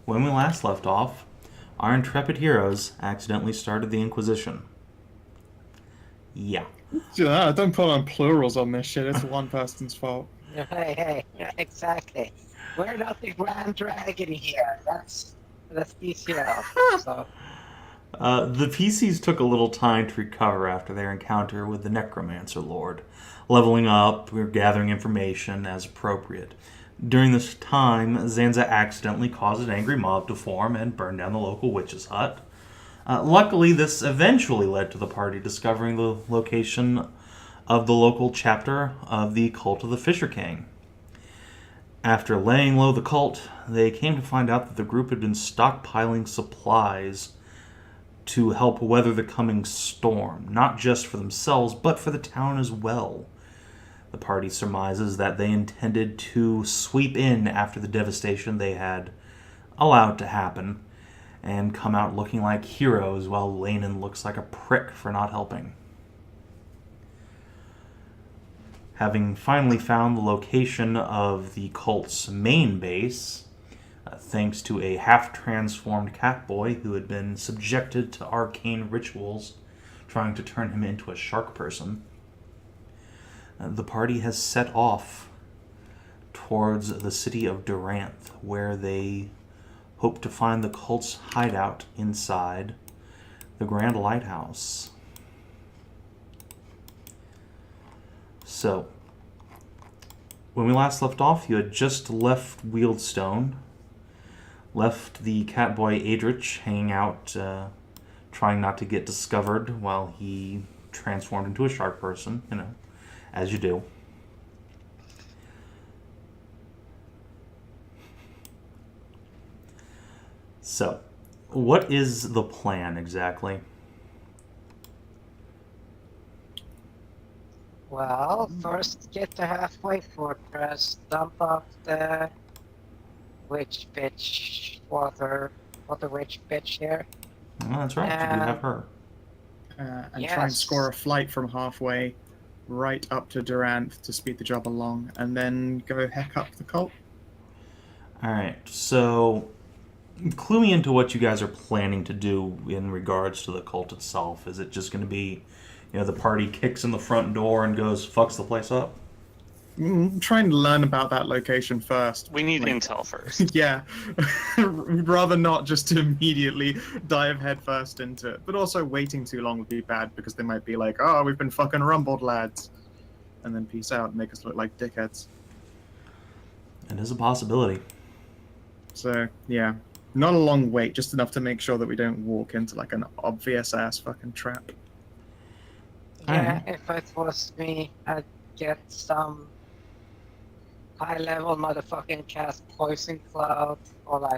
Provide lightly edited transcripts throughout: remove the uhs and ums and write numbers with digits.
when we last left off, our intrepid heroes accidentally started the Inquisition. Yeah. Don't put on plurals on this shit. It's one person's fault. Hey, exactly. We're not the Grand Dragon here. That's DCL. So The PCs took a little time to recover after their encounter with the Necromancer Lord, leveling up, gathering information as appropriate. During this time, Zanza accidentally caused an angry mob to form and burn down the local witch's hut. Luckily, this eventually led to the party discovering the location of the local chapter of the Cult of the Fisher King. After laying low the cult, they came to find out that the group had been stockpiling supplies to help weather the coming storm, not just for themselves, but for the town as well. The party surmises that they intended to sweep in after the devastation they had allowed to happen, and come out looking like heroes while Lanin looks like a prick for not helping. Having finally found the location of the cult's main base, thanks to a half-transformed catboy who had been subjected to arcane rituals trying to turn him into a shark person, the party has set off towards the city of Duranthe, where they hope to find the cult's hideout inside the Grand Lighthouse. So, when we last left off, you had just left Wieldstone, left the catboy Adrich hanging out, trying not to get discovered while he transformed into a shark person, as you do. So, what is the plan exactly? well, first get to halfway fortress, dump off the witch bitch water witch bitch here. Oh, that's right, you do have her. And try and Yes. score a flight from halfway right up to Duranthe to speed the job along, and then go heck up the cult. Alright, so clue me into what you guys are planning to do in regards to the cult itself. Is it just going to be, the party kicks in the front door and goes, fucks the place up? Try and learn about that location first. We need intel first. Yeah. We'd rather not just immediately dive headfirst into it. But also waiting too long would be bad, because they might be like, oh, we've been fucking rumbled, lads. And then peace out and make us look like dickheads. It is a possibility. So, yeah. Not a long wait, just enough to make sure that we don't walk into like an obvious ass fucking trap. Yeah, if it was me, I'd get some high-level motherfucking cast poison cloud, or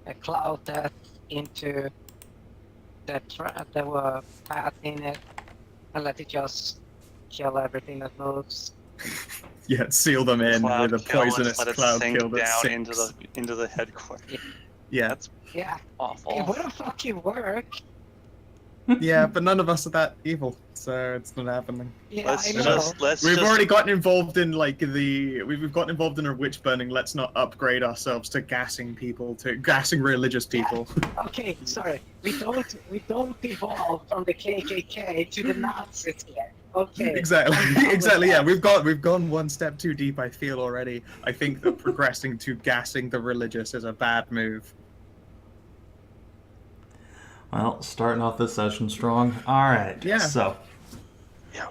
a cloud that into the path in it, and let it just kill everything that moves. Yeah, seal them in Cloud with a kill, poisonous let it cloud sink kill that down sinks. into the headquarters. Yeah. That's Yeah, awful. it wouldn't fucking work. Yeah, but none of us are that evil, so it's not happening. Yeah, Let's I know. just We've already gotten involved in we've gotten involved in a witch burning. Let's not upgrade ourselves to gassing religious people. Okay, sorry. We don't evolve from the KKK to the Nazis yet. Okay. Exactly. Yeah, we've gone one step too deep. I feel already. I think that progressing to gassing the religious is a bad move. Well, starting off this session strong. Alright, Yeah. So. Yeah.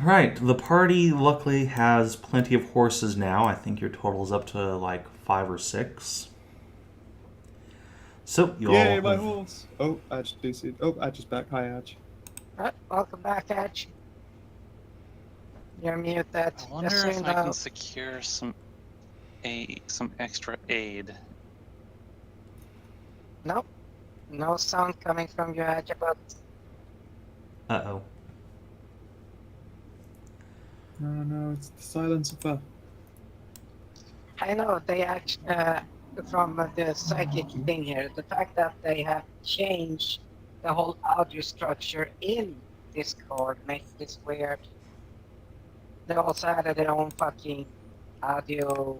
Right. The party luckily has plenty of horses now. I think your total is up to like 5 or 6. So, you Yay, all my have- horse! Oh, Adj, DC. Oh, Adj is back. Hi, Adj. Welcome back, Edge. You're muted. I wonder Just so if you I know. can secure some extra aid. Nope. No sound coming from your Edge, but Uh-oh. No, it's the silence of the... I know they actually, from the psychic thing here, the fact that they have changed the whole audio structure in Discord makes this weird. They also added their own fucking audio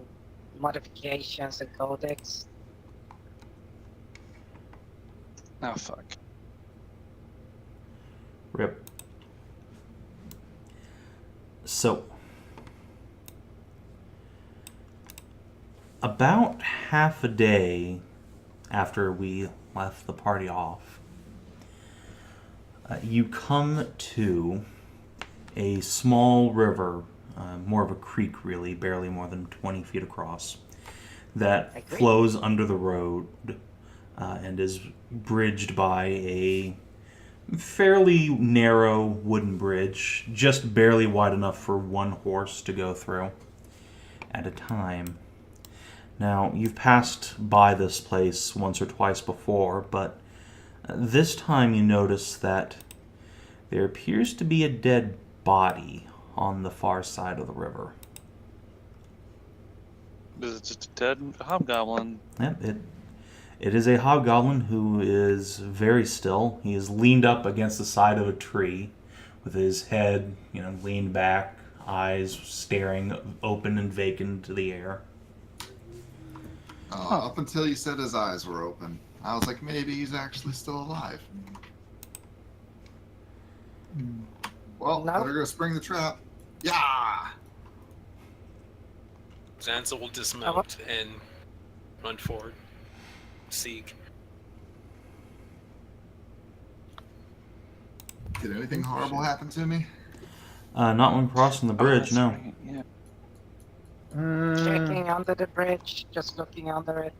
modifications and codex. Oh fuck. Rip. So, about half a day after we left the party off, you come to a small river, more of a creek really, barely more than 20 feet across, that flows under the road and is bridged by a fairly narrow wooden bridge, just barely wide enough for one horse to go through at a time. Now, you've passed by this place once or twice before, but this time you notice that there appears to be a dead body on the far side of the river. Is it just a dead hobgoblin? Yep, it is a hobgoblin who is very still. He is leaned up against the side of a tree with his head, leaned back, eyes staring open and vacant into the air. Up until you said his eyes were open, I was like, maybe he's actually still alive. Well, No. better go spring the trap. Yeah! Zanza will dismount and run forward. Sieg. Did anything horrible happen to me? Not when crossing the bridge, Oh, no. that's right, yeah. Checking under the bridge, just looking under it,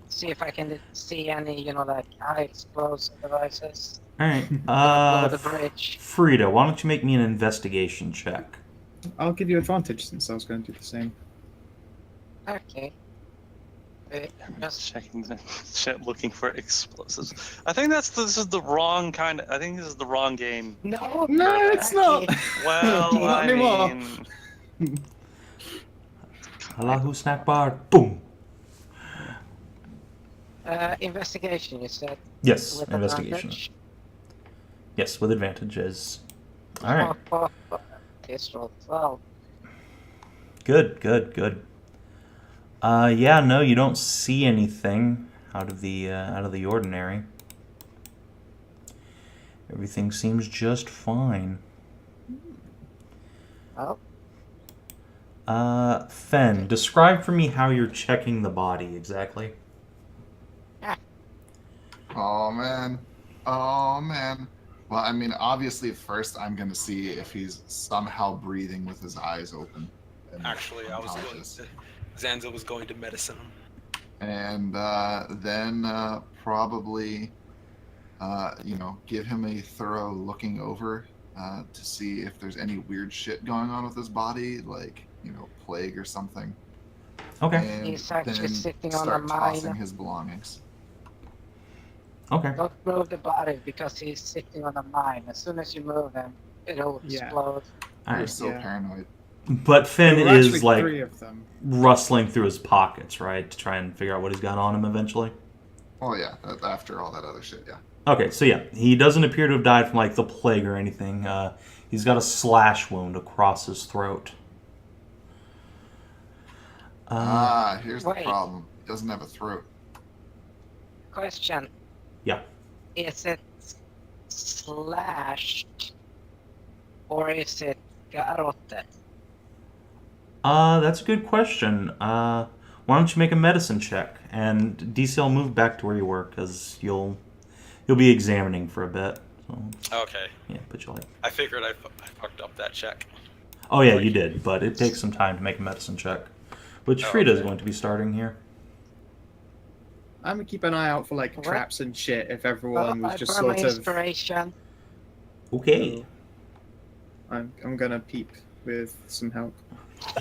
see if I can see any, high explosive devices Alright, below the bridge. Frida, why don't you make me an investigation check? I'll give you advantage since I was going to do the same. Okay. Just Checking the shit, looking for explosives. I think this is the wrong kind of. I think this is the wrong game. no, No, it's not. Well, Not I anymore. mean, Allahu snack bar, boom! Investigation, you said. Yes, With investigation. advantage? Yes, with advantages. Alright, This roll 12. good. Yeah, no, you don't see anything out of the ordinary. Everything seems just fine. Oh, Fen, describe for me how you're checking the body exactly. Oh, man. Well, I mean, obviously, first I'm going to see if he's somehow breathing with his eyes open. and Actually, I was going unconscious. to. Zanza was going to medicine him. And then probably, give him a thorough looking over to see if there's any weird shit going on with his body, like, plague or something. Okay. And He's actually then sitting on a start tossing mine. his belongings. Okay. Don't move the body because he's sitting on a mine. As soon as you move him, it'll Yeah. explode. You're Alright. so Yeah. paranoid. But Finn There were is actually like 3 of them. rustling through his pockets, right, to try and figure out what he's got on him eventually. Oh yeah, after all that other shit, yeah. Okay, so yeah, he doesn't appear to have died from like the plague or anything. He's got a slash wound across his throat. Here's wait. the problem. He doesn't have a throat. Question. Yeah. Is it slashed or is it garroted? That's a good question. Why don't you make a medicine check? And DCL, move back to where you were, because you'll be examining for a bit. So, Okay. yeah, but you'll like... I figured I fucked up that check. Oh yeah, you did, but it takes some time to make a medicine check. Which Oh, Frida is okay. going to be starting here. I'm gonna keep an eye out for like What? traps and shit if Well, everyone was I just brought my sort of. inspiration. Okay. I'm gonna peep with some help.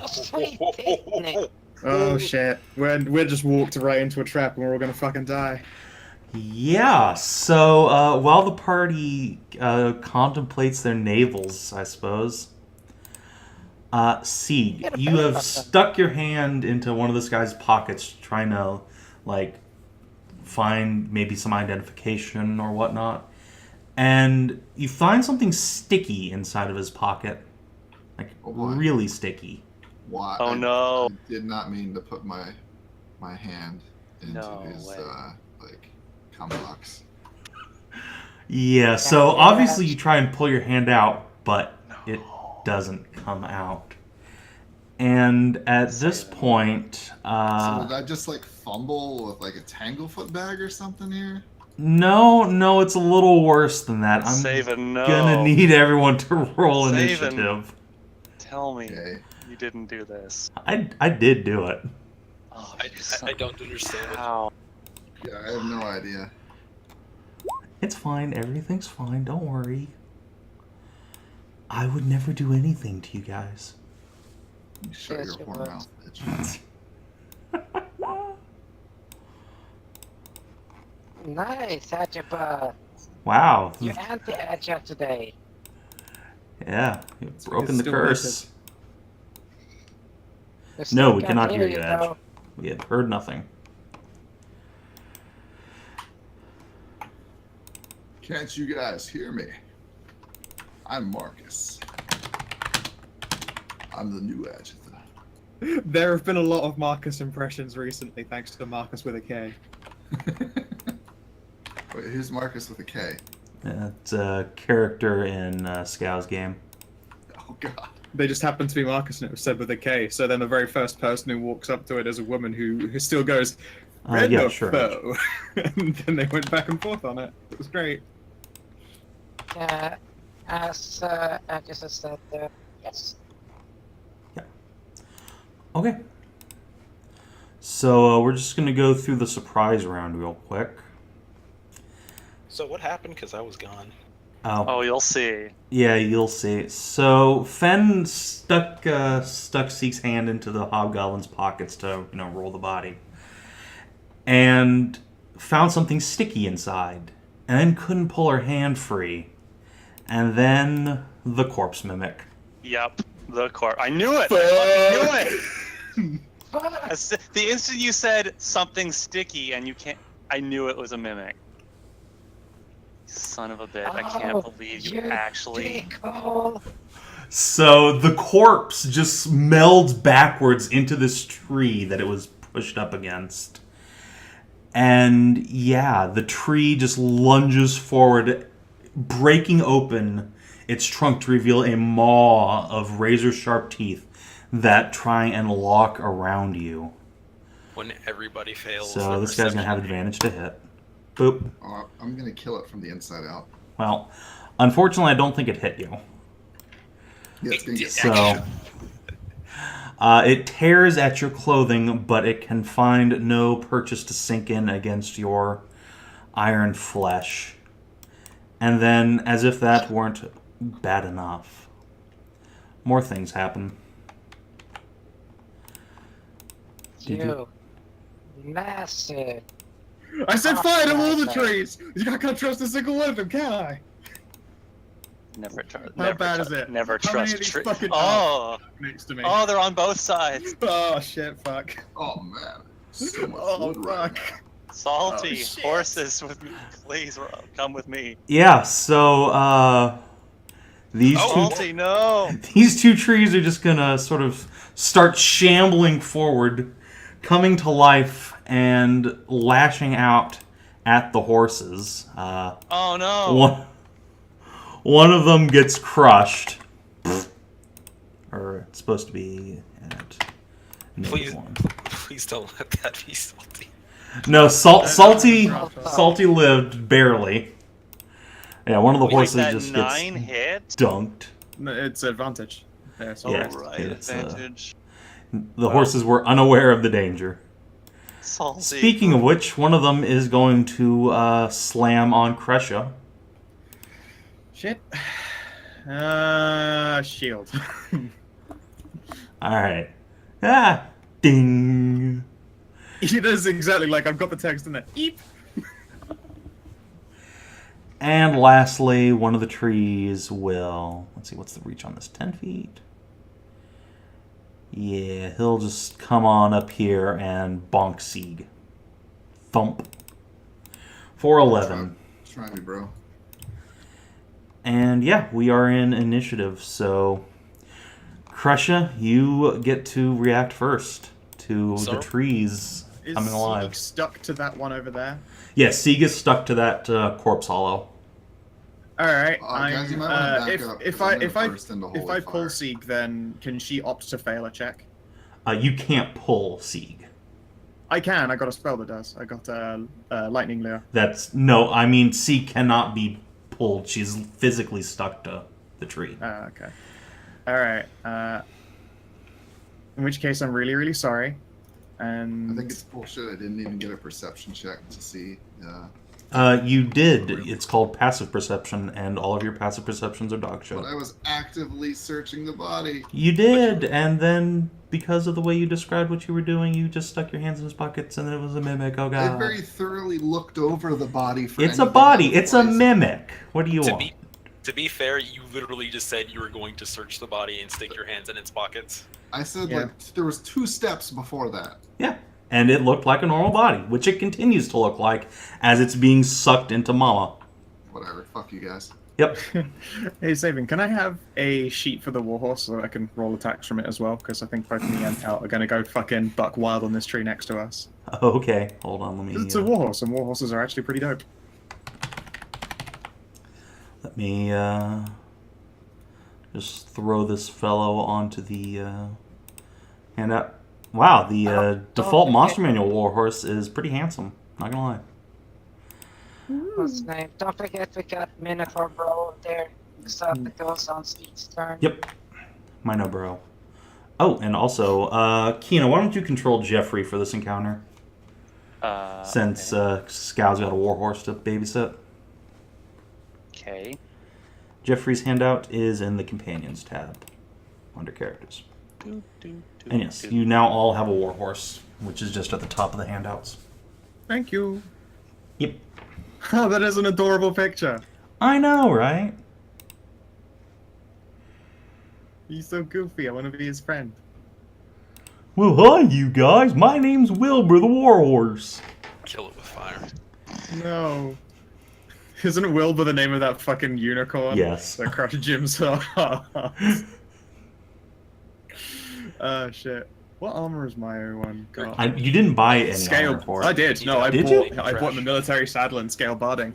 Sweet picnic. Oh shit! We're just walked right into a trap and we're all gonna fucking die. Yeah, so while the party contemplates their navels, I suppose, Sieg, you have stuck your hand into one of this guy's pockets trying to, like, find maybe some identification or whatnot, and you find something sticky inside of his pocket. Like, Oh boy. really sticky. Why? Oh no! I did not mean to put my hand into No his way. like cum box. Yeah, so obviously you try and pull your hand out, but it doesn't come out. And at this point, So did I just like fumble with like a tanglefoot bag or something here? no, it's a little worse than that. I'm Savin, no. gonna need everyone to roll Savin. initiative. Tell me Okay. you didn't do this. I did do it. Oh, I don't understand it. How? Yeah, I have no idea. It's fine. Everything's fine. Don't worry. I would never do anything to you guys. You shut Yes, your you whore would. mouth, bitch. Nice, Adjatha. Wow. You anti-Adjatha today. Yeah, you've broken the still curse. We No, still we can't cannot hear you, though. Edge. We have heard nothing. Can't you guys hear me? I'm Marcus. I'm the new Adjatha. There have been a lot of Marcus impressions recently, thanks to Marcus with a K. Wait, who's Marcus with a K? It's a character in Skow's game. Oh god. They just happened to be Marcus and it was said with a K. So then the very first person who walks up to it is a woman who still goes, Red Yeah, or sure. foe? And then they went back and forth on it. It was great. As Adjatha said, yes. Okay. So we're just going to go through the surprise round real quick. So what happened? Because I was gone. Oh, you'll see. Yeah, you'll see. So Fen stuck Sieg's hand into the hobgoblin's pockets to roll the body, and found something sticky inside, and then couldn't pull her hand free, and then the corpse mimic. Yep, the corpse. I knew it. I fucking knew it. The instant you said something sticky and you can't, I knew it was a mimic. Son of a bitch! I can't believe you actually. So the corpse just melds backwards into this tree that it was pushed up against. And yeah, the tree just lunges forward, breaking open its trunk to reveal a maw of razor-sharp teeth that try and lock around you. When everybody fails. So this guy's going to have advantage to hit. Boop. Oh, I'm gonna kill it from the inside out. Well, unfortunately, I don't think it hit you. Yeah, it's gonna get So, it tears at your clothing, but it can find no purchase to sink in against your iron flesh. And then, as if that weren't bad enough, more things happen. You massive. I said fire to all the trees! I can't trust a single one of them, can I? Never trust. How bad is it? Never How many trust of these tree. fucking- Oh, Next to me. oh, they're on both sides. Oh shit, fuck. Oh man. So much Oh wood right fuck. Salty Oh, shit. horses with me. Please come with me. Yeah, so, these Salty, no. These two trees are just gonna sort of start shambling forward, coming to life and lashing out at the horses. Oh no. One of them gets crushed. Or it's supposed to be at Please, one. please don't let that be salty. No, Salty lived barely. Yeah, one of the Wait, horses that just 9 gets hit? dunked. No, it's advantage. Yeah, so Yeah. Right, it's, advantage. The horses were unaware of the danger. Salty. Speaking of which, one of them is going to slam on Kreshia. Shit. Shield. Alright. Ah! Ding! He does exactly like I've got the text in there. Eep. And lastly, one of the trees will... Let's see, what's the reach on this? 10 feet? Yeah, he'll just come on up here and bonk Sieg. Thump. For 11. Try me, bro. And yeah, we are in initiative, so... Kreshia, you get to react first to So? the trees Is coming alive. Sieg stuck to that one over there? Yes, Sieg is stuck to that corpse hollow. All right. Guys, you might want to back up. If 'cause I'm I gonna if I burst into if holy I pull fire. Sieg, then can she opt to fail a check? You can't pull Sieg. I can. I got a spell that does. I got lightning lure. No, I mean Sieg cannot be pulled. She's physically stuck to the tree. Okay. All right. In which case, I'm really, really sorry. And I think it's bullshit. I didn't even get a perception check to see. You did. It's called passive perception, and all of your passive perceptions are dog shit. But I was actively searching the body. You did, and then because of the way you described what you were doing, you just stuck your hands in his pockets, and it was a mimic. Oh god! I very thoroughly looked over the body for. It's a anything body. out of It's a place. mimic. What do you To want? to be fair, you literally just said you were going to search the body and stick your hands in its pockets. I said Yeah. like there was 2 steps before that. Yeah, and it looked like a normal body, which it continues to look like as it's being sucked into Mama. Whatever. Fuck you guys. Yep. hey, Savin, can I have a sheet for the warhorse so that I can roll attacks from it as well? Because I think both me and Tal are going to go fucking buck wild on this tree next to us. Okay, hold on. Let me. It's a warhorse, and warhorses are actually pretty dope. Let me just throw this fellow onto the handout. Wow, the default monster manual warhorse is pretty handsome. Not gonna lie. What's his name? Don't forget we got Minotaur Bro there. So it goes on Steve's turn. Yep. Mino bro. Oh, and also, Kina, why don't you control Jeffrey for this encounter? Since Skow's got a warhorse to babysit. Okay. Jeffrey's handout is in the Companions tab under Characters. And yes, you now all have a warhorse, which is just at the top of the handouts. Thank you. Yep. Oh, that is an adorable picture. I know, right? He's so goofy. I want to be his friend. Well, hi, you guys. My name's Wilbur the Warhorse. Kill it with fire. No. Isn't Wilbur the name of that fucking unicorn? Yes. That crushed Jim's heart. Shit. What armor is my one got? You didn't buy any Scale. armor for it. I did. No, I Did bought. you? I bought the military saddle and scale barding.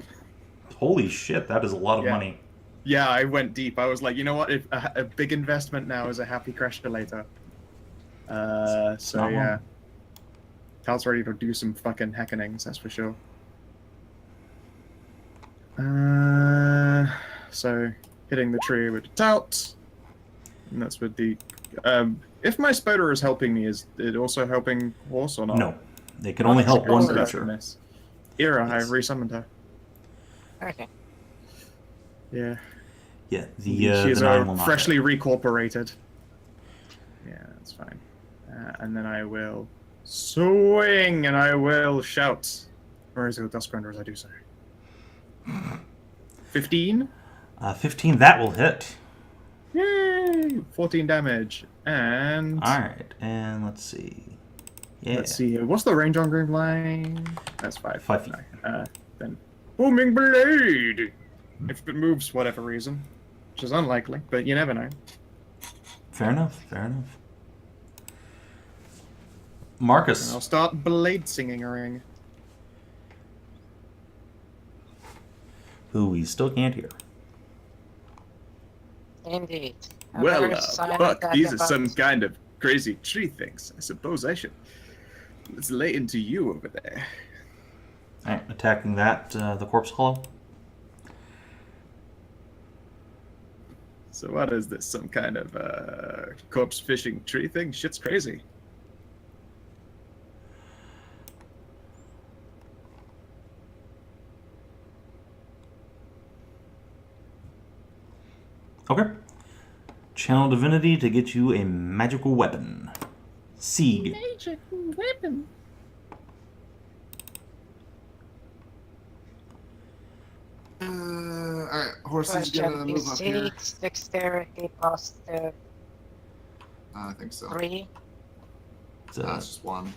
Holy shit, that is a lot of Yeah. money. Yeah, I went deep. I was like, you know what? If a big investment now is a happy Kreshia later. So not yeah. wrong. Tal's ready to do some fucking heckenings, that's for sure. So hitting the tree with the tout, and that's with the. If my spider is helping me, is it also helping horse or not? No. They can only help one creature. Miss. Ira, Yes. I resummoned her. Okay. Yeah. Yeah, She's the 9 will not freshly hit. recorporated. Yeah, that's fine. And then I will swing, and I will shout. Merisiel Duskrender as I do so. 15? 15, that will hit. Yay! 14 damage. And Alright, and let's see. Yeah. let's see here. What's the range on Green Line? That's 5. 5 feet. Then Booming Blade! If it moves for whatever reason. Which is unlikely, but you never know. Fair enough, fair enough. And Marcus. I'll start blade singing a ring. Who we still can't hear. Indeed. Well, Another sign Buck, that these are about- some kind of crazy tree things. I suppose I should. Let's lay into you over there. Alright, attacking that, the corpse hollow. So what is this? Some kind of corpse fishing tree thing? Shit's crazy. Okay. Channel Divinity to get you a magical weapon. Sieg. Magic weapon. Alright, horses Question gonna move up here. D6, dexterity plus I think so. 3. It's, That's just 1.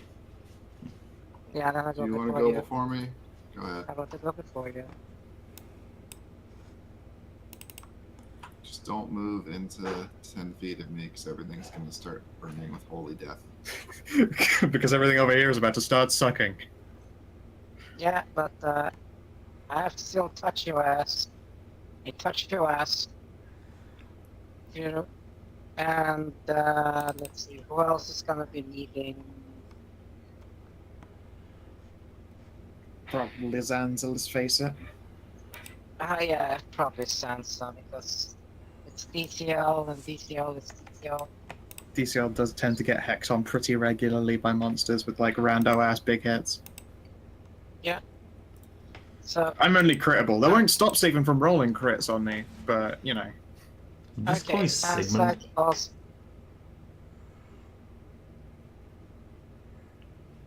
Yeah, then I'll Do go you want to before go you. before me? Go ahead. How about to go before you? Just don't move into 10 feet of me because everything's going to start burning with holy death. Because everything over here is about to start sucking. Yeah, but I have to still touch your ass. I touched your ass. Here. And let's see, who else is gonna be needing? Probably Zanza, let's face it. Yeah, probably Sansa because it's DCL and DCL is DCL. DCL does tend to get hexed on pretty regularly by monsters with like rando ass big hits. Yeah. So I'm only critable. They won't stop Steven from rolling crits on me, but you know. This okay, is Sansa Sigmund. also.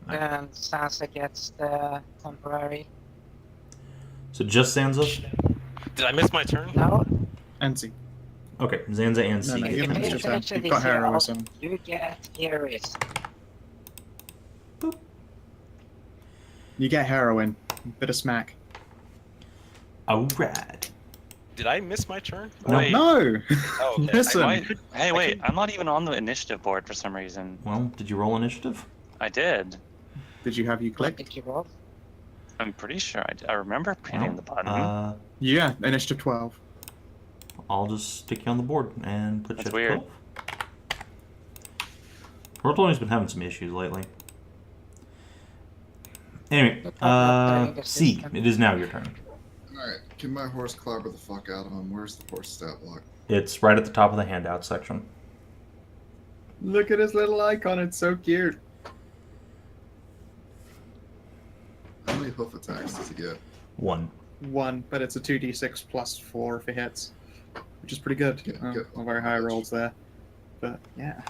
And Sansa gets the temporary. So just Zanza? Did I miss my turn? No, NC. Okay, Zanza and No, no, Sieg. you haven't missed your turn. Eventually You've got DCL, heroism. you get heroism. You get heroin. Bit of smack. Alright. Did I miss my turn? No. Wait, No! Oh, okay. Listen! Hey, wait, I'm not even on the initiative board for some reason. Well, did you roll initiative? I did. Did you have you What clicked? did you roll? I'm pretty sure I remember hitting the button. Yeah, initiative 12. I'll just stick you on the board and put That's you at weird. 12. Roll20's been having some issues lately. Anyway, You're probably updating the Sieg, system. it is now your turn. Alright, can my horse clobber the fuck out of him? Where's the horse stat block? It's right at the top of the handout section. Look at his little icon, it's so cute. How many hoof attacks does he get? 1. 1, but it's a 2d6 plus 4 if it hits. Which is pretty good. Yeah, Oh, good. not very high rolls there. But, yeah.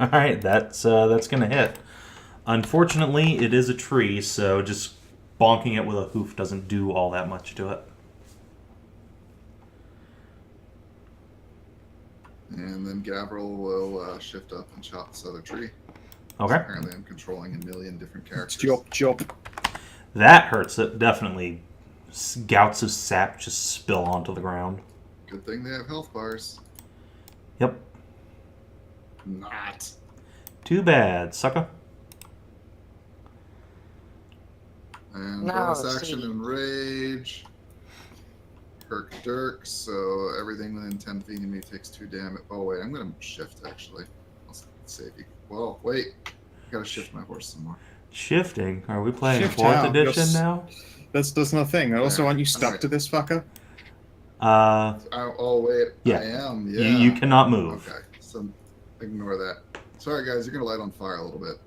Alright, that's gonna hit. Unfortunately, it is a tree, so just bonking it with a hoof doesn't do all that much to it. And then Gavril will shift up and chop this other tree. Okay. Apparently I'm controlling a million different characters. Chop. That hurts it, definitely. Gouts of sap just spill onto the ground. Good thing they have health bars. Yep. Not. Too bad, sucker. And No, bonus action see. and rage. Perk Dirk, so everything within 10 feet of me takes 2 damage. Oh wait, I'm gonna shift actually. I'll save you. Well, wait. I gotta shift my horse some more. Shifting. Are we playing Shift 4th out, edition yes. now? That's no thing. Also, Yeah. aren't you stuck Alright. to this fucker? Oh wait, Yeah. I am. Yeah. You cannot move. Okay, so ignore that. Sorry guys, you're gonna light on fire a little bit.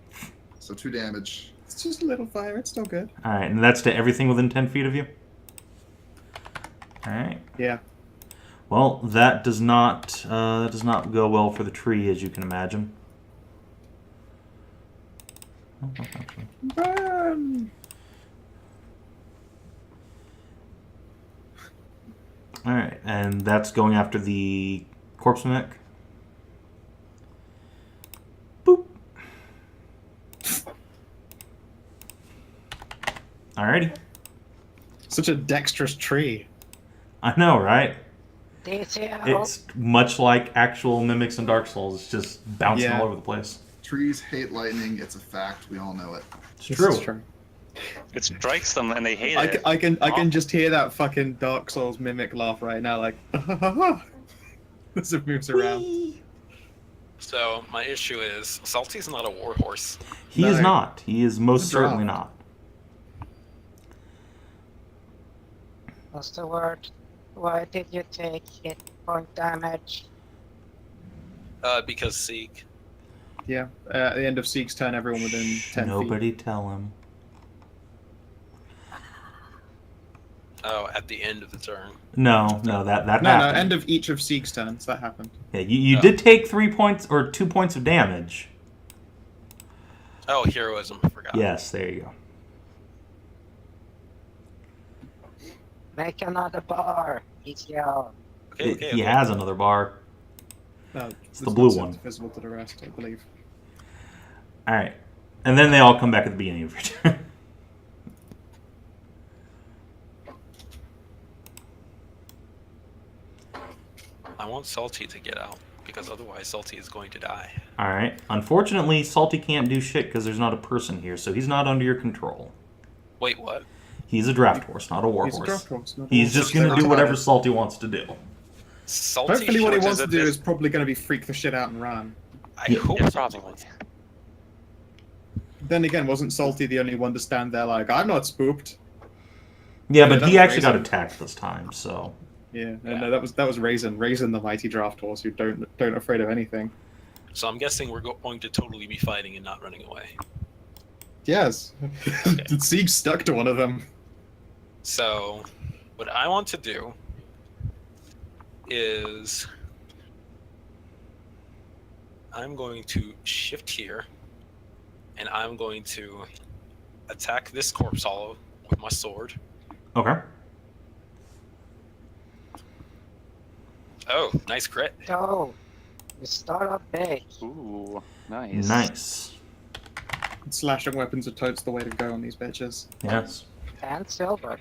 So 2 damage. It's just a little fire, it's still good. Alright, and that's to everything within 10 feet of you? Alright. Yeah. Well, that does not go well for the tree, as you can imagine. Burn! Alright, and that's going after the corpse mech. Boop. Alrighty. Such a dexterous tree. I know, right? DCL. It's much like actual mimics in Dark Souls. It's just bouncing Yeah. all over the place. Trees hate lightning, it's a fact, we all know it. It's This true. is true. It strikes them and they hate I, it. I can just hear that fucking Dark Souls mimic laugh right now, like as it moves around. So my issue is Salty's not a warhorse. He is No. not. He is most He's a draft. certainly not. What's the word? Why did you take hit point damage? Because Sieg. Yeah. At the end of Sieg's turn, everyone within 10 feet. Nobody tell him. Oh, at the end of the turn. No, that No, happened. end of each of Sieg's turns. That happened. Yeah, you Oh. did take 3 points or 2 points of damage. Oh, heroism. I forgot. Yes, there you go. Make another bar. DCL. Okay, He has another bar. No, It's the this blue one's one. Visible to the rest, I believe. All right, and then they all come back at the beginning of your turn. want Salty to get out, because otherwise Salty is going to die. Alright. Unfortunately, Salty can't do shit because there's not a person here, so he's not under your control. Wait, what? He's a draft horse, not a war He's a horse. draft horse, not a He's war just horse. going to do They're whatever retired. Salty wants to do. Salty Hopefully what he shows wants to that do this- is probably going to be freak the shit out and run. I Yeah, hope Yeah, Salty probably. wants- Then again, wasn't Salty the only one to stand there like, I'm not spooked? Yeah, Yeah, but that he was actually got Raisin. attacked this time, so... Yeah, Yeah. no, that was Raisin, the mighty draft horse who don't afraid of anything. So I'm guessing we're going to totally be fighting and not running away. Yes, the Sieg stuck to one of them. So, what I want to do is I'm going to shift here, and I'm going to attack this corpse hollow with my sword. Okay. Oh, nice crit. So, we start off big. Ooh, nice. Nice. Slashing weapons are totes the way to go on these bitches. Yes. And silver.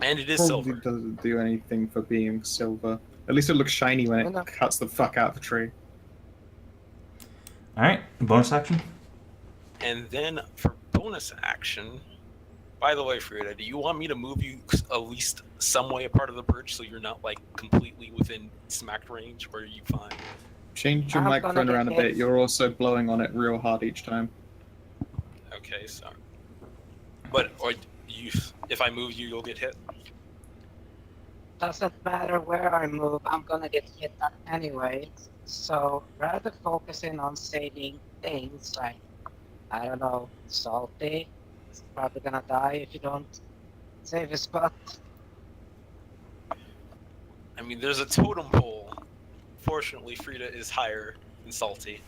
And it is Probably silver. doesn't do anything for being silver. At least it looks shiny when No. it cuts the fuck out of the tree. Alright, bonus action? And then for bonus action, by the way, Frida, do you want me to move you at least some way apart of the bridge so you're not like completely within smack range, or are you fine? Change your I'm microphone gonna around a get bit. hit. You're also blowing on it real hard each time. Okay, so. But or you, if I move you, you'll get hit. Doesn't matter where I move, I'm gonna get hit anyway. So rather focusing on saving things like, I don't know, Salty. He's probably gonna die if you don't save his butt. I mean, there's a totem pole. Fortunately, Frida is higher than Salty.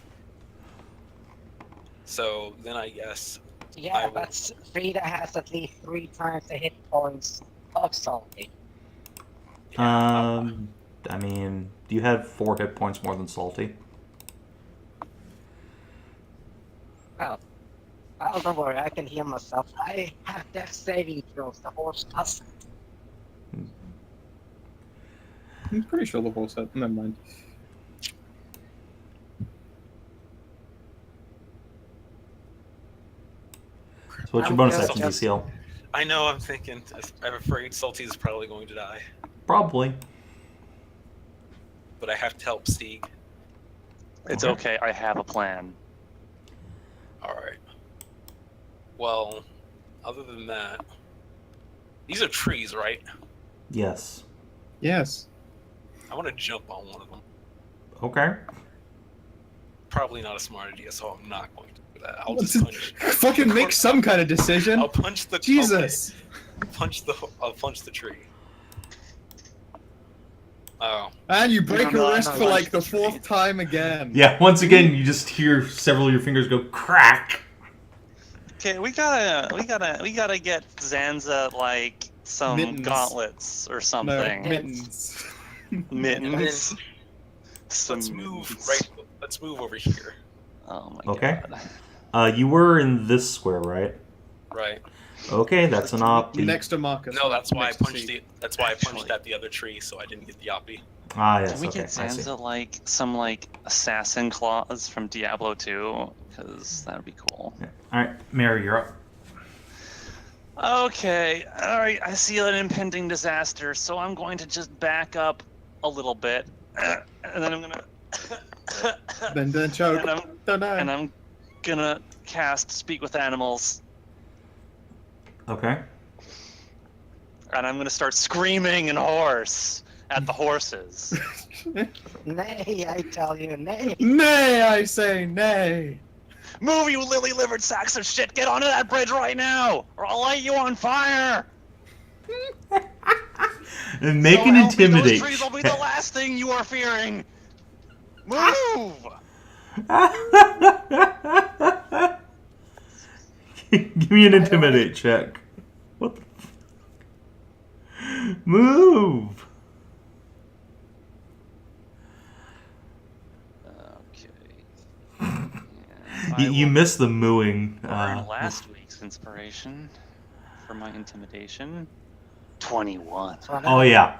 So then I guess I Yeah, will- but Frida has at least 3 times the hit points of Salty. I mean, you had 4 hit points more than Salty. Well, don't worry, I can heal myself. I have death saving throws, the horse doesn't. I'm pretty sure the horse had. Never mind. So what's your I'm bonus good. action, DCL? I know. I'm thinking. I'm afraid Salty is probably going to die, Probably. but I have to help Sieg. It's Okay. okay. I have a plan. All right. Well, other than that, these are trees, right? Yes. Yes. I want to jump on one of them. Okay. Probably not a smart idea, so I'm not going to do that. I'll What's just it- punch. Fucking make some kind of decision. I'll punch the Jesus. okay, I'll punch the tree. Oh, And you break No, your no, wrist no, for no. like the 4th time again. Yeah, once again, you just hear several of your fingers go crack. Okay, we gotta get Zanza like some Mittens. gauntlets or No, something. mittens. Mittens. Some let's move mittens. right. Let's move over here. Oh my Okay. god. You were in this square, right? Right. Okay, that's an op. Next to Marcus. No, that's why I next to punched Sieg. the. That's why I punched Actually. at the other tree, so I didn't get the oppie. Ah, yes. Can we okay, get I see. Zanza like some like assassin claws from Diablo 2? Because that would be cool. Yeah. All right, Mary, you're up. Okay, alright, I see an impending disaster, so I'm going to just back up a little bit. And then I'm gonna Then choke. and I'm Don't know. and I'm gonna cast Speak with Animals. Okay. And I'm gonna start screaming in horse at the horses. Nay, I tell you, nay. Nay, I say nay. Move, you lily-livered sacks of shit! Get onto that bridge right now, or I'll light you on fire! And make So an help me, intimidate. Those trees will be the last thing you are fearing. Move! Give me an intimidate check. What the Move! Okay. You missed the mooing. Burn last week's inspiration for my intimidation. 21. Oh yeah.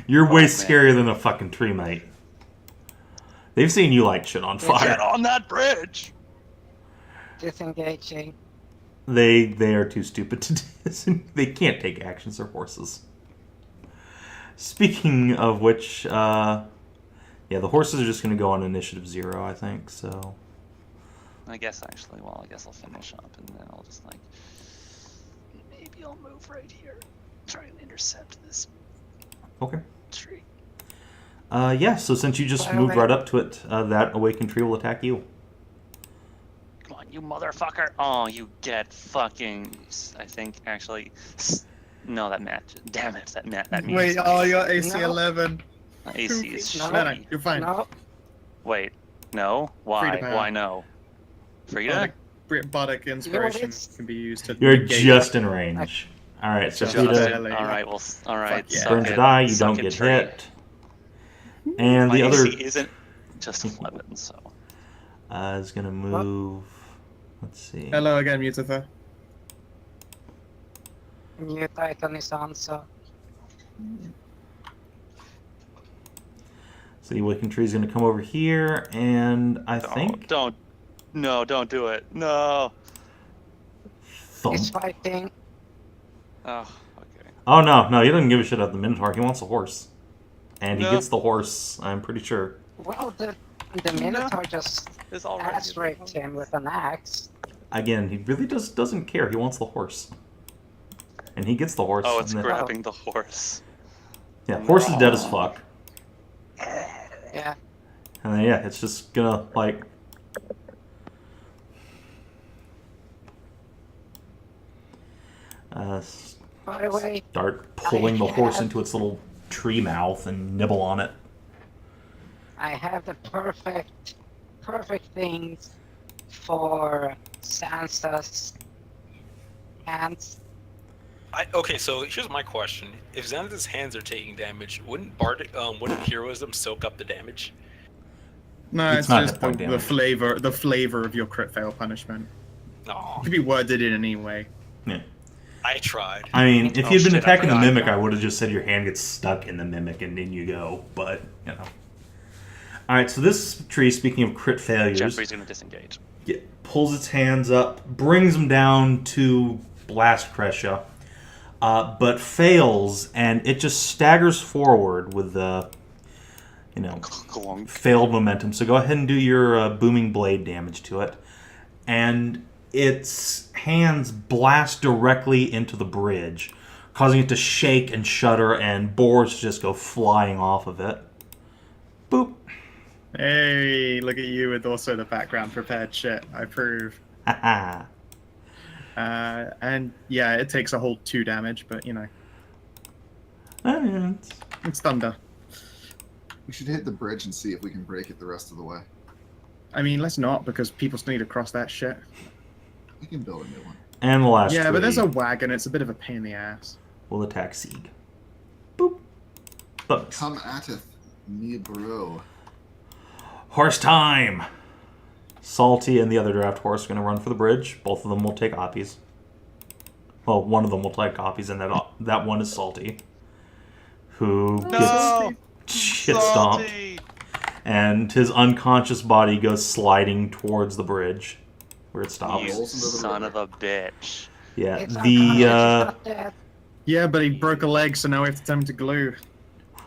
You're way man. scarier than a fucking tree mate. They've seen you light shit on Get fire. Get on that bridge! Disengaging. They are too stupid to they can't take actions. They're horses. Speaking of which, yeah, the horses are just going to go on initiative 0, I think. So I guess I guess I'll finish up and then I'll just like maybe I'll move right here, try and intercept this okay. tree. Yeah. So since you just moved right up to it, that awakened tree will attack you. Come on, you motherfucker! Oh, you get fucking. I think actually. No, that match. Damn it, that means. Wait, you're AC 11. AC is No, No, no, shitty. you're fine. No, Wait, no. Why? Frida power. Why no? Frida? Bardic inspiration it's- can be used to. You're negate just in range. All right. So Just Frida in- All right. Well. All right. Fuck yeah. suck burns it. a die. You Suck don't it, get tree. hit. And My the other AC isn't just 11, so. is going to move. Let's see. Hello again, Mutatha. new title is Zanza. So the awakened tree is going to come over here, and I think Don't do it. No. thump. He's fighting. Oh, okay. Oh no, he doesn't give a shit about the Minotaur. He wants a horse, and he No. gets the horse. I'm pretty sure. Well, the Minotaur just It's already. ass raped him with an axe. Again, he really doesn't care. He wants the horse, and he gets the horse. Oh, it's and then- grabbing the horse. Yeah, horse is dead as fuck. Yeah. And then, yeah, it's just gonna, like... By the way, start pulling the horse have- into its little tree mouth and nibble on it. I have the perfect things for Sansa's hands. Okay, so here's my question: if Zanza's hands are taking damage, wouldn't heroism soak up the damage? No, It's it's not just hit point the damage. flavor of your crit fail punishment. No, It could be worded in any way. Yeah. I tried. I mean, if Oh, you'd been shit, I attacking the forgot. mimic, I would have just said your hand gets stuck in the mimic and in you go. But, you know. Alright, so this tree, speaking of crit failures, Jeffrey's gonna disengage. pulls its hands up, brings them down to blast Kreshia, but fails, and it just staggers forward with the, Glunk. failed momentum. So go ahead and do your booming blade damage to it. And its hands blast directly into the bridge, causing it to shake and shudder, and boards just go flying off of it. Boop. Hey, look at you with also the background prepared shit. I approve. Haha. And yeah, it takes a whole 2 damage, but you know, it's thunder. We should hit the bridge and see if we can break it the rest of the way. I mean, let's not, because people still need to cross that shit. We can build a new one. And the last Yeah, but there's tree a wagon. It's a bit of a pain in the ass. will attack Sieg. Boop. Bonus. Come ateth, me bro. Horse time! Salty and the other draft horse are going to run for the bridge. Both of them will take oppies. Well, one of them will take oppies, and that one is Salty, who No! gets shit stomped, Salty! and his unconscious body goes sliding towards the bridge, where it You stops. Rolls into the son river. of a bitch. Yeah, It's the not dead. Yeah, but he broke a leg, so now we have to tell him to glue.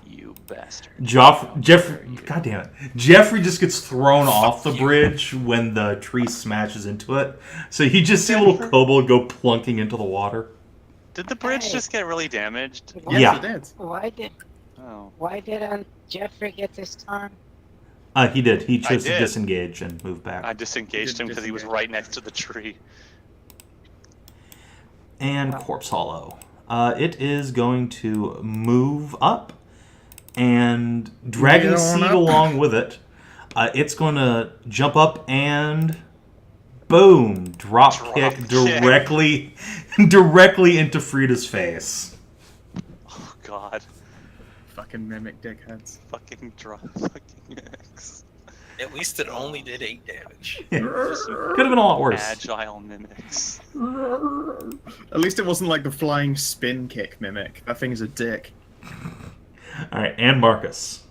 You bastard. Jeffrey, God damn it, Jeffrey just gets thrown off the bridge when the tree smashes into it. So you just see a little kobold go plunking into the water. Did the bridge Hey. just get really damaged? Yes, Yeah. it did. Oh. Why didn't Jeffrey get his turn? He did. He chose to did. disengage and move back. I disengaged him because he was Disengage. right next to the tree. And Corpse Hollow. It is going to move up and dragging Get on Sieg up. along with it. It's going to jump up and boom, drop kick kick. directly into Frida's face. Oh god. Fucking mimic dickheads. Fucking X. At least it only did 8 damage. Could have been a lot worse. Agile mimics. At least it wasn't like the flying spin kick mimic. That thing is a dick. Alright, and Marcus.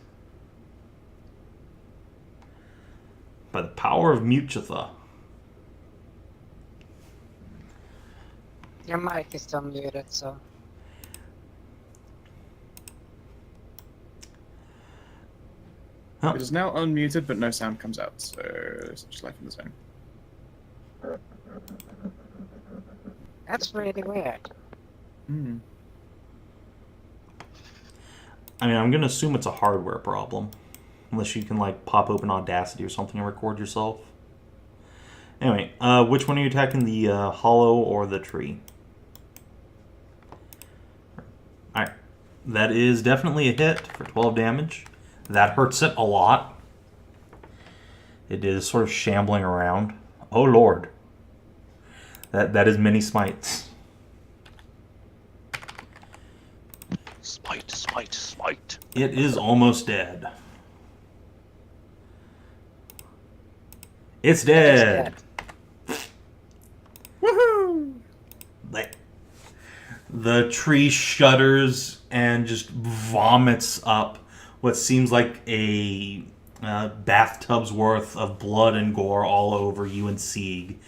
By the power of Adjatha. Your mic is still muted, so. It is now unmuted, but no sound comes out, so it's just life in the zone. That's really weird. Hmm. I mean, I'm going to assume it's a hardware problem. Unless you can, like, pop open Audacity or something and record yourself. Anyway, which one are you attacking? The hollow or the tree? Alright. That is definitely a hit for 12 damage. That hurts it a lot. It is sort of shambling around. Oh, Lord. That is many smites. Smite, smite, smite. It is almost dead. It's dead. Woohoo! The tree shudders and just vomits up what seems like a bathtub's worth of blood and gore all over you and Sieg,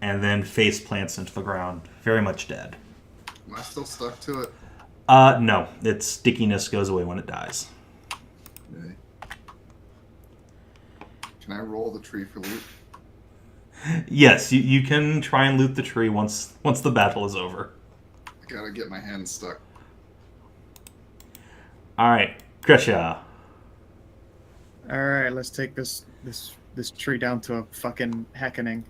and then face plants into the ground, very much dead. Am I still stuck to it? No, its stickiness goes away when it dies. Okay. Can I roll the tree for loot? Yes, you can try and loot the tree once the battle is over. I gotta get my hands stuck. Alright, Kreshia. Alright, let's take this tree down to a fucking heckening.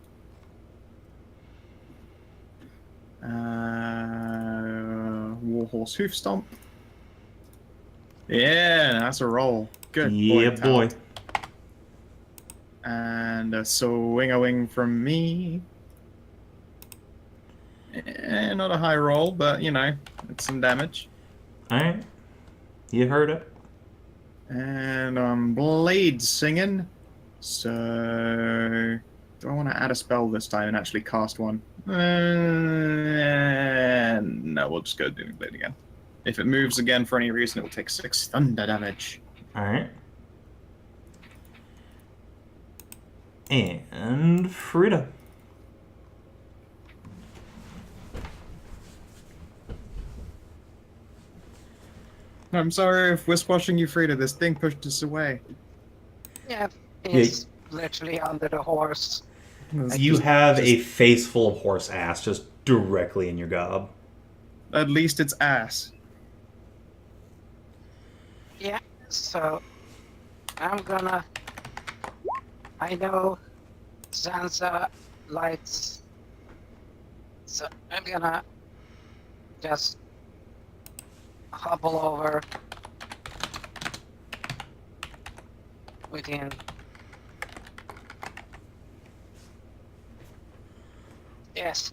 Warhorse hoof stomp. Yeah, that's a roll. Good. Yeah, boy. Tal. And a swing-a-wing from me. Not a high roll, but you know, it's some damage. Alright. You heard it. And I'm blade singing. So do I want to add a spell this time and actually cast one? No, we'll just go Dooming Blade again. If it moves again for any reason, it will take 6 thunder damage. Alright. And Frida. I'm sorry if we're squashing you, Frida. This thing pushed us away. Yeah, he's literally under the horse. You have a face full of horse ass just directly in your gob. At least it's ass. Yeah, so I'm gonna. I know Zanza lights, so I'm gonna just hobble over within. Yes,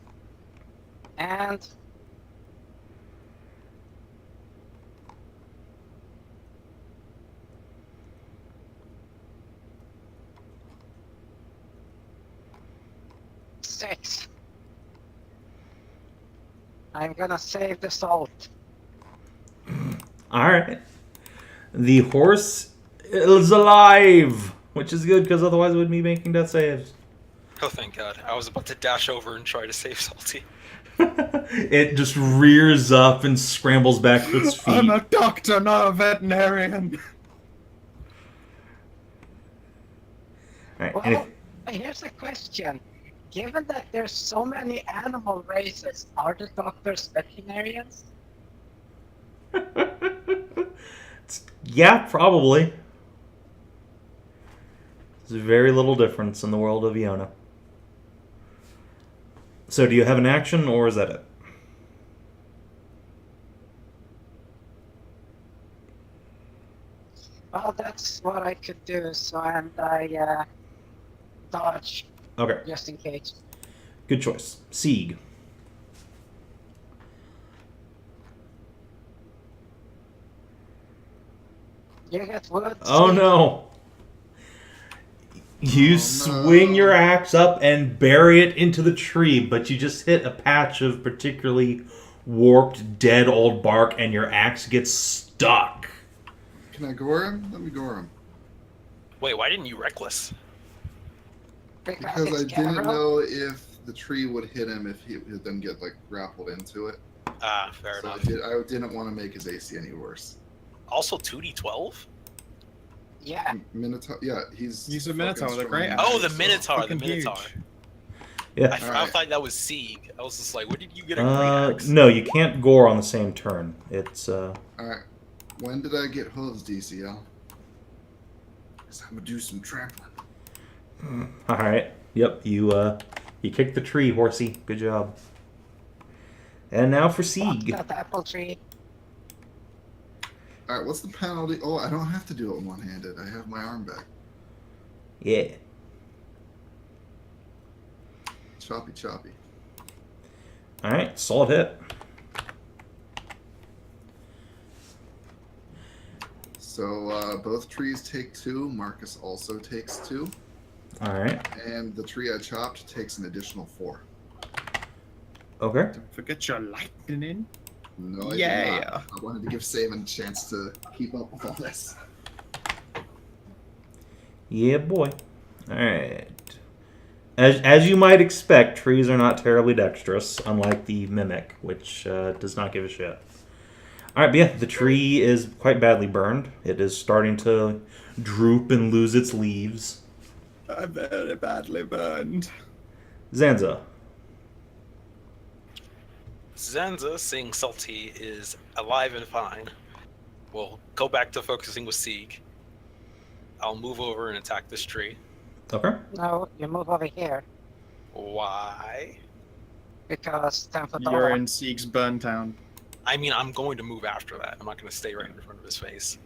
and six. I'm gonna save the salt. Alright. The horse is alive! Which is good, because otherwise it would be making death saves. Oh, thank God. I was about to dash over and try to save Salty. It just rears up and scrambles back to its feet. I'm a doctor, not a veterinarian. Right, and Well, here's a question. Given that there's so many animal races, are the doctors veterinarians? yeah, probably. There's very little difference in the world of Iona. So do you have an action, or is that it? Well, that's what I could do, so and I dodge Okay, just in case. good choice. Sieg. You get wood. Oh Sieg. no! You Oh, swing no. your axe up and bury it into the tree, but you just hit a patch of particularly warped, dead old bark, and your axe gets stuck. Can I gore him? Let me gore him. Wait, why didn't you reckless? Because Because I it's didn't general. know if the tree would hit him if he would then get like grappled into it. Ah, fair So enough. I didn't want to make his AC any worse. Also 2d12? Yeah. Minotaur, yeah, he's a Minotaur with a great fucking strong, Oh, the so- Minotaur, the fucking huge. Minotaur. Yeah. I Alright. thought that was Sieg. I was just like, where did you get a great axe? No, you can't gore on the same turn. It's Alright. When did I get hooves, DCL? Because I'm gonna do some trampling. all right. Yep, you kicked the tree, horsey. Good job. And now for Sieg. That apple tree. Alright, what's the penalty? Oh, I don't have to do it one-handed. I have my arm back. Yeah. Choppy, choppy. All right, solid hit. So both trees take 2. Marcus also takes 2. All right. And the tree I chopped takes an additional 4. Okay. Don't forget your lightning. No, I did Yeah. not. I wanted to give Savin a chance to keep up with all this. Yeah, boy. All right. As you might expect, trees are not terribly dexterous, unlike the mimic, which does not give a shit. All right, but yeah, the tree is quite badly burned. It is starting to droop and lose its leaves. I'm very badly burned. Zanza. Zanza, seeing Salty is alive and fine, will go back to focusing with Sieg. I'll move over and attack this tree. Okay. No, you move over here. Why? Because 10 foot You're over. in Sieg's burn town. I mean, I'm going to move after that. I'm not going to stay right in front of his face.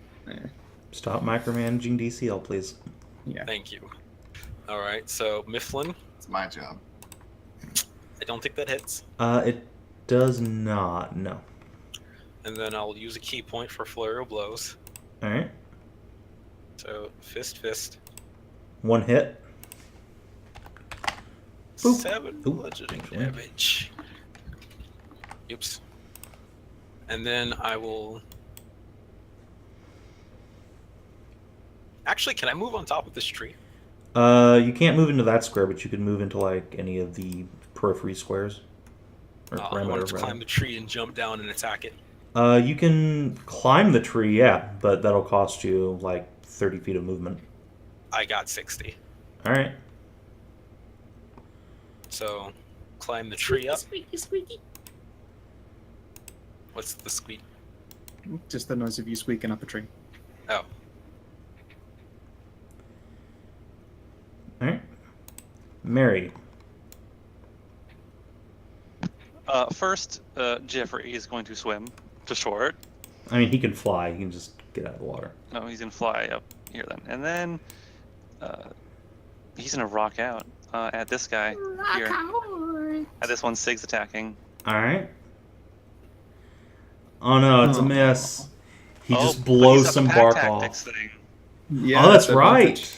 Stop micromanaging DCL, please. Yeah. Thank you. All right, so Mifflin, It's my job. I don't think that hits. It does not. No. And then I'll use a key point for Flurry of Blows. All right. So, fist. 1 hit. Boop. 7 Ooh, bludgeoning actually. damage. Oops. And then I will... Actually, can I move on top of this tree? You can't move into that square, but you can move into like any of the periphery squares. Or I perimeter, wanted to rather. climb the tree and jump down and attack it. You can climb the tree, yeah, but that'll cost you like 30 feet of movement. I got 60. All right. So, climb the tree up. Squeaky, squeaky. What's the squeak? Just the noise of you squeaking up a tree. Oh, All right. Mary. First, Jeffrey is going to swim to shore. I mean, he can fly. He can just get out of the water. No, he's gonna fly up here then, and then he's gonna rock out at this guy here. At this one, Sig's attacking. All right. Oh no, it's a Oh. miss. He just but blows he's got some the pack bark tactics off. thing. Yeah, Oh, that's the right. advantage.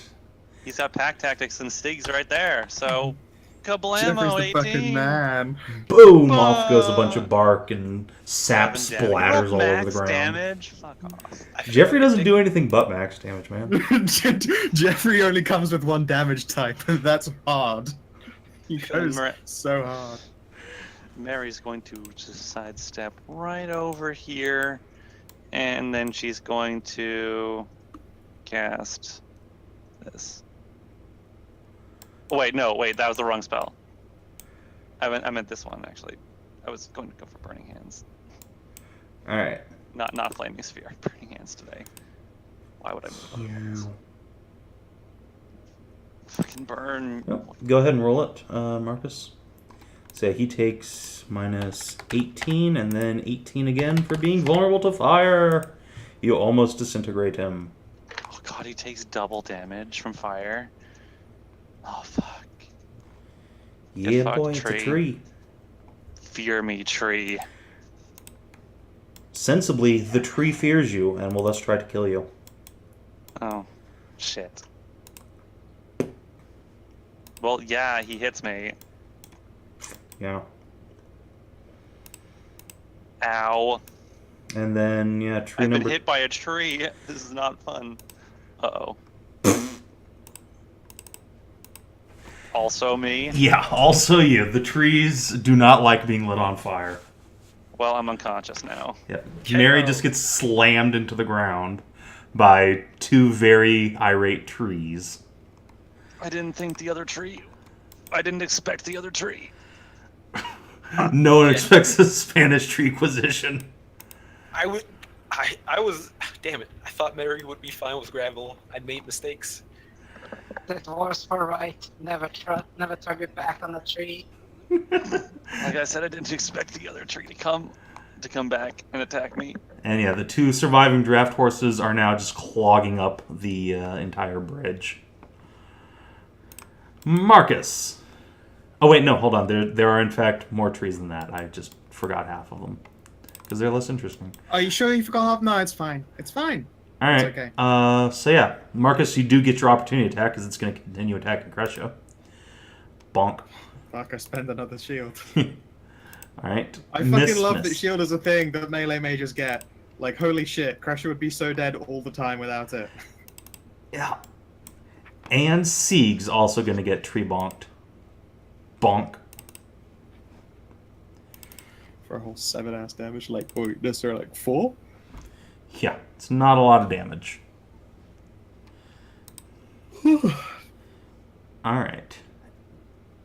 He's got pack tactics, and Stig's right there. So, Jeffrey's kablamo, the fucking 18. man. Boom! Off goes a bunch of bark and sap Seven damage. splatters all over the Max ground. damage. Fuck off. I feel Jeffrey like doesn't do anything but max damage, man. Jeffrey only comes with 1 damage type, and that's hard. He goes Mar- so hard. Mary's going to just sidestep right over here, and then she's going to cast this. Oh, wait, no, wait, that was the wrong spell. I meant this one actually. I was going to go for Burning Hands, All right. not Flaming Sphere. Burning Hands today. Why would I move otherwise? Fucking burn. Yep. Go ahead and roll it, Marcus. So he takes minus 18 and then 18 again for being vulnerable to fire. You almost disintegrate him. Oh god, he takes double damage from fire. Oh fuck. Yeah, fucked, boy, it's a tree. tree. Fear me, tree. Sensibly, the tree fears you and will thus try to kill you. Oh, shit. Well, yeah, he hits me. Yeah. Ow. And then, yeah, tree I've been number... hit by a tree. This is not fun. Uh-oh. Also me? Yeah, also you. The trees do not like being lit on fire. Well, I'm unconscious now. Yeah. Mary just gets slammed into the ground by two very irate trees. I didn't expect the other tree. No one expects a Spanish treequisition. I was. Damn it! I thought Mary would be fine with gravel. I made mistakes. The dwarves were right. Never turn your back on a tree. Like I said, I didn't expect the other tree to come back and attack me. And yeah, the two surviving draft horses are now just clogging up the entire bridge. Marcus. Oh wait, no, hold on. There are in fact more trees than that. I just forgot half of them because they're less interesting. Are you sure you forgot half? No, it's fine. It's fine. All right. It's okay. So yeah, Marcus, you do get your opportunity attack because it's going to continue attacking Kreshia. Bonk. Fuck, I spend another shield. All right. I fucking love that shield is a thing that melee mages get. Like, holy shit, Kreshia would be so dead all the time without it. Yeah. And Sieg's also going to get tree bonked. Bonk. For a whole 7-ass damage, like, oh, this are like 4? Yeah, it's not a lot of damage. Alright.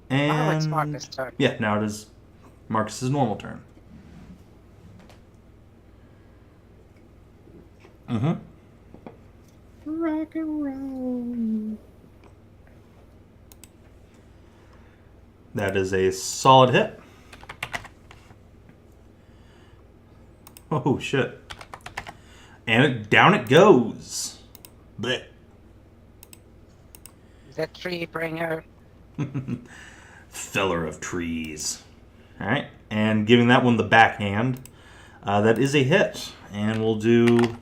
Now it's And... Marcus' turn. yeah, now it is Marcus's normal turn. Mm-hmm. Rock and roll. That is a solid hit. Oh, shit. And down it goes. Blech. The tree bringer. Feller of trees. Alright, and giving that one the backhand. That is a hit, and we'll do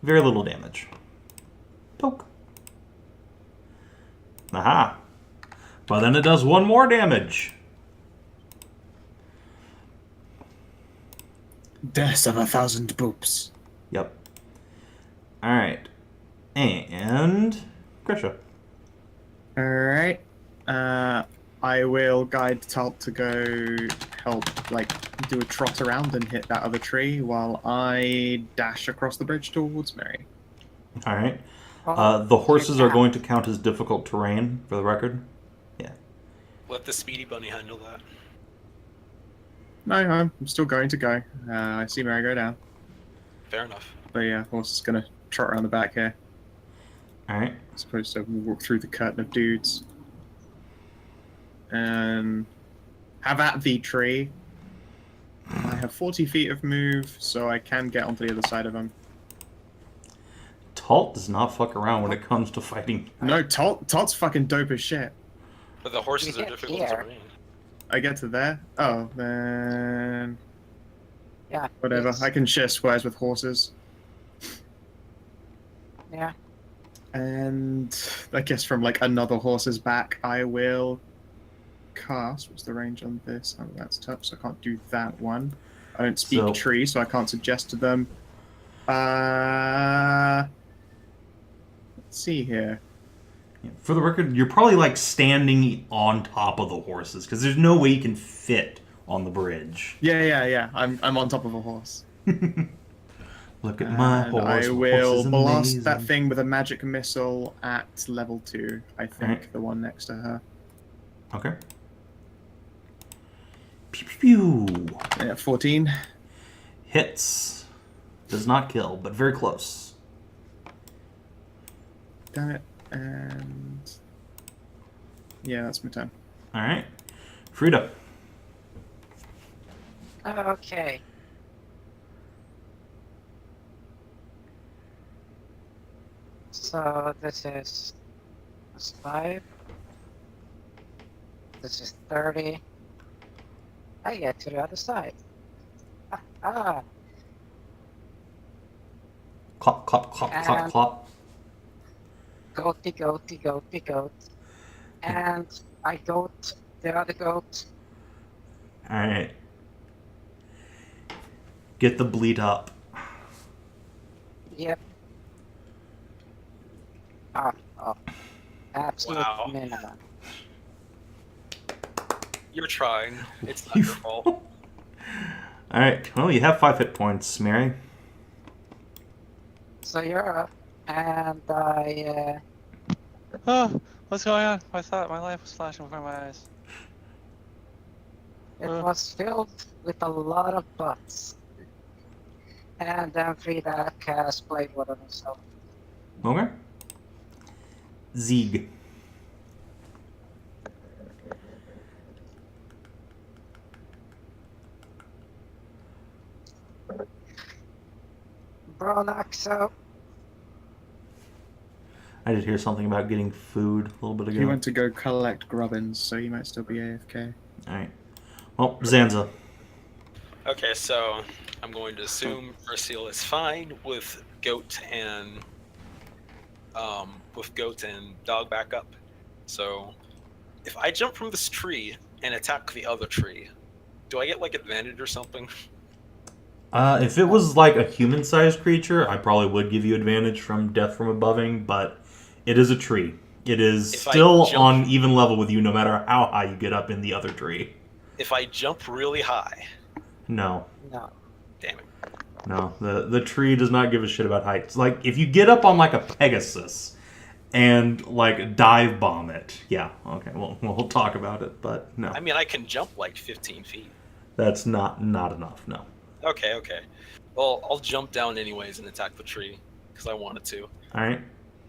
very little damage. Poke. Aha. Well, then it does one more damage. Death of 1,000 boops. Yep. Alright. And... Kreshia. Alright. I will guide Talt to go help, like, do a trot around and hit that other tree while I dash across the bridge towards Mary. Alright. Oh, The horses are going to count as difficult terrain, for the record. Yeah. Let the speedy bunny handle that. No, I'm still going to go. I see Mary go down. Fair enough. But yeah, horse is going to trot around the back here. Alright. Supposed to walk through the curtain of dudes. And have at the tree. I have 40 feet of move, so I can get onto the other side of him. Talt does not fuck around when it comes to fighting. No, Talt's fucking dope as shit. But the horses You are get difficult here. terrain. I get to there. Oh, then Yeah. whatever. it's- I can share squares with horses. Yeah. And I guess from like another horse's back, I will cast. What's the range on this? Oh, that's tough, so I can't do that one. I don't speak So- tree, so I can't suggest to them. Let's see here. For the record, you're probably like standing on top of the horses because there's no way you can fit on the bridge. Yeah. I'm on top of a horse. Look at my And horse. I my will horse is blast that amazing. thing with a magic missile at level 2. I think Alright. the one next to her. Okay. Pew pew pew. Yeah, 14. Hits. Does not kill, but very close. Damn it. And yeah, that's my turn. All right. Frida. Okay. So this is 5. This is 30. I get to the other side. Ah. Clop, clop, clop, clop, And- clop. Goaty, goaty, goaty, goat. and I goat the other goat. Alright. Get the bleed up. Yep. Oh. Absolute Wow. minimum. You're trying. It's not your fault. Alright, well, you have 5 hit points, Mary. So you're up, and I, Oh, what's going on? I thought my life was flashing before my eyes. it was filled with a lot of butts. And then Frida cast Blade Ward on himself. Okay. Sieg. Fenoxo. I did hear something about getting food a little bit ago. He went to go collect Grubbins, so he might still be AFK. Alright. Well, Zanza. Okay, so I'm going to assume Merisiel is fine with goat and dog back up. So if I jump from this tree and attack the other tree, do I get like advantage or something? If it was like a human-sized creature, I probably would give you advantage from death from aboving, but it is a tree. It is If I still jump- on even level with you no matter how high you get up in the other tree. If I jump really high, No. No. damn it. No, the tree does not give a shit about heights. Like, if you get up on, like, a Pegasus and, like, dive bomb it, yeah, okay, well, we'll talk about it, but no. I mean, I can jump like 15 feet. That's not enough, no. Okay. Well, I'll jump down anyways and attack the tree because I wanted to. Alright,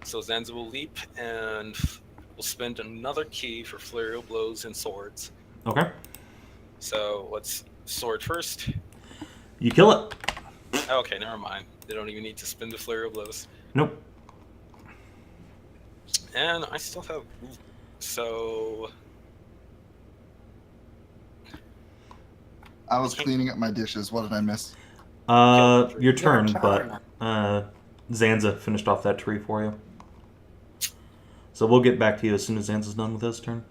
So Zanza will leap and we'll spend another key for flurry of blows and swords. okay. So let's sword first. You kill it. Okay, never mind. They don't even need to spend the flurry of blows. Nope. And I still have movement. So I was cleaning up my dishes. What did I miss? Your turn, but Zanza finished off that tree for you. So we'll get back to you as soon as Zanza's done with his turn.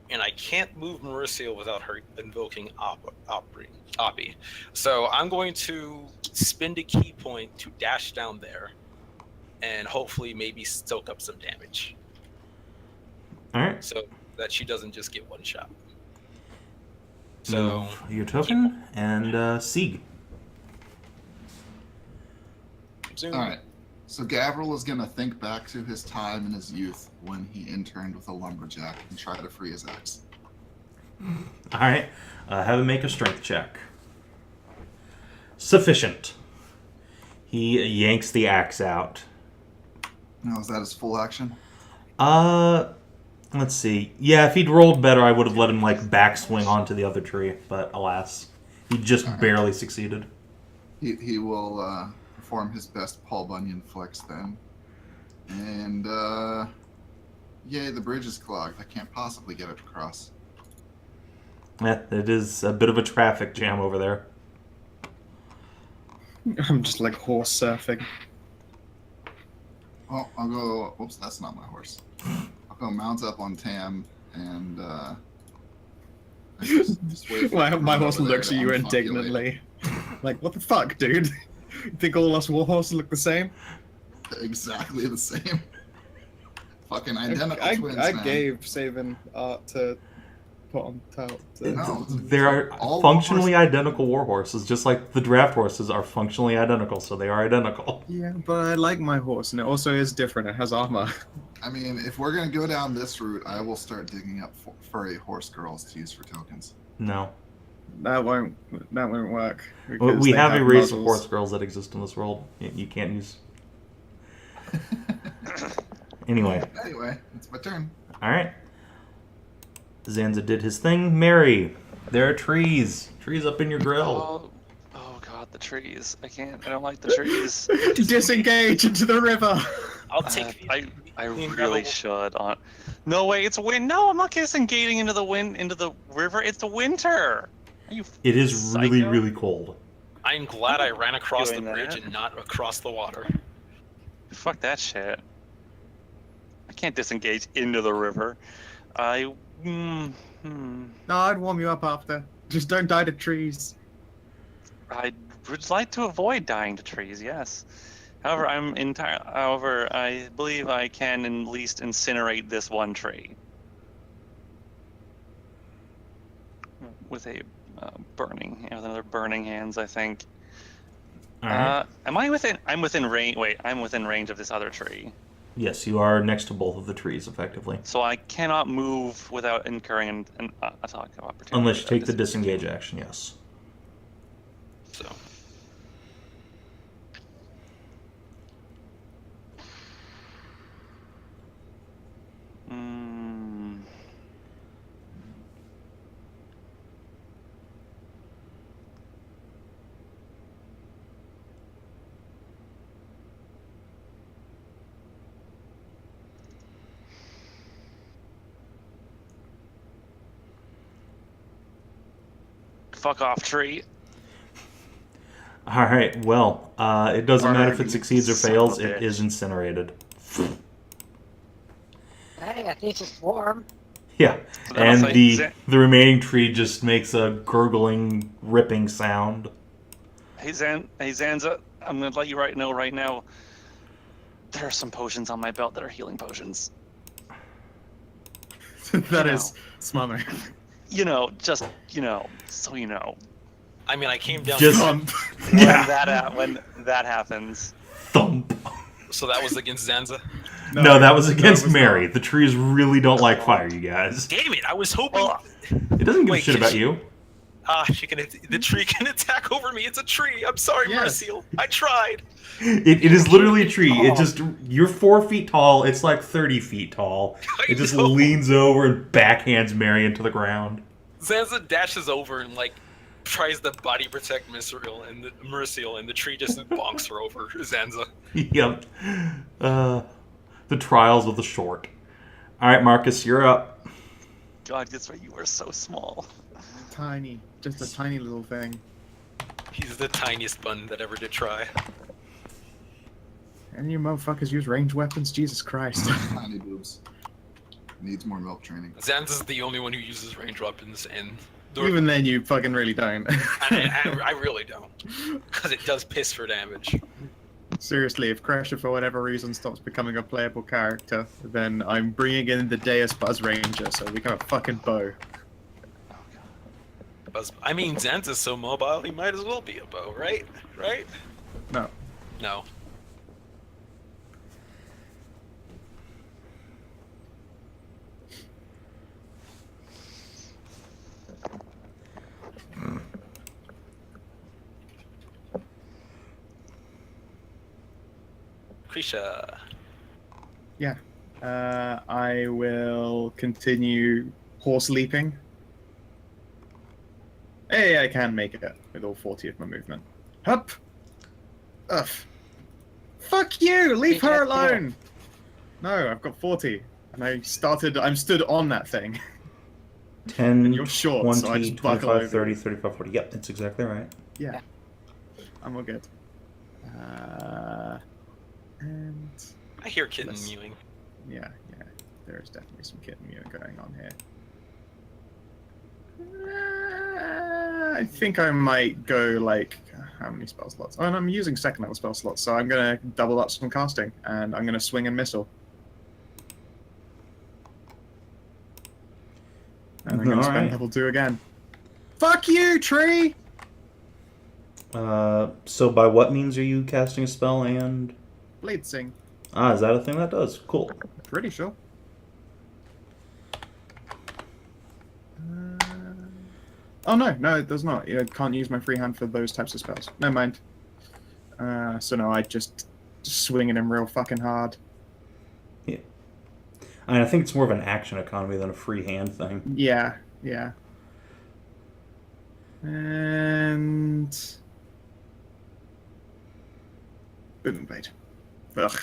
and I can't move Merisiel without her invoking Oppie. So I'm going to spend a key point to dash down there, and hopefully maybe soak up some damage. All right. So that she doesn't just get one shot. So So your token and Sieg. zoom. All right. So Gavril is going to think back to his time in his youth when he interned with a lumberjack and try to free his axe. All right. Have him make a strength check. Sufficient. He yanks the axe out. Now, is that his full action? Let's see. Yeah, if he'd rolled better, I would have let him like backswing onto the other tree, but alas, he just barely succeeded. He will perform his best Paul Bunyan flex then. And, yay, the bridge is clogged. I can't possibly get it across. Yeah, it is a bit of a traffic jam over there. I'm just like horse surfing. Well, I'll go... Oops, that's not my horse. I'll go mount up on Tam and, just wait for it to My run horse over there looks to at you unfuckulate. indignantly. Like, what the fuck, dude? You think all us war horses look the same? Exactly the same. Fucking identical twins, I man. gave Savin art to put on top. No, There are all functionally identical war horses, just like the draft horses are functionally identical, so they are identical. Yeah, but I like my horse, and it also is different. It has armor. I mean, if we're gonna go down this route, I will start digging up furry horse girls to use for tokens. No. That won't work. We because they have a race of muzzles. horse girls that exist in this world. You can't use... Anyway. Anyway, it's my turn. Alright. Zanza did his thing. Mary, there are trees. Trees up in your grill. Oh god, the trees. I don't like the trees. Disengage into the river. I'll take the I the really incredible- should. No way, it's wind. No, I'm not disengaging into the river. It's the winter. Are you? It is really, psycho? really cold. I'm glad I ran across the doing bridge that. and not across the water. Fuck that shit. I can't disengage into the river. No, I'd warm you up after. Just don't die to trees. I would like to avoid dying to trees. Yes. However, I believe I can at least incinerate this one tree with a with another burning hands. I think. All right. Am I within? I'm within range. Wait, I'm within range of this other tree. Yes, you are next to both of the trees, effectively. So I cannot move without incurring an attack of opportunity. Unless you take the disengage action, yes. So. Fuck off, tree. All right, well, it doesn't matter if it succeeds or Son fails, of a it bitch. is incinerated. Hey, at least it's warm. Yeah, So then I'll and say the remaining tree just makes a gurgling, ripping sound. Hey Zanza, I'm gonna let you know right now. There are some potions on my belt that are healing potions. That is smart. Just so you know. I mean, I came down. Just- When that happens. Thump. So that was against Zanza. No, that was against it was Mary. not. The trees really don't like fire, you guys. Damn it! I was hoping. Well, It doesn't give a Wait, shit can about she- you. The tree can attack over me. It's a tree. I'm sorry, Yes. Merisiel. I tried. It is literally a tree. It Oh. just, you're 4 feet tall. It's like 30 feet tall. It just I know. leans over and backhands Mary into the ground. Zanza dashes over and tries to body protect Merisiel, and the tree just bonks her over. Zanza. Yep. The trials of the short. All right, Marcus, you're up. God, that's why you are so small. Tiny. Just a tiny little thing. He's the tiniest bun that ever did try. And you motherfuckers use ranged weapons? Jesus Christ. Tiny boobs. Needs more milk training. Zanza's the only one who uses range weapons, and Even then, you fucking really don't. I really don't, because it does piss for damage. Seriously, if Kreshia for whatever reason stops becoming a playable character, then I'm bringing in the Deus Buzz Ranger, so we become a fucking bow. I mean, Zanza's so mobile, he might as well be a bow, right? Right? No. No. Kreshia. Yeah. I will continue horse leaping. Hey, I can make it with all 40 of my movement. Hup! Ugh. Fuck you! Leave her alone! No, I've got 40. And I'm stood on that thing. 10, And you're short, 20, so I just buckle 25, over. 30, 35, 40. Yep, that's exactly right. Yeah. I'm all good. And I hear kitten Let's- mewing. yeah, there is definitely some kitten mew going on here. I think I might go how many spell slots? Oh, and I'm using second level spell slots, so I'm gonna double up some casting, and I'm gonna swing and missile. And I'm gonna spend Alright. level 2 again. Fuck you, tree! So by what means are you casting a spell and... Blade sing. is that a thing that does? Cool. Pretty sure. Oh no, it does not. I can't use my free hand for those types of spells. Never mind. So no, I just swing at him real fucking hard. Yeah. I think it's more of an action economy than a free hand thing. Yeah. And boom blade. Ugh.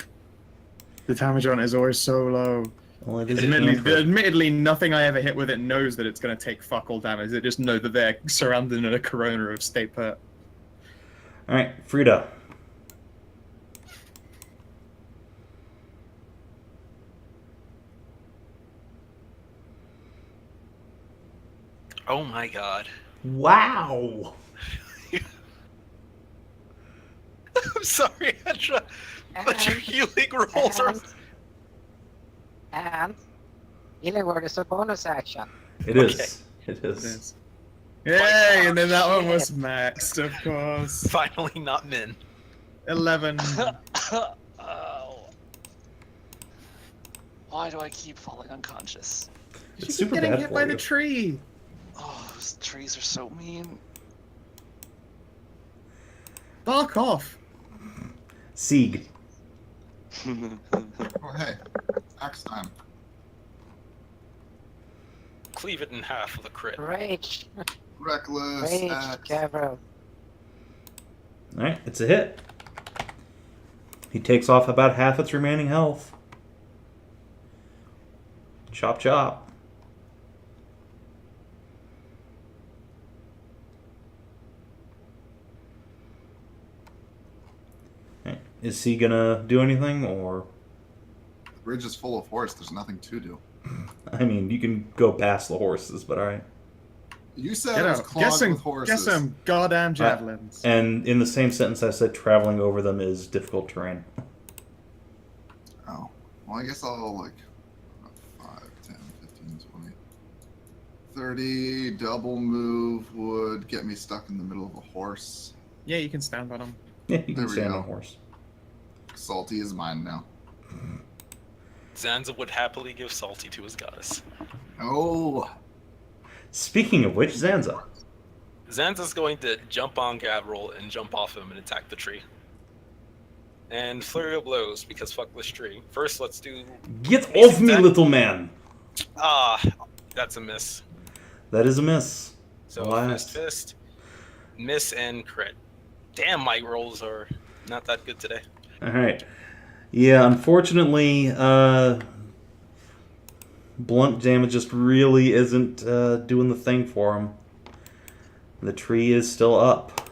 The damage on it is always so low. Well, it is a cantrip. Admittedly, nothing I ever hit with it knows that it's going to take fuck all damage. They just know that they're surrounded in a corona of stay put. Alright, Frida. Oh my god. Wow. I'm sorry, Hedrah, but your And, healing rolls are. and healing word is a bonus action. It Okay. is. It It is. is. Yay! And then that one was Shit. maxed, of course. Finally, not min. 11. Oh. Why do I keep falling unconscious? It's You keep super getting bad hit for by you. the tree. Oh, those trees are so mean. Bark off. Sieg. Oh, hey. Axe time. Cleave it in half with a crit. Rage. Reckless Rage, axe. Gabriel. Alright, it's a hit. He takes off about half its remaining health. Chop chop. Okay. Is he gonna do anything, or... The bridge is full of horse. There's nothing to do. I mean, you can go past the horses, but alright. You said Get it was out. clogged with Get horses. some goddamn javelins. And in the same sentence I said traveling over them is difficult terrain. Oh. Well, I guess I'll, like, 5, 10, 15, 20, 30. Double move would get me stuck in the middle of a horse. Yeah, you can stand on them. Yeah, you There can we stand go. on a horse. Salty is mine now. Zanza would happily give Salty to his goddess. Oh! Speaking of which, Zanza. Zanza's going to jump on Gavril and jump off him and attack the tree. And flurry of blows, because fuck this tree. First, let's do... Get off me, Zan- little man! Ah, that's a miss. That is a miss. So Alas. fist, miss, and crit. Damn, my rolls are not that good today. Alright. Yeah, unfortunately, blunt damage just really isn't doing the thing for him. The tree is still up.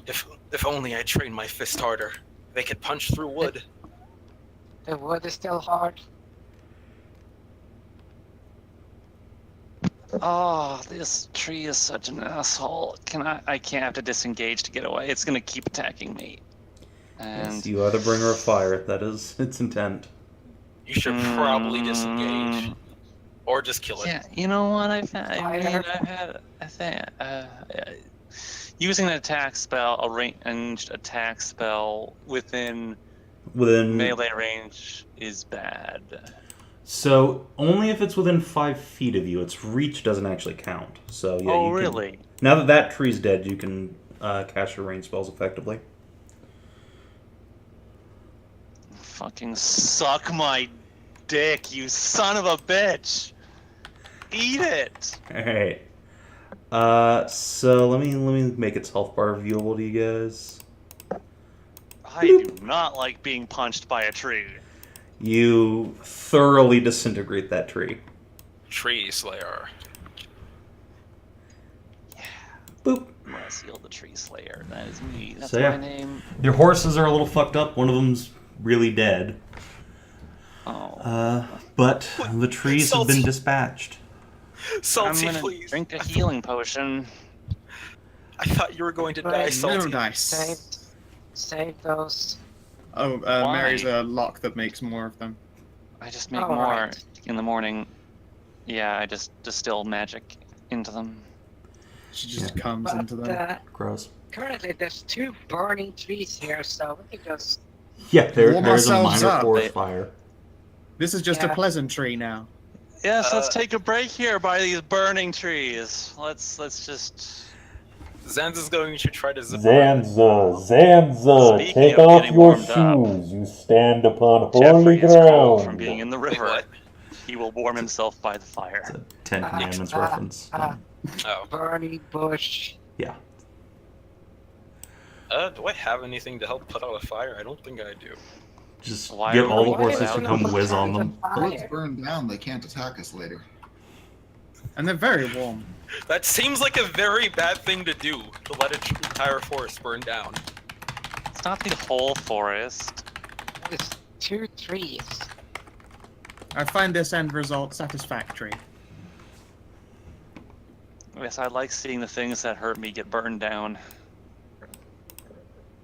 If only I trained my fist harder. They could punch through wood. The wood is still hard. Oh, this tree is such an asshole. I can't have to disengage to get away. It's gonna keep attacking me. And Yes, you are the bringer of fire. That is its intent. You should probably disengage. Or just kill it. Yeah, you know what? I think using an attack spell, a ranged attack spell within melee range is bad. So, only if it's within 5 feet of you. Its reach doesn't actually count. So, yeah, Oh, you can- really? Now that that tree's dead, you can cast your range spells effectively. Fucking suck my dick, you son of a bitch! Eat it! Alright. So let me make its health bar viewable to you guys. I do not like being punched by a tree. You thoroughly disintegrate that tree. Tree Slayer. Boop. Merisiel the Tree Slayer. That is me. That's So, yeah. my name. Your horses are a little fucked up. One of them's really dead. Oh. But the trees have been Salty. dispatched. I'm Salty, gonna please. drink a healing potion. I thought you were going to die, Right, No Salty. dice. Save those. Oh, Why? Mary's a lock that makes more of them. I just make Oh, more right. in the morning. Yeah, I just distill magic into them. She just comes But into them. Gross. currently there's 2 burning trees here, so we can just... Yeah, Warm there's a ourselves minor up. forest fire. This is just a Yeah. pleasantry now. Yes, let's Uh, take a break here by these burning trees. Let's just. Zanza's going to try to zip Zanza, Speaking take of off getting your warmed up, shoes. You stand upon Jeffrey holy is cold from ground. being in the Wait, river. what? He will warm himself by the It's fire. a Ten Commandments reference. Oh. Burning bush. Yeah. Do I have anything to help put out a fire? I don't think I do. Just Why get are all the we horses allowed to to come put whiz on out them. a Bullets fire? burn down, they can't attack us later. And they're very warm. That seems like a very bad thing to do, to let an entire forest burn down. It's not the whole forest. There's 2 trees. I find this end result satisfactory. Yes, I like seeing the things that hurt me get burned down.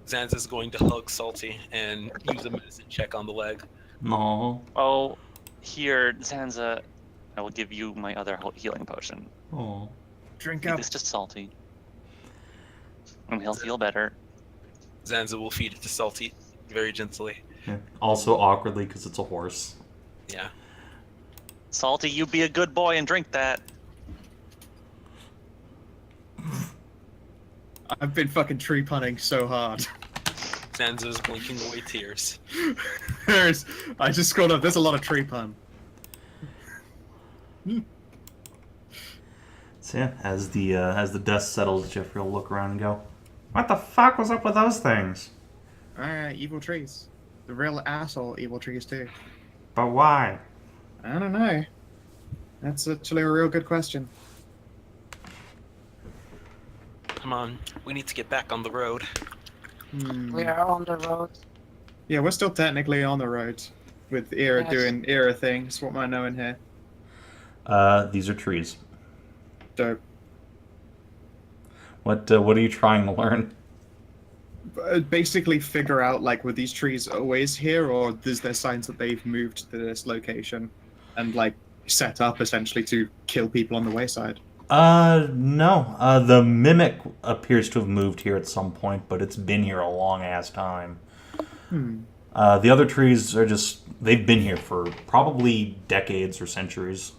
Zanza's going to hug Salty and use a medicine check on the leg. No. Oh, here, Zanza, I will give you my other healing potion. Oh. Drink Feed up. this to Salty. And he'll feel better. Zanza will feed it to Salty very gently. Yeah. Also awkwardly because it's a horse. Yeah. Salty, you be a good boy and drink that. I've been fucking tree punning so hard. Zanza's blinking away tears. I just scrolled up. There's a lot of tree pun. So yeah, as the dust settles, Jeffrey will look around and go, "What the fuck was up with those things? Evil trees. The real asshole evil trees too. But why?" I don't know. That's actually a real good question. Come on, we need to get back on the road. We are on the road. Yeah, we're still technically on the road with Era Yes. doing Era things. What am I knowing here? These are trees. Dope. What are you trying to learn? Basically figure out, like, were these trees always here, or is there signs that they've moved to this location and, like, set up essentially to kill people on the wayside? No. The mimic appears to have moved here at some point, but it's been here a long ass time. The other trees are they've been here for probably decades or centuries.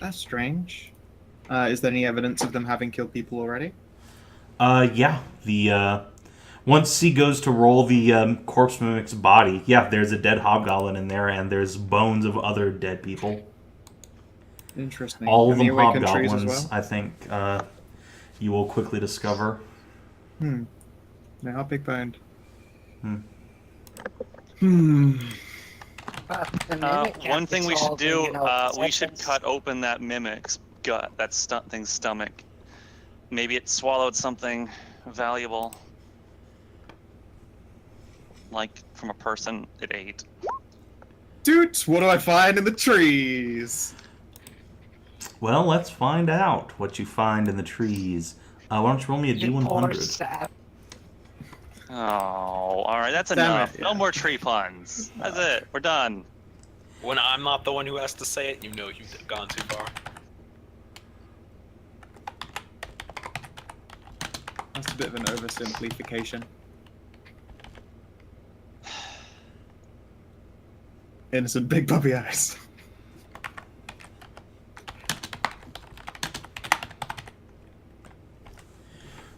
That's strange. Is there any evidence of them having killed people already? Yeah. Once he goes to roll the corpse mimic's body, yeah, there's a dead hobgoblin in there, and there's bones of other dead people. Interesting. All of And them the awakened trees as hobgoblins, well? I think you will quickly discover. They are big boned. But the mimic One can't thing we should dissolve in, do, you know, we should seconds. cut open that mimic's gut, that thing's stomach. Maybe it swallowed something valuable. Like from a person it ate. Dude, what do I find in the trees? Well, let's find out what you find in the trees. Why don't you roll me a You poor D100? sap. Oh, alright, that's Damn enough. it, No yeah. more tree puns. That's it. We're done. When I'm not the one who has to say it, you know you've gone too far. That's a bit of an oversimplification. Innocent big puppy eyes.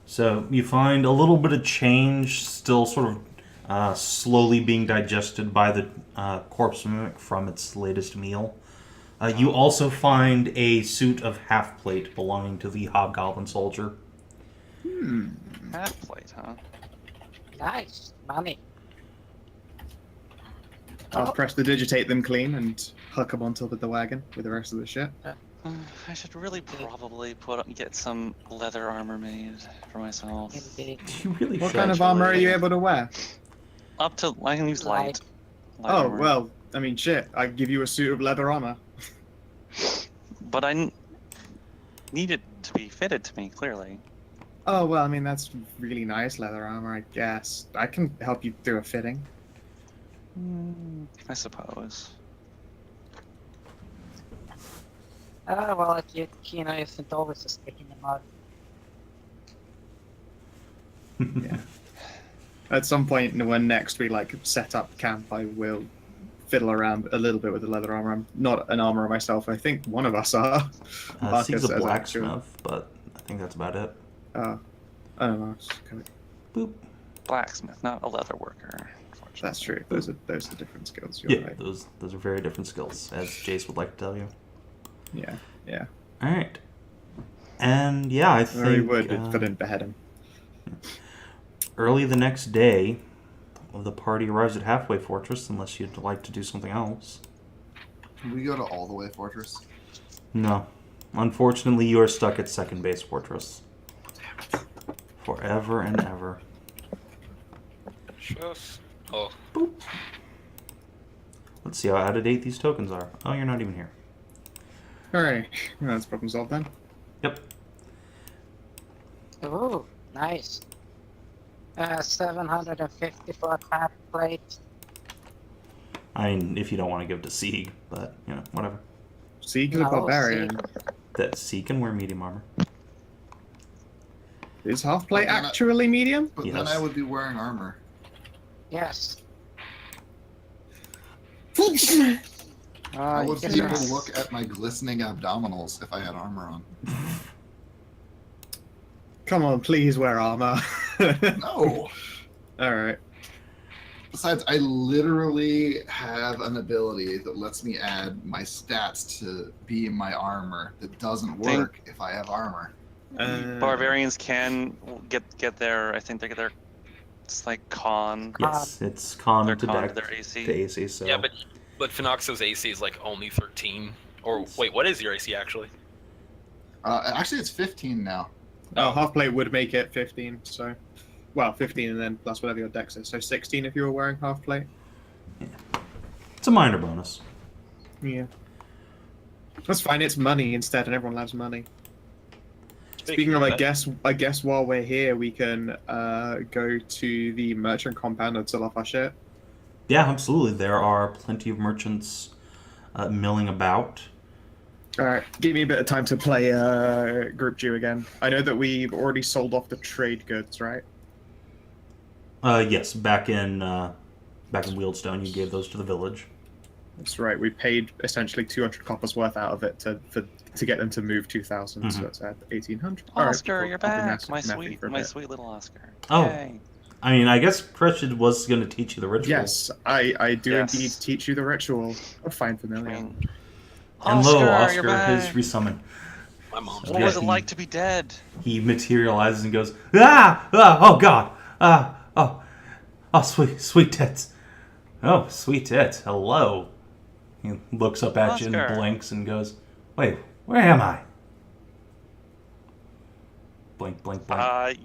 So you find a little bit of change, still sort of slowly being digested by the corpse mimic from its latest meal. You also find a suit of half plate belonging to the hobgoblin soldier. Half plate, huh? Nice. Money. I'll Oh, press the digitate them clean and hook them on top of the wagon with the rest of the shit. I should really probably get some leather armor made for myself. indeed. You really What should. kind of armor are you able to wear? Up to I can use light. Light Oh, armor. well, I mean, shit. I'd give you a suit of leather armor. But I need it to be fitted to me, clearly. Oh, well, I mean, that's really nice leather armor, I guess. I can help you do a fitting. I suppose. Well, at yet Kina isn't always a stick in the mud. Yeah. At some point, when next we, like, set up camp, I will fiddle around a little bit with the leather armor. I'm not an armorer myself. I think one of us are. Sieg's Marcus a as actual- blacksmith, but I think that's about it. I don't know. It's kind of- Boop. Blacksmith, not a leather worker. Unfortunately. That's true. Those are different skills. You're Yeah, right. those are very different skills, as Jace would like to tell you. Yeah. All right. And yeah, I think Or he would if I didn't behead him. early the next day, the party arrives at Halfway Fortress, unless you'd like to do something else. Can we go to All the Way Fortress? No. Unfortunately, you are stuck at Second Base Fortress. Forever and ever. Shuff. Oh, Let's see how out of date these tokens are. Oh, you're not even here. Alright. Well, that's problem solved then. Yep. Ooh, nice. 750 for a fat plate. I mean, if you don't want to give it to Sieg, but, whatever. Sieg is a No, barbarian. That Sieg can wear medium armor. Is half plate But then actually medium? But then Yes. I would be wearing armor. Yes. How would yes, people yes. look at my glistening abdominals if I had armor on? Come on, please wear armor. No. Alright. Besides, I literally have an ability that lets me add my stats to be my armor that doesn't work if I have armor. Barbarians can get their. I think they get their. It's like con. Yes, it's con Their to con deck to their AC. to AC, so... Yeah, but Fenoxo's AC is like only 13. Or wait, what is your AC actually? Actually, it's 15 now. Oh, half plate would make it 15, so... Well, 15 and then plus whatever your dex is. So 16 if you were wearing half plate. It's a minor bonus. Yeah. That's fine, it's money instead, and everyone loves money. Speaking of, I guess while we're here, we can go to the merchant compound and sell off our shit. Yeah, absolutely. There are plenty of merchants milling about. Alright, give me a bit of time to play Group Jew again. I know that we've already sold off the trade goods, right? Yes, back in Wieldstone, you gave those to the village. That's right, we paid essentially 200 coppers worth out of it to get them to move 2,000, so it's at 1,800. Oscar, Alright, you're I'll be back. My mathing sweet, for a my bit. sweet little Oscar. Oh. Yay. I mean, I guess Kreshia was going to teach you the ritual. Yes, I do Yes. indeed teach you the ritual. Oh, fine, I familiar. mean, Hello, you're Oscar back. has resummoned. My mom's What Yeah, was it he- like to be dead? He materializes and goes, oh God! Oh, sweet tits. Oh, sweet tits. Hello. He looks up at you Oscar. and blinks and goes, wait, where am I? Blink, blink, blink.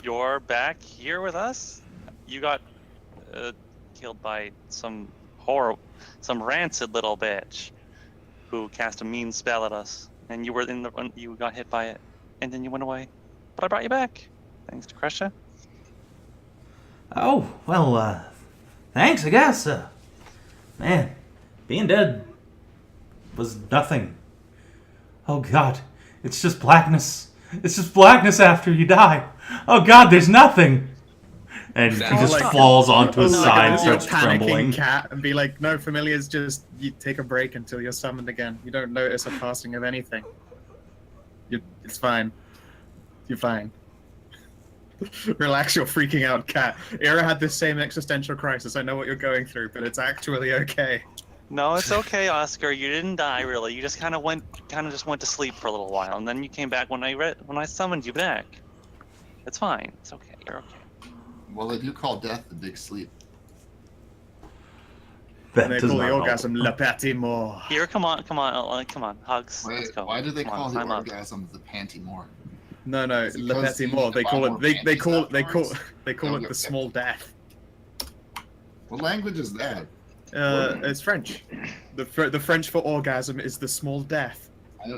You're back here with us? You got killed by some rancid little bitch who cast a mean spell at us, and you got hit by it, and then you went away. But I brought you back, thanks to Kreshia. Oh, well, thanks, I guess. Man, being dead was nothing. Oh God, it's just blackness. It's just blackness after you die. Oh God, there's nothing. And he Sounds just like- falls onto his Oh, side and like a starts panicking trembling. cat and be like, no, familiars, just you take a break until you're summoned again. You don't notice a passing of anything. It's fine. You're fine. Relax your freaking out cat. Ira had this same existential crisis. I know what you're going through, but it's actually okay. No, it's okay, Oscar. You didn't die, really. You just kind of went to sleep for a little while, and then you came back when I summoned you back. It's fine. It's okay. You're okay. Well, they do call death the big sleep. That And they does call the not help. orgasm Le Petit Mort. Here, come on, hugs. Wait, Let's go. why do they Come on, call the climb up. orgasm the panty more? No, Is it Le because Petit you Mort. need to They buy call more it. They panties call afterwards? it Okay. the small death. What language is that? It's French. The French for orgasm is the small death.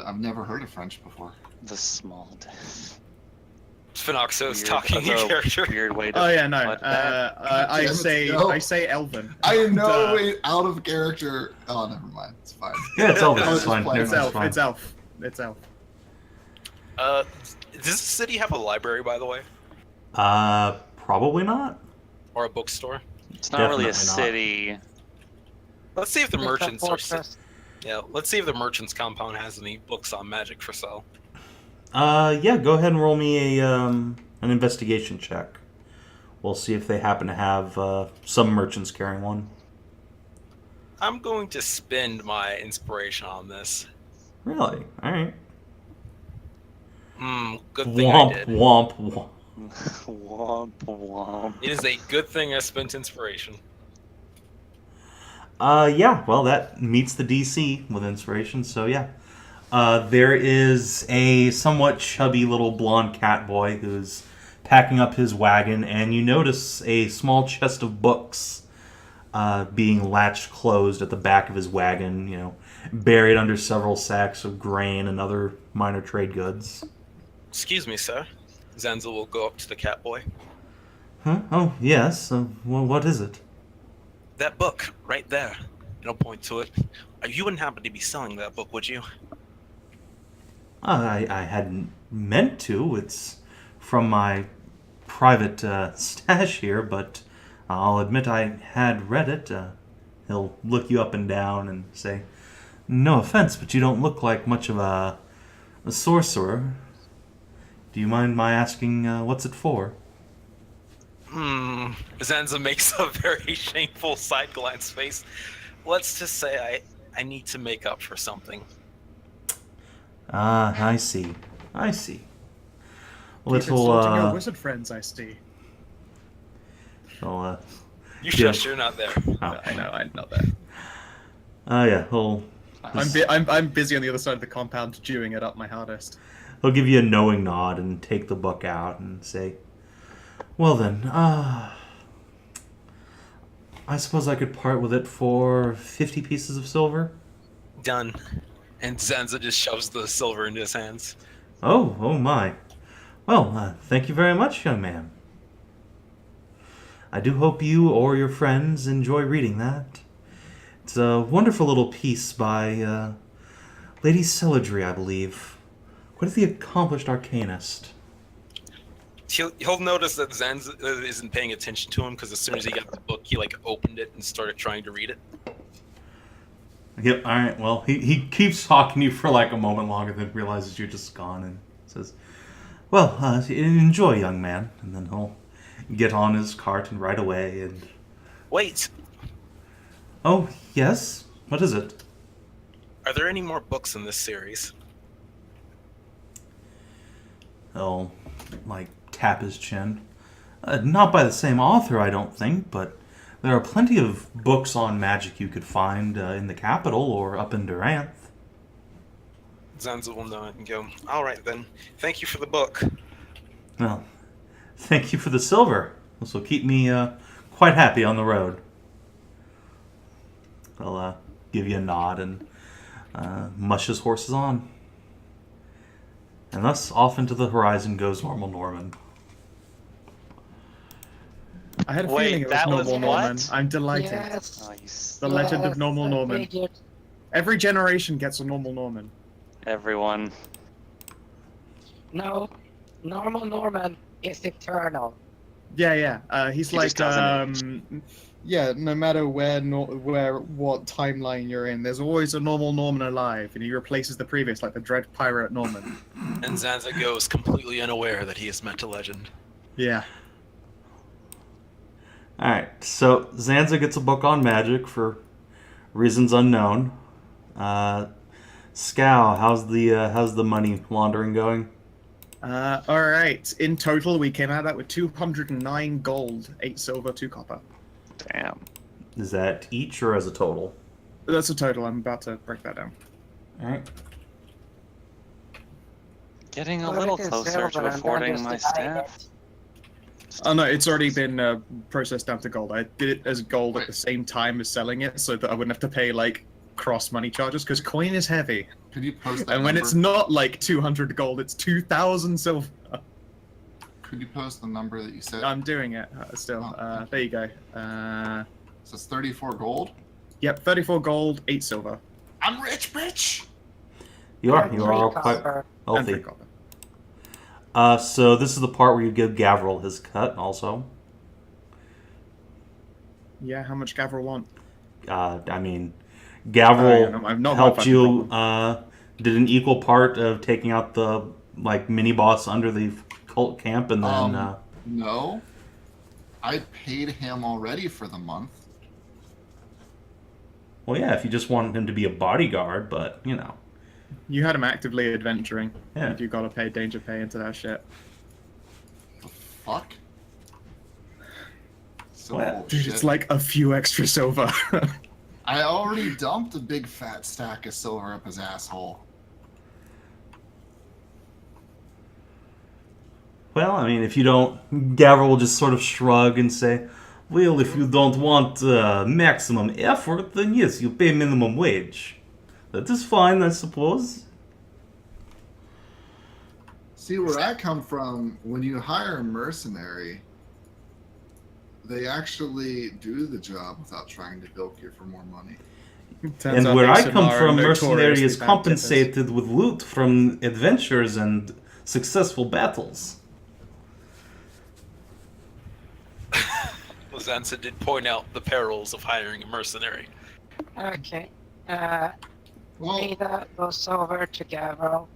I've never heard of French before. The small death. Fenoxo's Weird. talking That's in a character. Weird way to. Oh yeah, no. put that. I Damn it, say no. Elven. I am And, no way out of character. Oh, never mind. It's fine. Yeah, it's Elvis. I was It's just fine. playing. It's It's elf. fine. It's elf. It's elf. Does this city have a library, by the way, Probably not. or a bookstore? It's not really a Definitely not. city. Let's see if the It's a merchants are. fortress. Yeah, let's see if the merchants compound has any books on magic for sale. Yeah, go ahead and roll me an investigation check. We'll see if they happen to have some merchants carrying one. I'm going to spend my inspiration on this. Really? All right. Good thing I Womp, did. womp, womp. Womp womp. It is a good thing I spent inspiration. Yeah, well, that meets the DC with inspiration, so yeah. There is a somewhat chubby little blonde cat boy who's packing up his wagon, and you notice a small chest of books being latched closed at the back of his wagon, buried under several sacks of grain and other minor trade goods. Excuse me, sir. Zanza will go up to the cat boy. Huh? Oh, yes. Well, what is it? That book, right there. And I'll point to it. You wouldn't happen to be selling that book, would you? I hadn't meant to. It's from my private stash here, but I'll admit I had read it. He'll look you up and down and say, "No offense, but you don't look like much of a sorcerer. Do you mind my asking what's it for?" Zanza makes a very shameful side glance face. Let's just say I need to make up for something. Ah, I see. I see. Keep Little, insulting your wizard friends, I see. well, You shush, you're not there. I know, I'm not there. yeah, he'll I'm busy on the other side of the compound, chewing it up my hardest. he'll give you a knowing nod and take the book out and say, "Well then, I suppose I could part with it for 50 pieces of silver?" Done. And Zanza just shoves the silver into his hands. Oh my. Well, thank you very much, young man. I do hope you or your friends enjoy reading that. It's a wonderful little piece by Lady Celadry, I believe. Quite the accomplished arcanist. He'll notice that Zanza isn't paying attention to him because as soon as he got the book, he opened it and started trying to read it. Yep, alright, well, he keeps talking to you for a moment longer, then realizes you're just gone and says, "Well, enjoy, young man." And then he'll get on his cart and ride away and... Wait! Oh, yes? What is it? Are there any more books in this series? He'll, tap his chin. Not by the same author, I don't think, but there are plenty of books on magic you could find in the capital or up in Duranthe. Zanza will nod and go, "Alright then, thank you for the book." Well, thank you for the silver. This will keep me quite happy on the road. He'll give you a nod and mush his horses on. And thus, off into the horizon goes normal Norman. I had a Wait, feeling it was that was normal Norman. what? I'm delighted. Yes. Nice. The legend of yes, normal I Norman. figured. Every generation gets a normal Norman. Everyone. No, normal Norman is eternal. Yeah. He's He like, just doesn't yeah. No matter what timeline you're in, there's always a normal Norman alive, and he replaces the previous, like the Dread Pirate Norman. And Zanza goes completely unaware that he is meant to legend. Yeah. Alright, so Zanza gets a book on magic for reasons unknown. Skow, how's the money laundering going? All right. In total, we came out of that with 209 gold, 8 silver, 2 copper. Damn. Is that each or as a total? That's a total. I'm about to break that down. Alright. Getting a Put little it in closer silver to and then affording just my divide staff. it. Oh no, it's already been processed down to gold. I did it as gold at the same time as selling it, so that I wouldn't have to pay cross money charges, because coin is heavy. Could you post that And when number? it's not 200 gold, it's 2,000 silver. Could you post the number that you said? I'm doing it still. Oh, There you go. So it's 34 gold? Yep, 34 gold, 8 silver, I'm rich, bitch! You are 3 quite copper. and 3 healthy. copper. So this is the part where you give Gavril his cut also. Yeah, how much Gavril want? I mean, Gavril I'm not helped fucking you, problem. did an equal part of taking out the, mini-boss under the cult camp, and then, No. I paid him already for the month. well, yeah, if you just wanted him to be a bodyguard, but, You had him actively adventuring. Yeah. You gotta pay danger pay into that shit. The fuck? So Well, Dude, shit. it's a few extra silver. I already dumped a big fat stack of silver up his asshole. well, I mean, if you don't, Gavril will just sort of shrug and say, well, if you don't want maximum effort, then yes, you pay minimum wage. That is fine, I suppose. See, where I come from, when you hire a mercenary, they actually do the job without trying to bilk you for more money. Turns And out where I Aasimar come are from, mercenary notoriously is bad compensated with loot from adventures and successful battles. Zanza did point out the perils of hiring a mercenary. Okay. Well, Frida goes over to Gavril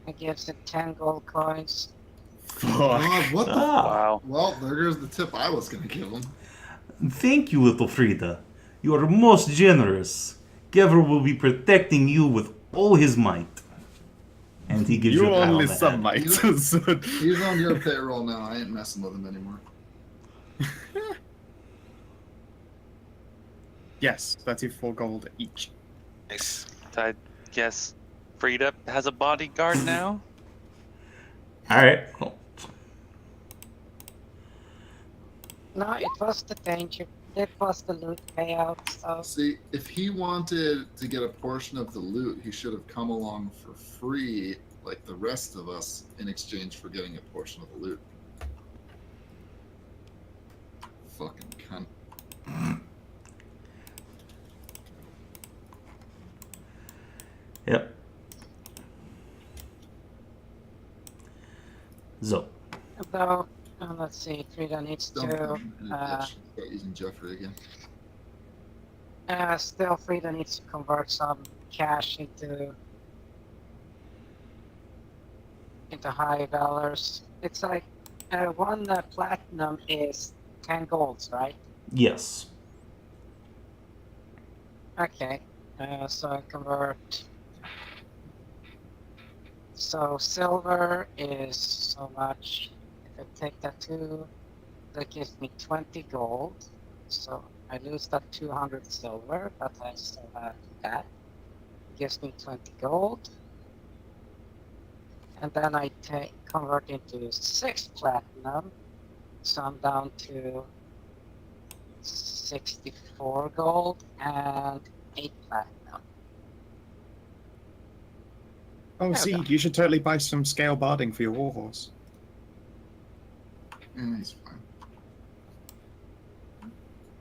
and gives him 10 gold coins. Fuck. God, what the? Wow. Well, there goes the tip I was gonna give him. Thank you, little Frida. You are most generous. Gavr will be protecting you with all his might. And he gives you You a pat on only the some head. might. He's on your payroll now. I ain't messing with him anymore. Yes, 34 gold each. Nice. I guess Frida has a bodyguard now. Alright, cool. No, it was the danger. It was the loot payout, so... See, if he wanted to get a portion of the loot, he should have come along for free, like the rest of us, in exchange for getting a portion of the loot. Fucking cunt. Yep. So, Though, let's see, Frida needs Don't to... come in a bitch. Start using Jeffrey again. Still, Frida needs to convert some cash into high dollars. It's like one platinum is 10 golds, right? yes. Okay, so I convert. So silver is so much. If I take that 2, that gives me 20 gold. So I lose that 200 silver, but I still have that. Gives me 20 gold. And then I convert into 6 platinum. So I'm down to 64 gold and 8 platinum. Oh, Sieg, you should totally buy some scale barding for your warhorse. And he's fine.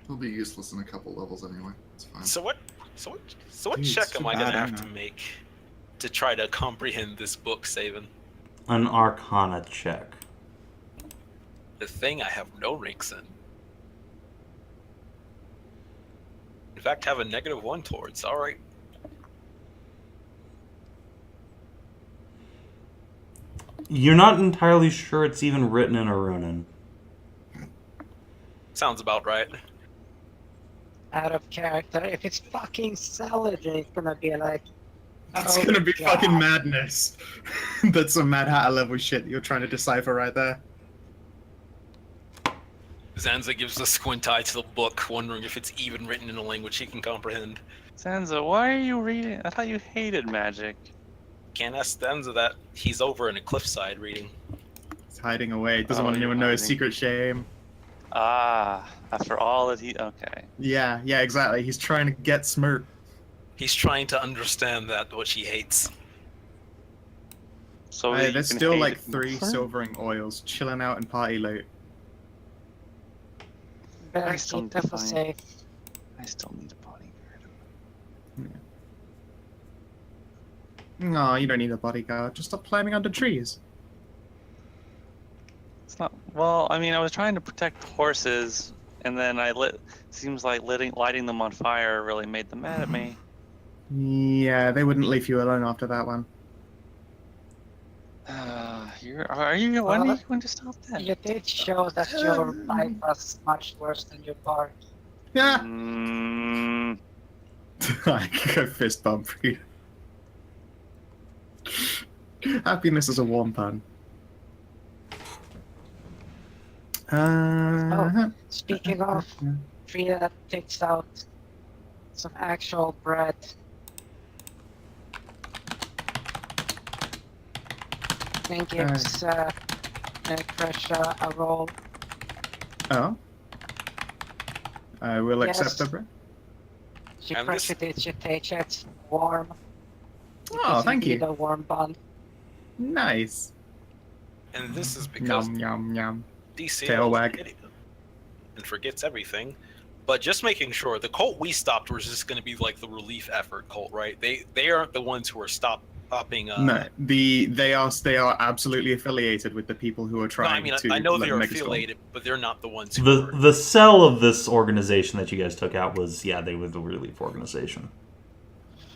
He'll be useless in a couple levels anyway. It's fine. So what Dude, check it's am too I gonna bad, have ain't to it? make to try to comprehend this book, Savin? An Arcana check. The thing I have no ranks in. In fact, have a -1 towards. All right. You're not entirely sure it's even written in Arunan. Sounds about right. Out of character. If it's fucking Saladin, it's gonna be like. It's oh gonna be God. fucking madness. That's some Mad Hatter level shit you're trying to decipher right there. Zanza gives a squint eye to the book, wondering if it's even written in a language he can comprehend. Zanza, why are you reading? I thought you hated magic. Can't ask Zanza that. He's over in a cliffside reading. He's hiding away. Doesn't Oh, want you're anyone to know his hiding. secret shame. Ah, after all that he. Okay. Yeah, exactly. He's trying to get Smirt. He's trying to understand that what she hates. So Hey, you there's can still hate like it 3 more? silvering oils chilling out in party loot. Better I still keep need to them for find- safe. I still need a bodyguard. No, you don't need a bodyguard. Just stop climbing under trees. It's not. Well, I mean, I was trying to protect horses, and then I lit. Seems like lighting them on fire really made them mad at me. Yeah, they wouldn't leave you alone after that one. Are you? When are Well, you going to stop that? You did show that your life was much worse than your bark. Yeah. Mm, I can go fist bump for you. Happiness is a warm pun. Speaking of, Frida takes out some actual bread. And gives Kreshia a roll. Oh. I will Yes. accept the bread. She And crushes it, she takes it, it's warm. Oh, thank Need you. a warm bun. Nice. And this is because Yum yum yum. DC Tail wag. and forgets everything. But just making sure, the cult we stopped was just going to be like the relief effort cult, right? They aren't the ones who are stopping. No, they are absolutely affiliated with the people who are No, trying I mean, to. I know let they're Megastorm. affiliated, but they're not the ones who are. The cell of this organization that you guys took out was, they were the relief organization.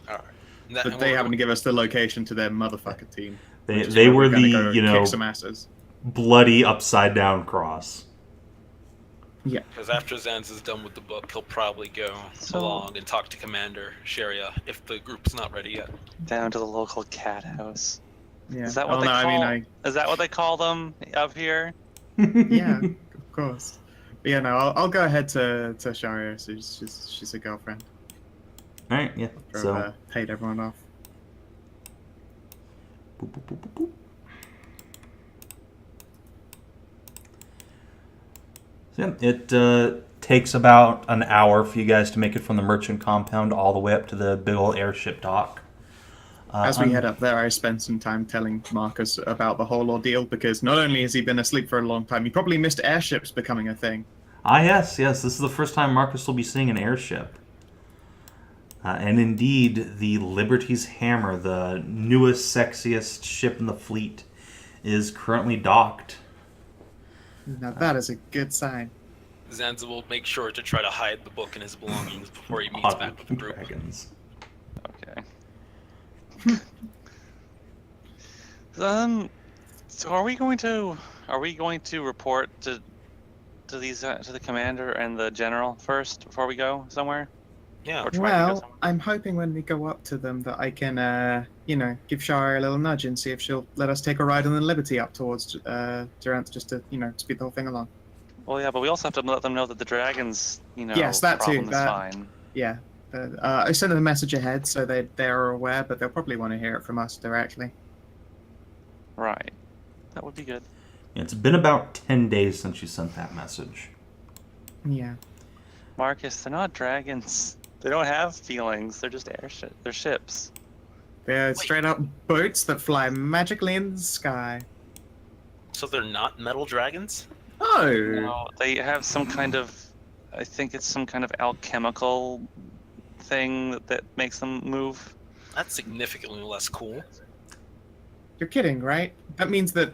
All right. But they happen to give us the location to their motherfucker team. They were the, kick some asses. bloody upside down cross. Yeah. Because after Zanza's done with the book, he'll probably go along and talk to Commander Sharia if the group's not ready yet. Down to the local cat house. Yeah. Is that what Is that what they call them up here? Yeah, of course. But yeah, no, I'll go ahead to Sharia. So she's a girlfriend. All right, yeah. So paid everyone off. boop, boop, boop, boop, boop. So, yeah, it takes about an hour for you guys to make it from the merchant compound all the way up to the big old airship dock. As we head up there, I spend some time telling Marcus about the whole ordeal, because not only has he been asleep for a long time, he probably missed airships becoming a thing. Yes. This is the first time Marcus will be seeing an airship. And indeed, the Liberty's Hammer, the newest, sexiest ship in the fleet, is currently docked. Now that is a good sign. Zanza will make sure to try to hide the book and his belongings before he meets back with the group. Dragons. Okay. So are we going to report to the commander and the general first before we go somewhere? Yeah. Or try to go Well, somewhere? I'm hoping when we go up to them that I can, give Shara a little nudge and see if she'll let us take a ride on the Liberty up towards Duranthe, just to, speed the whole thing along. Well, yeah, but we also have to let them know that the dragons, Yes, that too, problem is fine. Yeah. I sent them a message ahead so they're aware, but they'll probably want to hear it from us directly. Right. That would be good. Yeah, it's been about 10 days since you sent that message. Yeah. Marcus, they're not dragons. They don't have feelings. They're just they're ships. They're straight up boats that fly magically in the sky. So they're not metal dragons? Oh! No, they have some kind of, I think it's some kind of alchemical thing that makes them move. That's significantly less cool. You're kidding, right? That means that,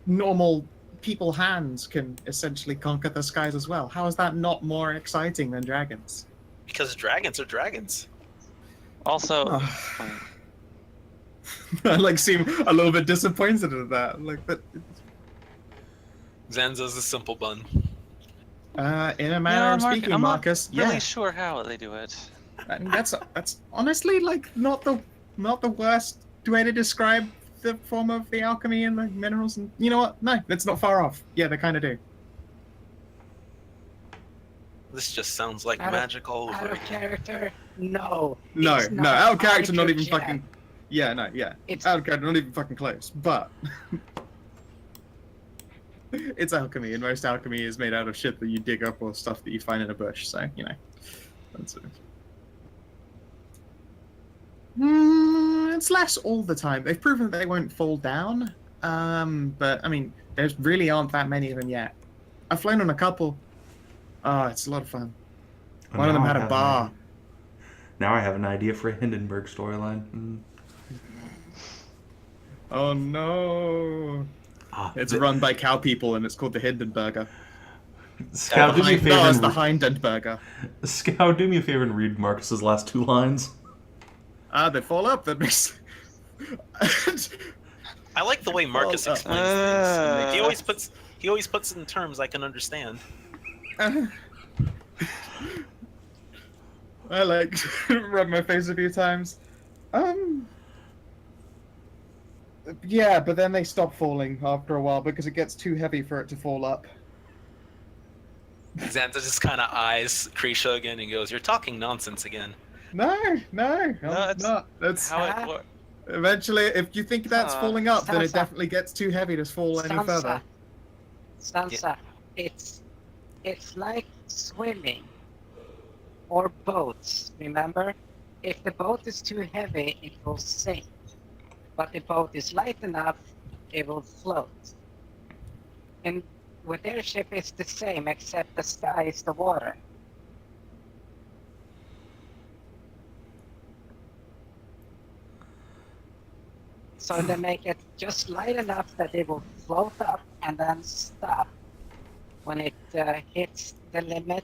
normal people hands can essentially conquer the skies as well. How is that not more exciting than dragons? Because dragons are dragons. Also, I seem a little bit disappointed at that. But Zanza's a simple bun. in a manner of speaking, I'm Marcus, not really yeah. sure how they do it. And that's honestly not the worst way to describe the form of the alchemy and the minerals. And you know what? No, that's not far off. Yeah, they kind of do. This just sounds like Out of- magic all Out over of again. character? No. No, It's no, not. out of character, not even Jack. fucking. Yeah, no, yeah. It's Out of character, not even fucking close. But it's alchemy, and most alchemy is made out of shit that you dig up or stuff that you find in a bush. So that's it. It's less all the time. They've proven that they won't fall down. But I mean, there really aren't that many of them yet. I've flown on a couple. Oh, it's a lot of fun. One of them had a bar. Now I have an idea for a Hindenburg storyline. Oh no! It's run by cow people, and it's called the Hindenburger. Skow, do me a favor. No, it's and the Hindenburger. Skow, do me a favor and read Marcus's last two lines. They fall up. That makes. I like the way Marcus explains things. Like, he always puts it in terms I can understand. I rub my face a few times. Yeah, but then they stop falling after a while because it gets too heavy for it to fall up. Xantha just kind of eyes Kreshia again and goes, "You're talking nonsense again." No, I'm it's not. That's How it works. eventually. If you think that's falling up, then it Sansa. definitely gets too heavy to fall any further. Sansa, it's like swimming or boats. Remember, if the boat is too heavy, it will sink. But the boat is light enough, it will float. And with airship, it's the same, except the sky is the water. So they make it just light enough that it will float up and then stop when it hits the limit,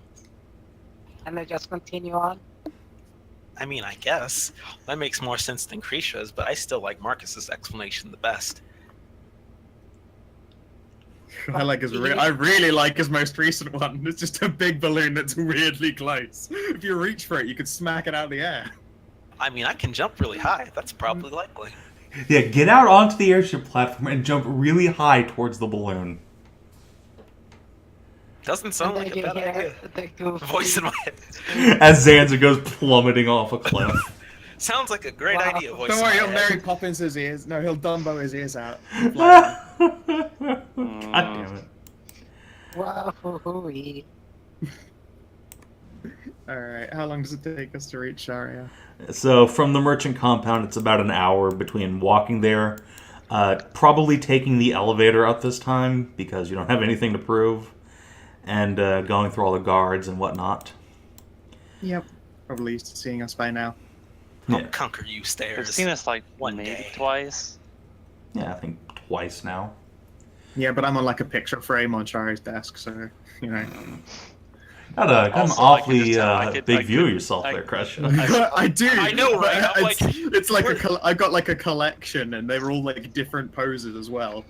and they just continue on. I mean, I guess that makes more sense than Kreshia's, but I still like Marcus's explanation the best. I really like his most recent one. It's just a big balloon that's weirdly close. If you reach for it, you could smack it out of the air. I mean, I can jump really high. That's probably likely. Yeah, get out onto the airship platform and jump really high towards the balloon. Doesn't sound like a bad idea. Voice in my head. As Zanza goes plummeting off a cliff. Sounds like a great Wow. idea. Voice Don't in worry, my he'll head. Mary Poppins his ears. No, he'll Dumbo his ears out. God damn it. Wow. Alright, how long does it take us to reach Sharia? So from the merchant compound, it's about an hour between walking there, probably taking the elevator up this time because you don't have anything to prove, and going through all the guards and whatnot. Yep. Probably used to seeing us by now. Yeah. I'll conquer you They've stairs. seen us like One maybe day. twice. Yeah, I think twice now. Yeah, but I'm on like a picture frame on Shari's desk, so, you know. Got an Also, I could awfully just tell- I could- big I view could- of yourself I- there, Kreshia. I do. I know, but right? I'm it's like where- I've got like a collection, and they're all like different poses as well.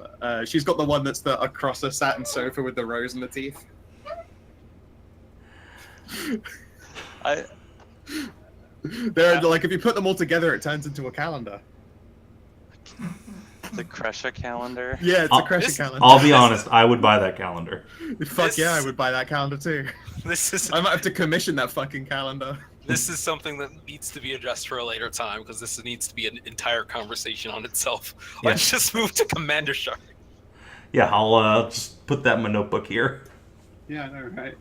She's got the one that's the across a satin sofa with the rose in the teeth. They're like, if you put them all together, it turns into a calendar. The Kreshia calendar. Yeah, it's a I'll- Kreshia calendar. I'll be honest, I would buy that calendar. Fuck This- yeah, I would buy that calendar too. This is I might have to commission that fucking calendar. this is something that needs to be addressed for a later time because this needs to be an entire conversation on itself. Yeah. Let's just move to Commander Shark. Yeah, I'll just put that in my notebook here. Yeah, I know, right?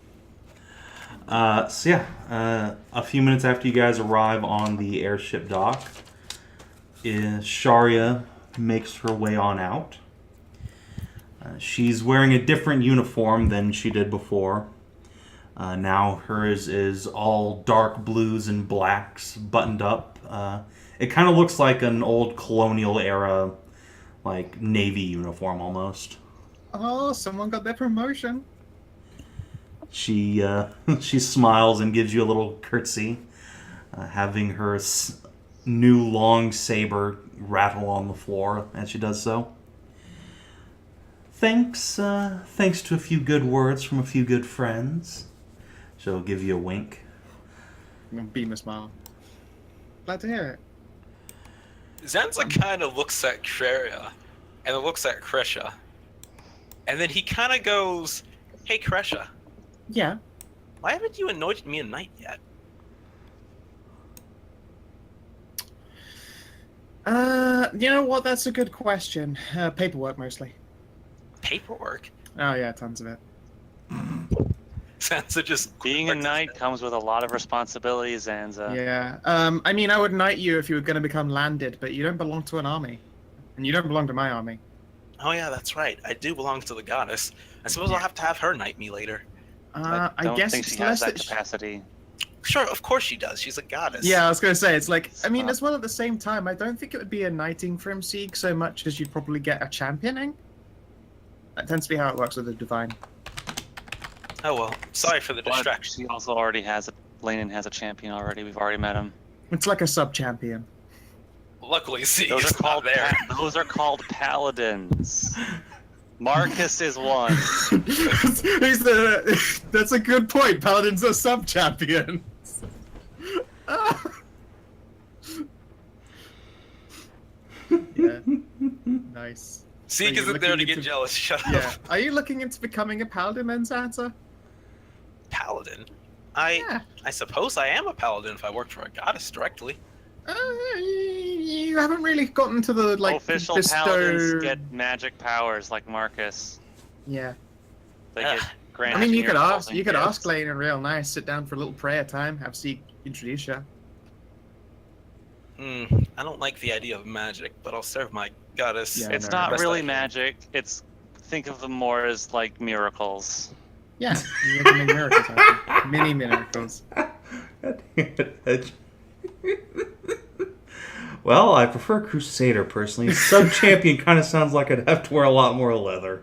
A few minutes after you guys arrive on the airship dock, Sharia makes her way on out. She's wearing a different uniform than she did before. Now hers is all dark blues and blacks, buttoned up. It kind of looks like an old colonial era, like Navy uniform almost. Oh, someone got their promotion. She smiles and gives you a little curtsy, having her new long saber rattle on the floor as she does so. Thanks to a few good words from a few good friends. She'll give you a wink. I'm gonna beam a smile. Glad to hear it. Zanza kind of looks at Kreshia, and then looks at Kreshia, and then he kind of goes, "Hey, Kreshia, Yeah. why haven't you anointed me a knight yet?" You know what? That's a good question. Paperwork mostly. Paperwork. Oh yeah, tons of it. Zanza just Being a knight comes with a lot of responsibilities, Zanza. Yeah. I mean, I would knight you if you were going to become landed, but you don't belong to an army, and you don't belong to my army. Oh yeah, that's right. I do belong to the goddess. I suppose I'll have to have her knight me later. I don't guess think it's she has less that capacity. Sure, of course she does. She's a goddess. Yeah, I was going to say, it's like, I mean, Stop. as well at the same time, I don't think it would be a knighting from Sieg so much as you'd probably get a championing. That tends to be how it works with the divine. Oh well. Sorry for the But distraction. she also already has a Lanin has a champion already. We've already met him. It's like a sub-champion. Luckily, Sieg Those are is not called there. those are called paladins. Marcus is one. That's a good point. Paladins are sub-champions. Yeah. Nice. Sieg Are you isn't there to looking get into- jealous. Shut Yeah. up. Are you looking into becoming a paladin then, Zanza? Paladin. Yeah. I suppose I am a paladin if I worked for a goddess directly. You haven't really gotten to the like Official bestow... paladins get magic powers like Marcus. Yeah. They Ah. get I granted. mean, you could ask. revolving You could gifts. ask Lane real nice. Sit down for a little prayer time. Have Sieg introduce you. I don't like the idea of magic, but I'll serve my goddess. Yeah, It's no, not best I really can. magic. Think of them more as like miracles. Yeah, you can make miracles happen. Mini miracles. Well, I prefer Crusader personally. Sub-champion kind of sounds like I'd have to wear a lot more leather.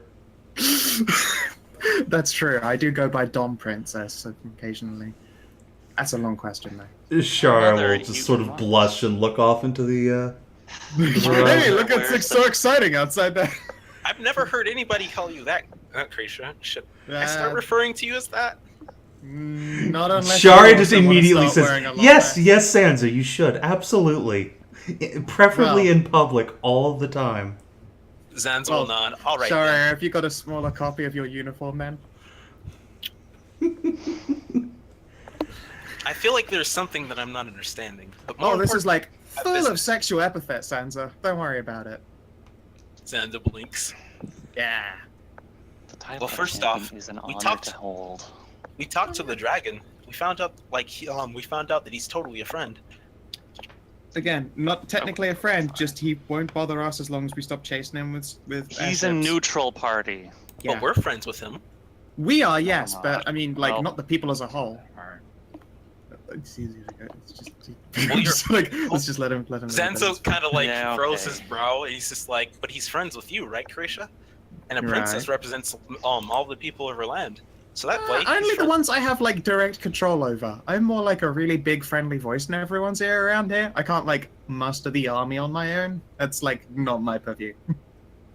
That's true. I do go by Dom Princess occasionally. That's a long question, though. Shara Leather, will you just sort of must. blush and look off into the. Hey, look, Where's it's the- so exciting outside there. I've never heard anybody call you that, Kreshia. Should I start referring to you as that? Not unless Shari you just also wanna immediately start says, wearing a long "Yes, hair. yes, Sansa, you should absolutely, preferably Well- in public all the time." Zanza Well, will nod. All right. Shari, then. have you got a smaller copy of your uniform, then? I feel like there's something that I'm not understanding. But Oh, this is like a full of business. sexual epithets, Sansa. Don't worry about it. Zanza blinks. Yeah. The title Well, of first champion off, is an we honor talked- to hold. We talked to the dragon. We found out, we found out that he's totally a friend. Again, not technically a friend, just he won't bother us as long as we stop chasing him with He's a airships. neutral party. Yeah. But we're friends with him. We are, yes, not. but I mean, like, Well- not the people as a whole. It's easy to go. It's just, Well, just like, let's just let him. Zanzo kind of like Yeah, froes okay. his brow, and he's just like, "But he's friends with you, right, Kreshia? And a Right. princess represents all the people of her land. So that way, he's only the friends- ones I have like direct control over. I'm more like a really big friendly voice in everyone's ear around here. I can't like muster the army on my own. That's like not my purview.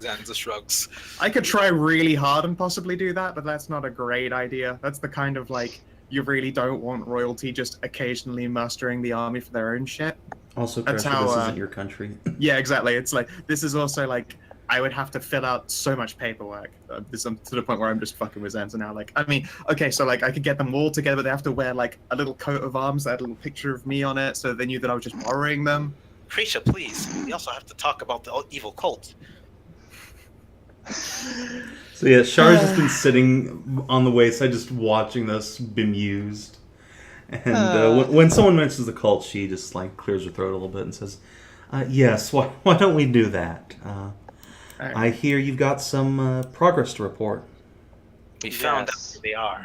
Zanza shrugs. I could try really hard and possibly do that, but that's not a great idea. That's the kind of like you really don't want royalty just occasionally mustering the army for their own shit. Also, That's Kreshia, how, this uh, isn't your country. Yeah, exactly. It's like this is also like I would have to fill out so much paperwork. This to the point where I'm just fucking with Zanza now. Like, I mean, okay, so like I could get them all together, but they have to wear like a little coat of arms that had a little picture of me on it, so they knew that I was just borrowing them. Kreshia, please. We also have to talk about the evil cult. So yeah, Shara's just been sitting on the wayside, just watching this, bemused. And when someone mentions the cult, she just like clears her throat a little bit and says, "Yes, why don't we do that? I hear you've got some progress to report." We found out Yes. who they are.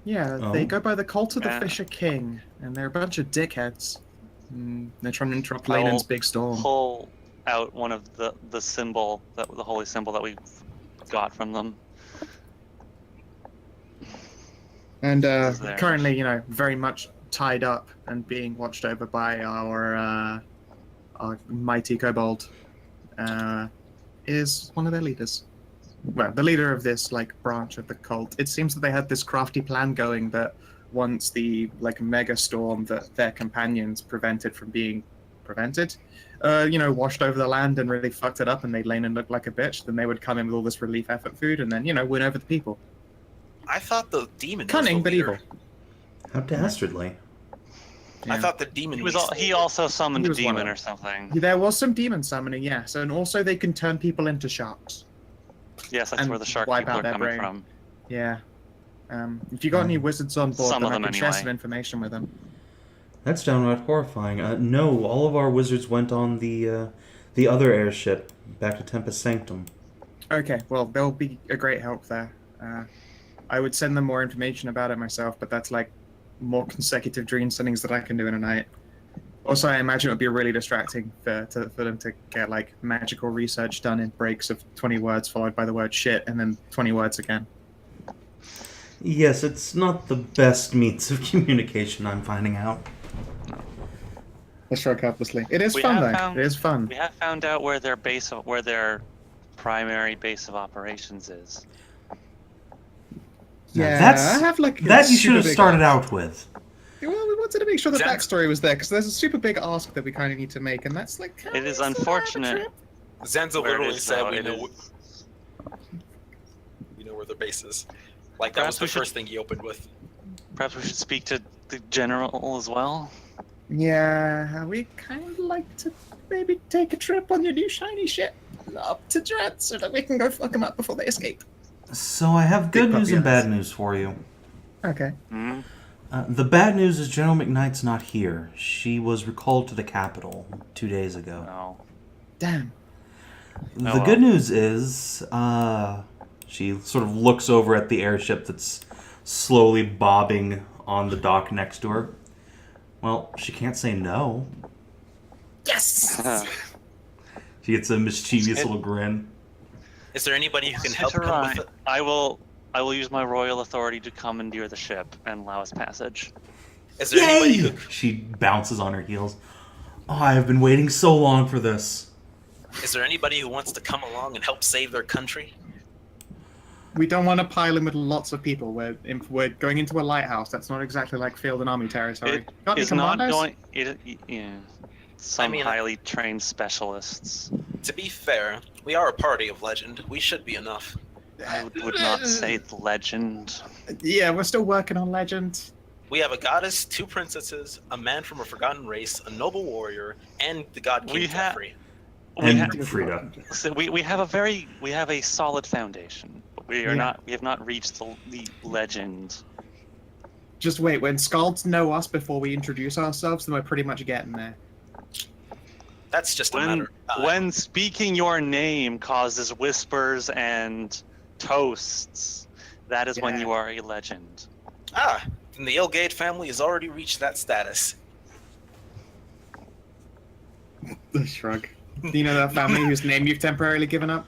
Yeah, Oh. they go by the Cult of the Yeah. Fisher King, and they're a bunch of dickheads. They're trying to interrupt I will Laenon's big storm. Pull out one of the symbol, the holy symbol that we got from them. And Is there. currently, you know, very much tied up and being watched over by our mighty kobold is one of their leaders. Well, the leader of this like branch of the cult. It seems that they had this crafty plan going that once the like mega storm that their companions prevented from being prevented, washed over the land and really fucked it up and made Laenon look like a bitch, then they would come in with all this relief effort food and then, win over the people. I thought the demon Cunning, was the but leader. evil. How dastardly. I Yeah. thought the demon He was. he also summoned He a was one of demon them. or something. There was some demon summoning, yes, and also they can turn people into sharks. Yes, that's and where the shark wipe people out are their coming brain. from. Yeah. If you got any wizards on board, Some then of I them can share anyway. some information with them. That's downright horrifying. No, all of our wizards went on the other airship back to Tempest Sanctum. Okay, well, they'll be a great help there. I would send them more information about it myself, but that's like more consecutive dream sendings that I can do in a night. Also, I imagine it would be really distracting for them to get like magical research done in breaks of 20 words followed by the word shit and then 20 words again. Yes, it's not the best means of communication, I'm finding out. Let's shrug helplessly. It is We fun, have though. found- It is fun. We have found out where their primary base of operations is. Now, Yeah, that's- I have like That you super should have big started ask. out with. Well, we wanted to make sure the Zanza- backstory was there because there's a super big ask that we kind of need to make, and that's like. It is it's not a unfortunate. trip. Zanza Where it literally is, said though, we it know is- where their base is. Like that Perhaps was the we should- first thing he opened with. Perhaps we should speak to the general as well. Yeah, we kind of like to maybe take a trip on your new shiny ship up to Duranthe so that we can go fuck them up before they escape. So I have good Big news puppy and bad eyes. news for you. Okay. Hmm? The bad news is General McKnight's not here. She was recalled to the capital 2 days ago. No. Damn. The good news is, she sort of looks over at the airship that's slowly bobbing on the dock next to her. Well, she can't say no. Yes! She gets a mischievous little grin. Is there anybody who can help Hedrah, come with it? I will use my royal authority to commandeer the ship and allow us passage. Is there anybody who... She bounces on her heels. Oh, I have been waiting so long for this. Is there anybody who wants to come along and help save their country? We don't want to pile in with lots of people. We're going into a lighthouse. That's not exactly like field and army territory. Got any It's not commandos? going. Yeah, some I mean, highly trained specialists. To be fair, we are a party of legend. We should be enough. I would not say legend. Yeah, we're still working on legend. We have a goddess, 2 princesses, a man from a forgotten race, a noble warrior, and the god King Jeffrey. And Frida. So we have a solid foundation. But we have not reached the legend. Just wait, when Scalds know us before we introduce ourselves, then we're pretty much getting there. That's just a matter of time. When speaking your name causes whispers and toasts, that is when you are a legend. And the Ilgade family has already reached that status. The shrug. Do you know that family whose name you've temporarily given up?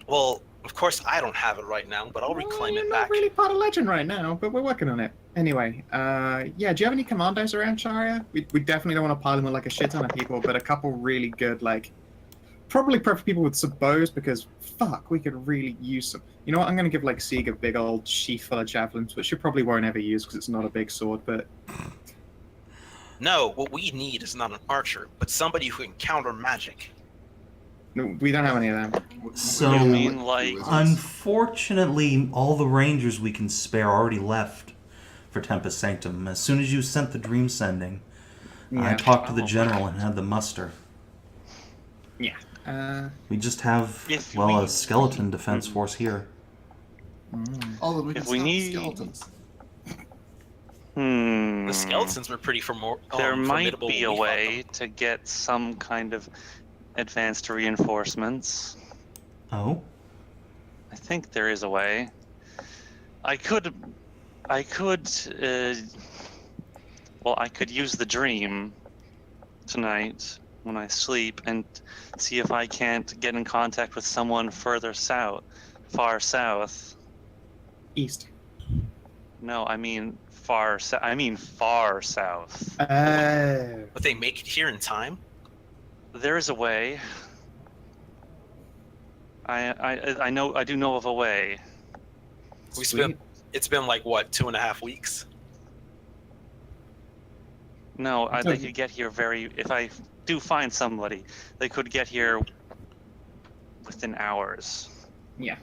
Well, of course I don't have it right now, but I'll reclaim it back. Not really part of legend right now, but we're working on it. Anyway, yeah, do you have any commandos around Sharia? We definitely don't want to pile them with like a shit ton of people, but a couple really good, like, probably perfect people with some bows, because fuck, we could really use some. You know what, I'm going to give like Sieg a big old sheath full of javelins, which she probably won't ever use because it's not a big sword, but... No, what we need is not an archer, but somebody who can counter magic. No, we don't have any of them. So, You mean like... unfortunately, all the rangers we can spare already left for Tempest Sanctum. As soon as you sent the dream sending, I talked to the general and had the muster. Yeah. We just have, a skeleton defense force here. Although we can If we stop need- skeletons. The skeletons were pretty There might formidable be a when we fought way to get some kind of advanced reinforcements. Oh? I think there is a way. I could use the dream tonight when I sleep and see if I can't get in contact with someone far south. East. No, I mean far south. But they make it here in time? There is a way. I do know of a way. It's been like what, 2.5 weeks? No, they could get here if I do find somebody, they could get here within hours. Yeah.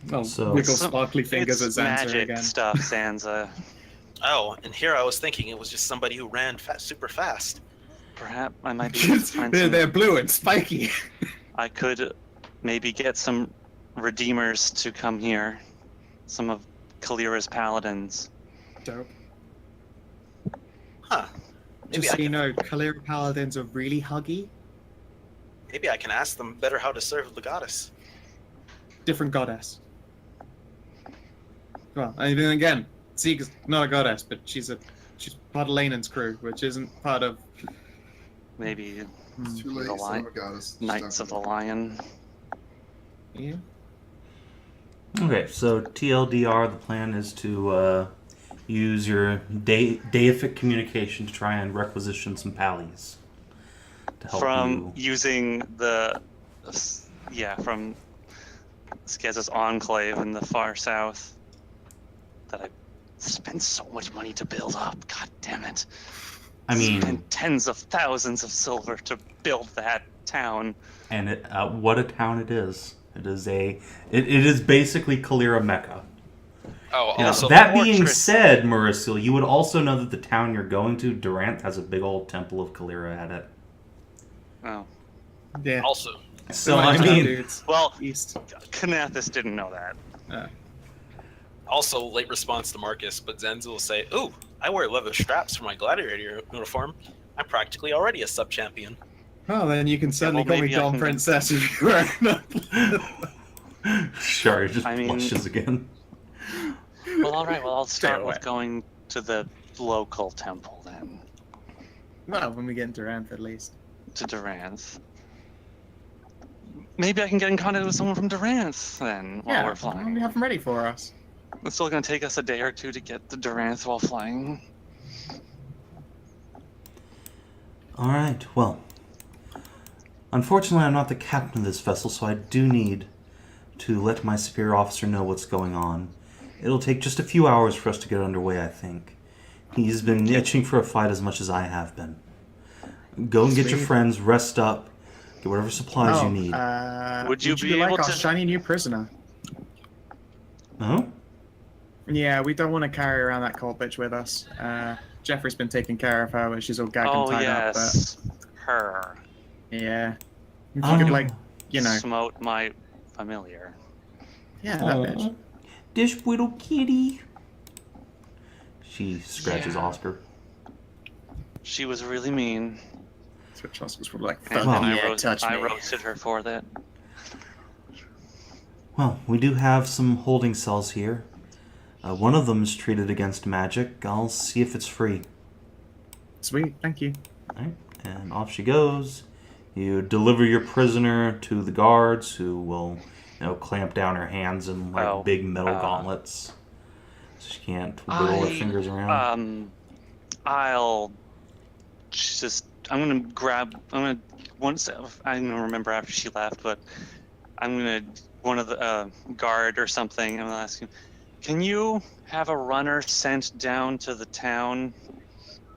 Well, So- wiggle sparkly fingers at It's Zanza magic again. stuff, Zanza. Oh, and here I was thinking it was just somebody who ran super fast. Perhaps I might be able to find they're blue and spiky. I could maybe get some redeemers to come here. Some of Kalira's paladins. Dope. Huh. Maybe Just I so you can, know, Kalira paladins are really huggy. maybe I can ask them better how to serve the goddess. Different goddess. Well, and then again, Sieg is not a goddess, but she's part of Lanen's crew, which isn't part of... Maybe It's too late. The Son of a goddess. Knights of the Lion. Yeah. Okay, so TLDR, the plan is to use your deific communication to try and requisition some pallies to help From you. using from Skeza's enclave in the far south that I spent so much money to build up. God damn it. I mean, Spent tens of thousands of silver to build that town. and what a town it is. It is basically Kalira Mecca. Oh, Now, also, that the being fortress- said, Merisiel, you would also know that the town you're going to, Duranthe, has a big old temple of Kalira at it. Oh. Yeah. also, So, I mean, dudes. Well, East. Kinathis didn't know that. Also, late response to Marcus, but Zanza will say, "Ooh, I wear leather straps for my gladiator uniform. I'm practically already a sub-champion." Oh, then you can certainly well, call me maybe I Dawn can- Princess if you wear Shari just I mean- blushes again. Well, all right. Well, I'll start away. with going to the local temple then, Well, when we get into Duranthe, at least. to Duranthe. Maybe I can get in contact with someone from Duranthe then while we're We flying. have them ready for us. It's still going to take us a day or two to get to Duranthe while flying. Alright, well. Unfortunately, I'm not the captain of this vessel, so I do need to let my superior officer know what's going on. It'll take just a few hours for us to get underway, I think. He's been itching for a fight as much as I have been. Go and get your Sweet. friends, rest up, get whatever supplies you need. Would you be like able our to- shiny new prisoner? Oh? Yeah, we don't want to carry around that cold bitch with us. Jeffrey's been taking care of her, but she's all gagged and Oh, tied yes. Her. up. But yeah, if Oh, you could, no. like, you know, Smote my familiar. yeah, that bitch. This little kitty. She scratches Yeah. Oscar. She was really mean. Switch Oscar's probably like, And fuck Well, then yeah, touch I me. roasted her for that. Well, we do have some holding cells here. One of them is treated against magic. I'll see if it's free. Sweet, thank you. Alright, and off she goes. You deliver your prisoner to the guards, who will, clamp down her hands in like big metal gauntlets, so she can't wiggle her fingers around. I'm gonna I don't remember after she left, but I'm gonna one of the guard or something. I'm gonna ask you, can you have a runner sent down to the town?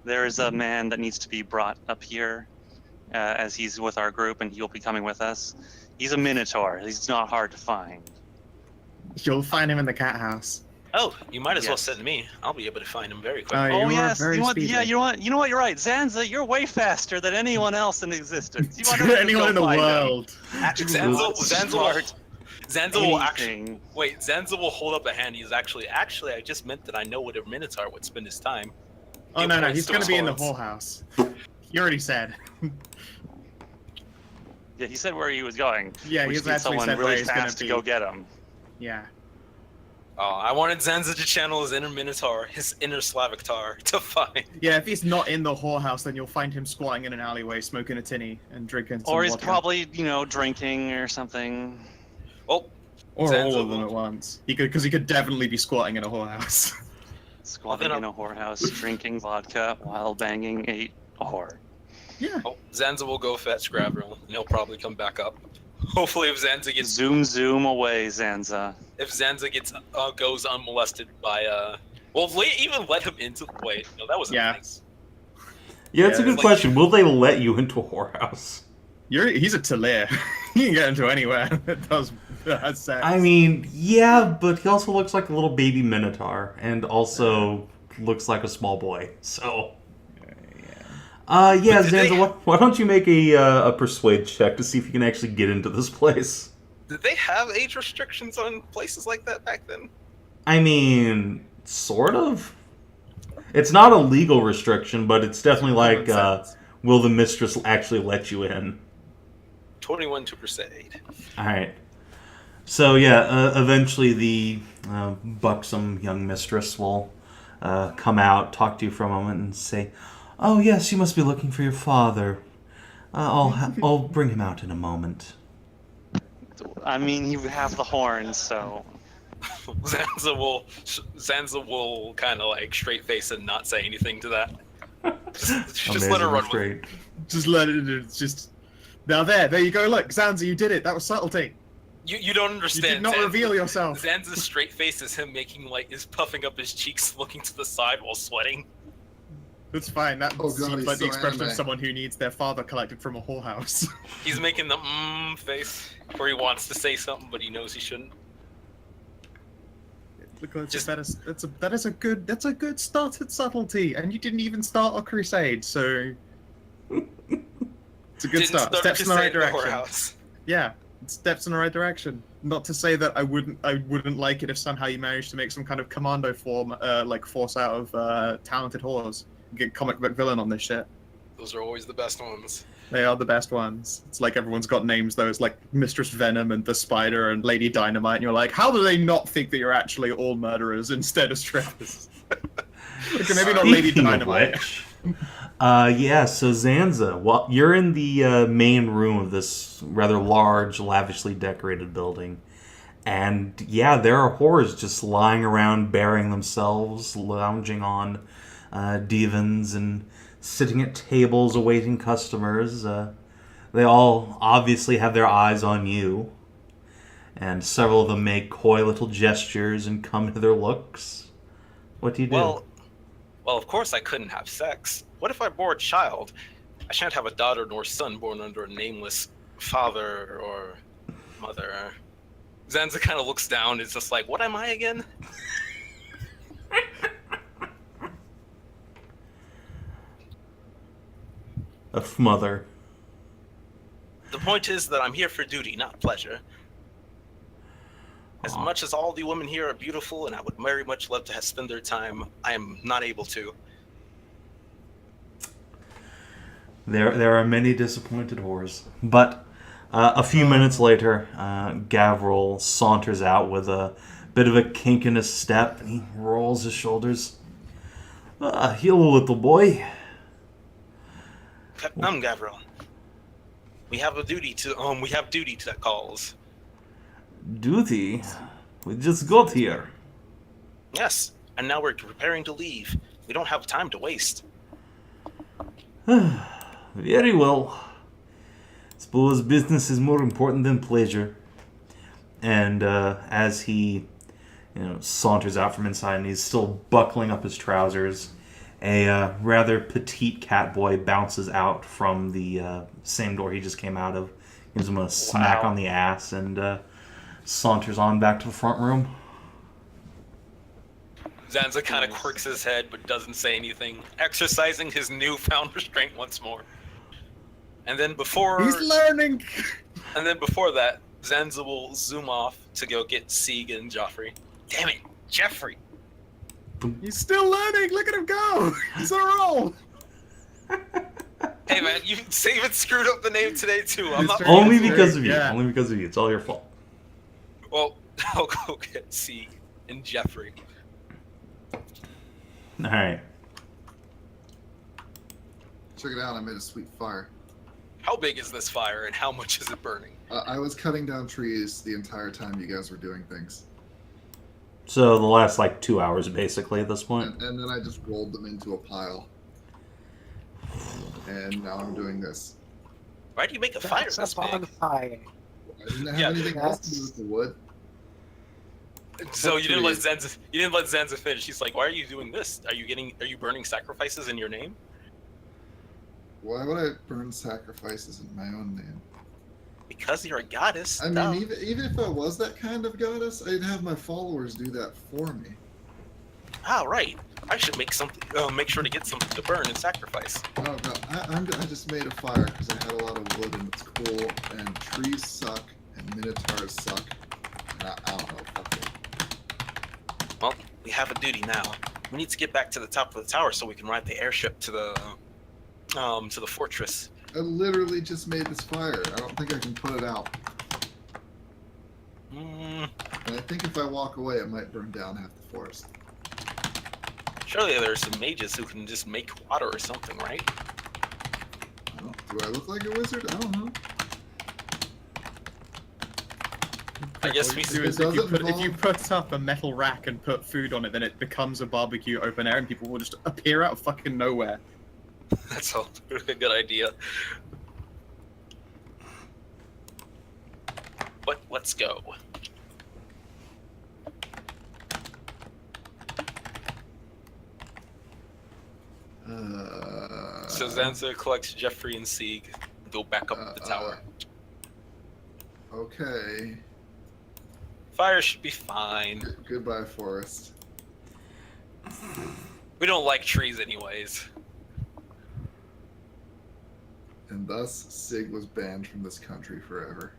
There is a man that needs to be brought up here, as he's with our group, and he'll be coming with us. He's a minotaur. He's not hard to find. You'll find him in the cat house. Oh, you might as well Yes. send me. I'll be able to find him very Oh, quickly. you Oh are yes, very you know what? speedy. Yeah, you know what? You're right. Zanza, you're way faster than anyone else in existence. You want Anyone in the world. Zanza will actually Anything. wait. Zanza will hold up a hand. He's actually. I just meant that I know what a minotaur would spend his time. Oh, He no, points he's to going his to be in the horns. whole house. You already said. Yeah, he said where he was going. Yeah, We he's just need actually someone said where really he's gonna fast to be. go get him. Yeah. Oh, I wanted Zanza to channel his inner minotaur, his inner Slavic tar, to find. Yeah, if he's not in the whorehouse, then you'll find him squatting in an alleyway, smoking a tinny and drinking some Or he's vodka. probably, drinking or something. Well, Or Zanza all of them will- at once. Because he could definitely be squatting in a whorehouse. Squatting in a whorehouse, drinking vodka while banging a whore. Yeah. oh, Zanza will go fetch Gravril, and he'll probably come back up. Hopefully, if Zanza gets Zoom away, Zanza. goes unmolested by even let him into. Wait, no, that wasn't Yeah. nice. Yeah, it's a Yeah, good like- question. Will they let you into a whorehouse? He's a Taeleer. You can get into anywhere that has sex. I mean, yeah, but he also looks like a little baby minotaur, and also looks like a small boy. So, yeah, But did Zanza, they- why don't you make a persuade check to see if you can actually get into this place? Did they have age restrictions on places like that back then? I mean, sort of. It's not a legal restriction, but it's definitely like, Common sense. will the mistress actually let you in? 21 to persuade. Alright. So, yeah, eventually the buxom young mistress will come out, talk to you for a moment, and say, "Oh, yes, you must be looking for your father. I'll bring him out in a moment." I mean, you have the horns, so. Zanza will kind of like straight face and not say anything to that. Just let her Amazing run with it. straight. Just let it. It's just. Now there you go. Look, Zanza, you did it. That was subtlety. You don't You understand. did not Zanza- reveal yourself. Zanza's straight face is him is puffing up his cheeks, looking to the side while sweating. That's fine. That Oh, God, seems he's like the so expression of anime. someone who needs their father collected from a whorehouse. He's making the face where he wants to say something, but he knows he shouldn't. Look, that's Just- a good start at subtlety, and you didn't even start a crusade, so it's a good Didn't start. start Steps to in the say right it in the direction. whorehouse. Yeah, steps in the right direction. Not to say that I wouldn't like it if somehow you managed to make some kind of commando form, like force out of talented whores. Get comic book villain on this shit. Those are always the best ones. They are the best ones. It's like everyone's got names though. It's like Mistress Venom and the Spider and Lady Dynamite, and you're like, how do they not think that you're actually all murderers instead of strippers? Okay, maybe not Lady Speaking of Dynamite. which, yeah, so Zanza, well, you're in the main room of this rather large, lavishly decorated building. And yeah, there are whores just lying around, burying themselves, lounging on divans and sitting at tables awaiting customers. They all obviously have their eyes on you. And several of them make coy little gestures and come to their looks. What do you do? Well, of course I couldn't have sex. What if I bore a child? I shan't have a daughter nor son born under a nameless father or mother. Zanza kind of looks down. It's just like, what am I again? A mother. The point is that I'm here for duty, not pleasure. As much as all the women here are beautiful and I would very much love to spend their time, I am not able to. There are many disappointed whores. But a few minutes later, Gavril saunters out with a bit of a kink in his step, and he rolls his shoulders. Hello, little boy. I'm Gavril. We have a duty to we have duty that calls. Duty? We just got here. Yes, and now we're preparing to leave. We don't have time to waste. Very well. Suppose business is more important than pleasure. And as he, saunters out from inside, and he's still buckling up his trousers, a rather petite cat boy bounces out from the same door he just came out of, gives him a smack on the ass, and saunters on back to the front room. Zanza kind of quirks his head but doesn't say anything, exercising his newfound restraint once more. And then before He's learning. And then before that, Zanza will zoom off to go get Sieg and Joffrey. Damn it, Jeffrey! He's still learning. Look at him go. He's on a roll. Hey man, you even screwed up the name today too. I'm not. Only because of you. Yeah. Only because of you. It's all your fault. Well, I'll go get Sieg and Jeffrey. All right. Check it out. I made a sweet fire. How big is this fire and how much is it burning? I was cutting down trees the entire time you guys were doing things. So the last 2 hours, basically, at this point. And then I just rolled them into a pile. And now I'm doing this. Why do you make a fire That's this a big? bonfire. I didn't have Yeah, anything else to do with the wood. So you didn't let Zanza finish. He's like, why are you doing this? Are you burning sacrifices in your name? Why would I burn sacrifices in my own name? Because you're a goddess. I duh. mean, even if I was that kind of goddess, I'd have my followers do that for me. Ah, right. I should make something. Make sure to get something to burn and sacrifice. Oh no, I just made a fire because I had a lot of wood and it's cool. And trees suck and minotaurs suck. And I don't know. Fuck it. Well, we have a duty now. We need to get back to the top of the tower so we can ride the airship to the fortress. I literally just made this fire. I don't think I can put it out. And I think if I walk away, it might burn down half the forest. Surely there's some mages who can just make water or something, right? Do I look like a wizard? I don't know. I guess What we you do It is if doesn't you put up a metal rack and put food on it, then it becomes a barbecue open air, and people will just appear out of fucking nowhere. That's a good idea. But let's go. So Zanza collects Jeffrey and Sieg and go back up the tower. Okay. Fire should be fine. Goodbye, forest. We don't like trees anyways. And thus, Sieg was banned from this country forever.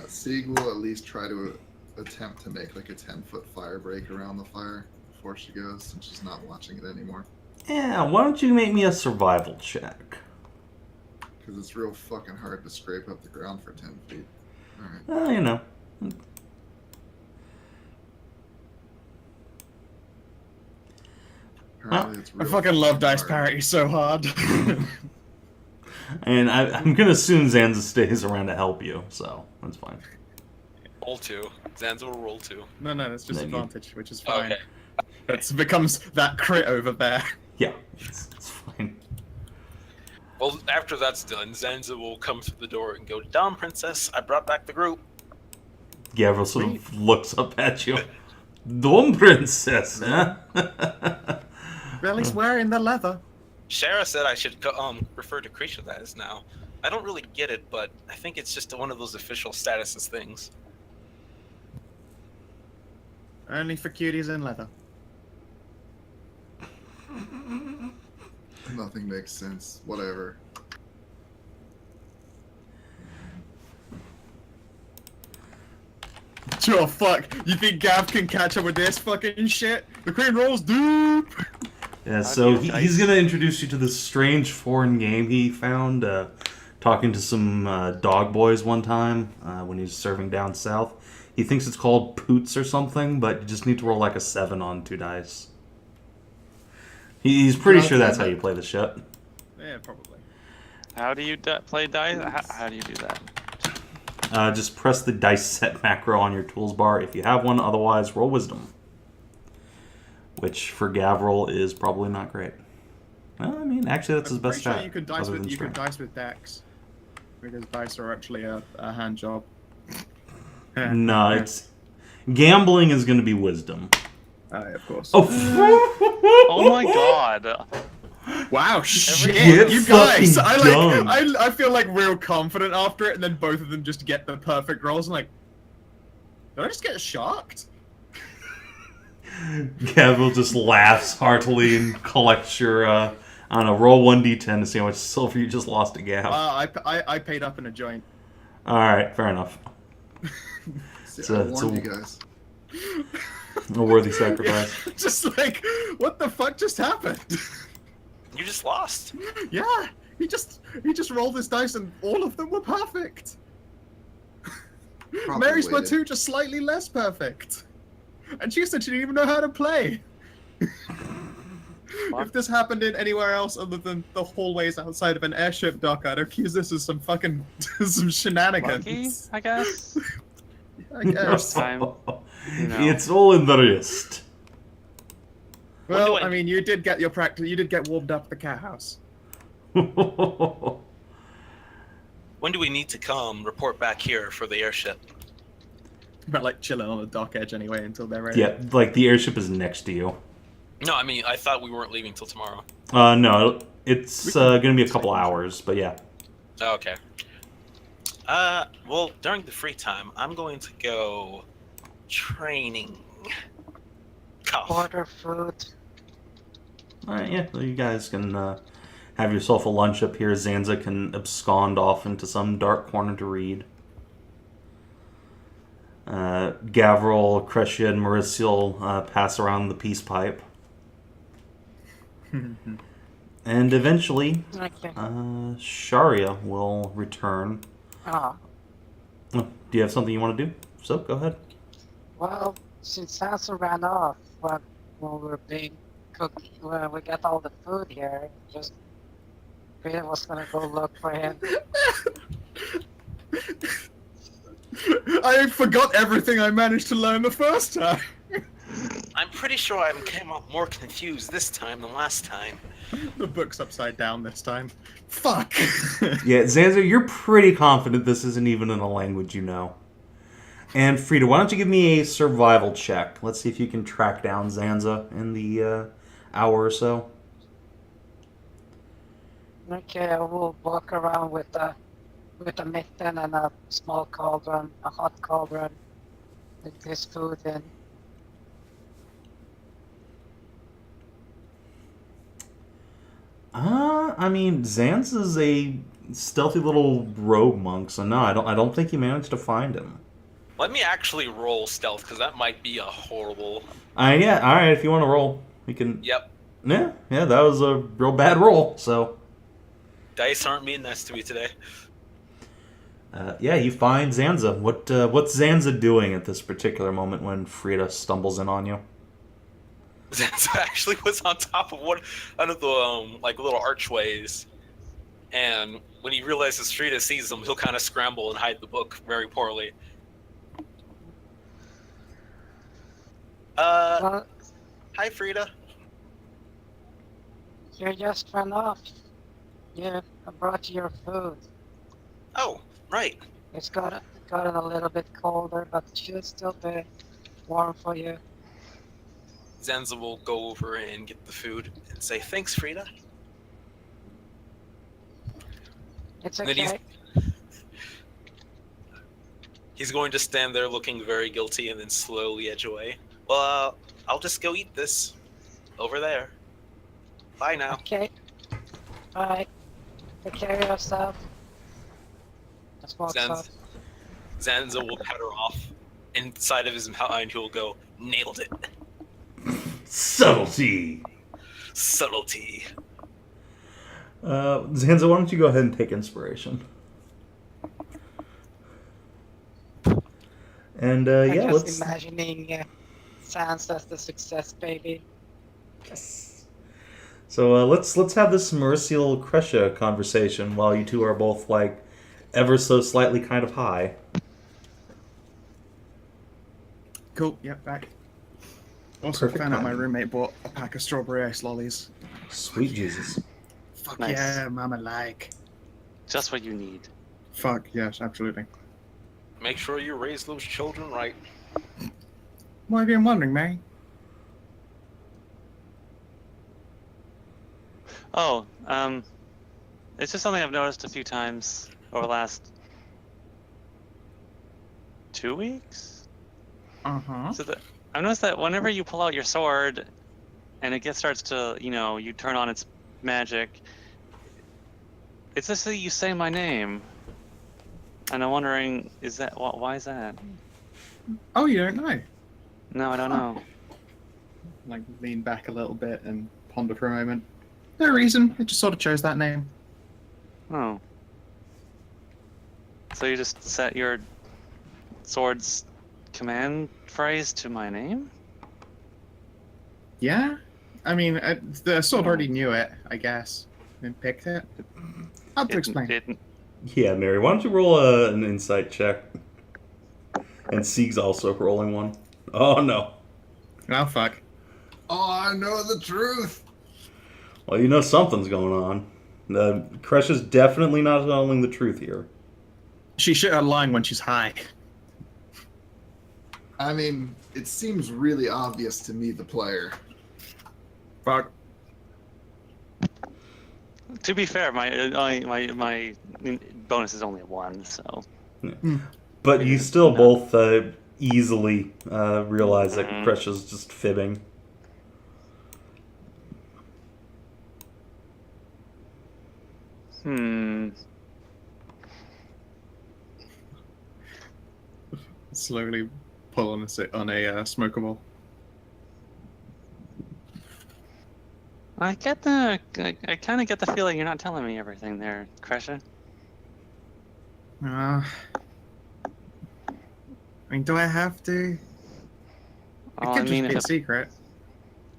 Sieg will at least try to attempt to make like a 10-foot fire break around the fire before she goes, since she's not watching it anymore. Yeah, why don't you make me a survival check? Because it's real fucking hard to scrape up the ground for 10 feet. Alright. Well, you know. Apparently it's I real fucking love dice hard. parity so hard. And I'm gonna assume Zanza stays around to help you, so that's fine. Roll 2. Zanza will roll 2. No, that's just Then you- advantage, which is fine. Okay. That becomes that crit over there. Yeah, it's fine. Well, after that's done, Zanza will come through the door and go, "Down, princess. I brought back the group." Gavril sort of looks up at you. Dom princess, huh? Well, he's wearing the leather. Shara said I should refer to Kreshia as now. I don't really get it, but I think it's just one of those official statuses things. Only for cuties in leather. Nothing makes sense. Whatever. Sure, fuck. You think Gav can catch up with this fucking shit? The queen rolls dupe. Yeah, so he's gonna introduce you to this strange foreign game he found talking to some dog boys one time when he was serving down south. He thinks it's called Poots or something, but you just need to roll like a 7 on 2 dice. He's pretty sure that's how you play the shit. Yeah, probably. How do you play dice? How do you do that? Just press the dice set macro on your tools bar if you have one, otherwise roll wisdom. Which for Gavril is probably not great. Well, I mean, actually that's his I'm best pretty sure stat. you could dice other with than you could strength. dice with dex, because dice are actually a hand job. No, it's gambling is going to be wisdom. Of course. Oh, Oh my god. Wow, shit, Get you guys! fucking done. I feel like real confident after it, and then both of them just get the perfect rolls. I'm like, did I just get shocked? Gavril just laughs heartily and collects your, I don't know, roll 1d10 to see how much silver you just lost to Gav. I paid up in a joint. Alright, fair enough. See, I warned you guys. A worthy sacrifice. Just like, what the fuck just happened? You just lost. Yeah, he just rolled his dice and all of them were perfect. Probably Mary's were waited. 2 just slightly less perfect. And she said she didn't even know how to play. If this happened in anywhere else other than the hallways outside of an airship dock, I'd accuse this as some fucking some Lucky, shenanigans. I guess. I guess. time, you know. It's all in the wrist. Well, When do I- I mean, you did get your practice. You did get warmed up at the cat house. When do we need to come report back here for the airship? But like chilling on the dock edge anyway until they're ready. Yeah, like the airship is next to you. No, I mean, I thought we weren't leaving till tomorrow. No, it's going to be a couple hours, but yeah. Oh, okay. Well, during the free time, I'm going to go training. Cough. Order food. Alright, yeah, well, you guys can have yourself a lunch up here. Zanza can abscond off into some dark corner to read. Gavril, Kreshia, and Merisiel pass around the peace pipe. And eventually, Okay. Sharia will return. Oh, Oh, do you have something you want to do? So, go ahead. well, since Sansa ran off when we were being cooked, when we got all the food here, just Frida was gonna go look for him. I forgot everything I managed to learn the first time. I'm pretty sure I came out more confused this time than last time. The book's upside down this time. Fuck. Yeah, Zanza, you're pretty confident this isn't even in a language you know. And Frida, why don't you give me a survival check? Let's see if you can track down Zanza in the hour or so. Okay, I will walk around with a mitten and a small cauldron, a hot cauldron, with his food in. I mean, Zanza's a stealthy little rogue monk, so no, I don't think you managed to find him. Let me actually roll stealth, because that might be a horrible... Yeah, alright, if you want to roll, you can... Yep. Yeah, that was a real bad roll, so... Dice aren't being nice to me today. Yeah, you find Zanza. What's Zanza doing at this particular moment when Frida stumbles in on you? Zanza actually was on top of one of the little archways, and when he realizes Frida sees him, he'll kind of scramble and hide the book very poorly. Well, Hi, Frida. you just ran off. Yeah, I brought you your food. Oh, right. It's gotten a little bit colder, but it should still be warm for you. Zanza will go over and get the food and say, "Thanks, Frida." It's And then okay. He's going to stand there looking very guilty and then slowly edge away. Well, I'll just go eat this over there. Bye now. Okay. Bye. Take care of yourself. Just walks off. Zanza will cut her off. Inside of his mind, he'll go, "Nailed it. Subtlety! Subtlety." Zanza, why don't you go ahead and take inspiration? And, I'm yeah, just let's... imagining Sans as the success baby. Yes. So, let's have this Merisiel Kreshia conversation while you two are both, like, ever so slightly kind of high. Cool, yep, back. Also Perfect found out my timing. roommate bought a pack of strawberry ice lollies. Sweet Jesus. Fuck Nice. yeah, mama like. Just what you need. Fuck, yes, absolutely. Make sure you raise those children right. Why have you been wondering, Mary? Oh, it's just something I've noticed a few times over the last 2 weeks. Uh-huh. So I've noticed that whenever you pull out your sword, and it starts to, you turn on its magic, it's just that you say my name. And I'm wondering, why is that? Oh, you don't know? No, I don't know. Like, lean back a little bit and ponder for a moment. No reason, it just sort of chose that name. Oh. So you just set your sword's command phrase to my name? Yeah? I mean, the sword already knew it, I guess. And picked it. I'll have to explain. Yeah, Mary, why don't you roll an insight check? And Sieg's also rolling one. Oh, no. Oh, fuck. Oh, I know the truth. Well, you know something's going on. Kreshia's definitely not telling the truth here. She shit out of line when she's high. I mean, it seems really obvious to me, the player. Fuck. To be fair, my bonus is only a 1, so. But you still both easily realize that Mhm. Kreshia's just fibbing. Slowly pull on a smoker ball. I kind of get the feeling you're not telling me everything there, Kreshia. I mean, do I have to? It Well, could just be a secret.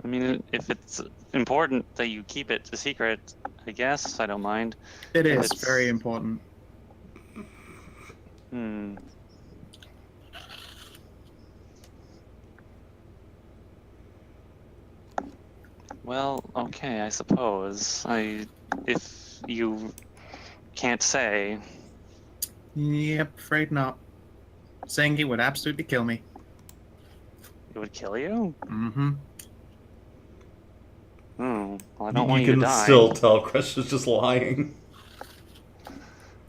if it's important that you keep it a secret, I guess I don't mind. It if is it's- very important. Well, okay, I suppose. If you can't say, Yep, afraid not. Saying it would absolutely kill me. it would kill you. Mm-hmm. Oh, well, I don't want you to can die. still tell Kreshia's just lying. Oh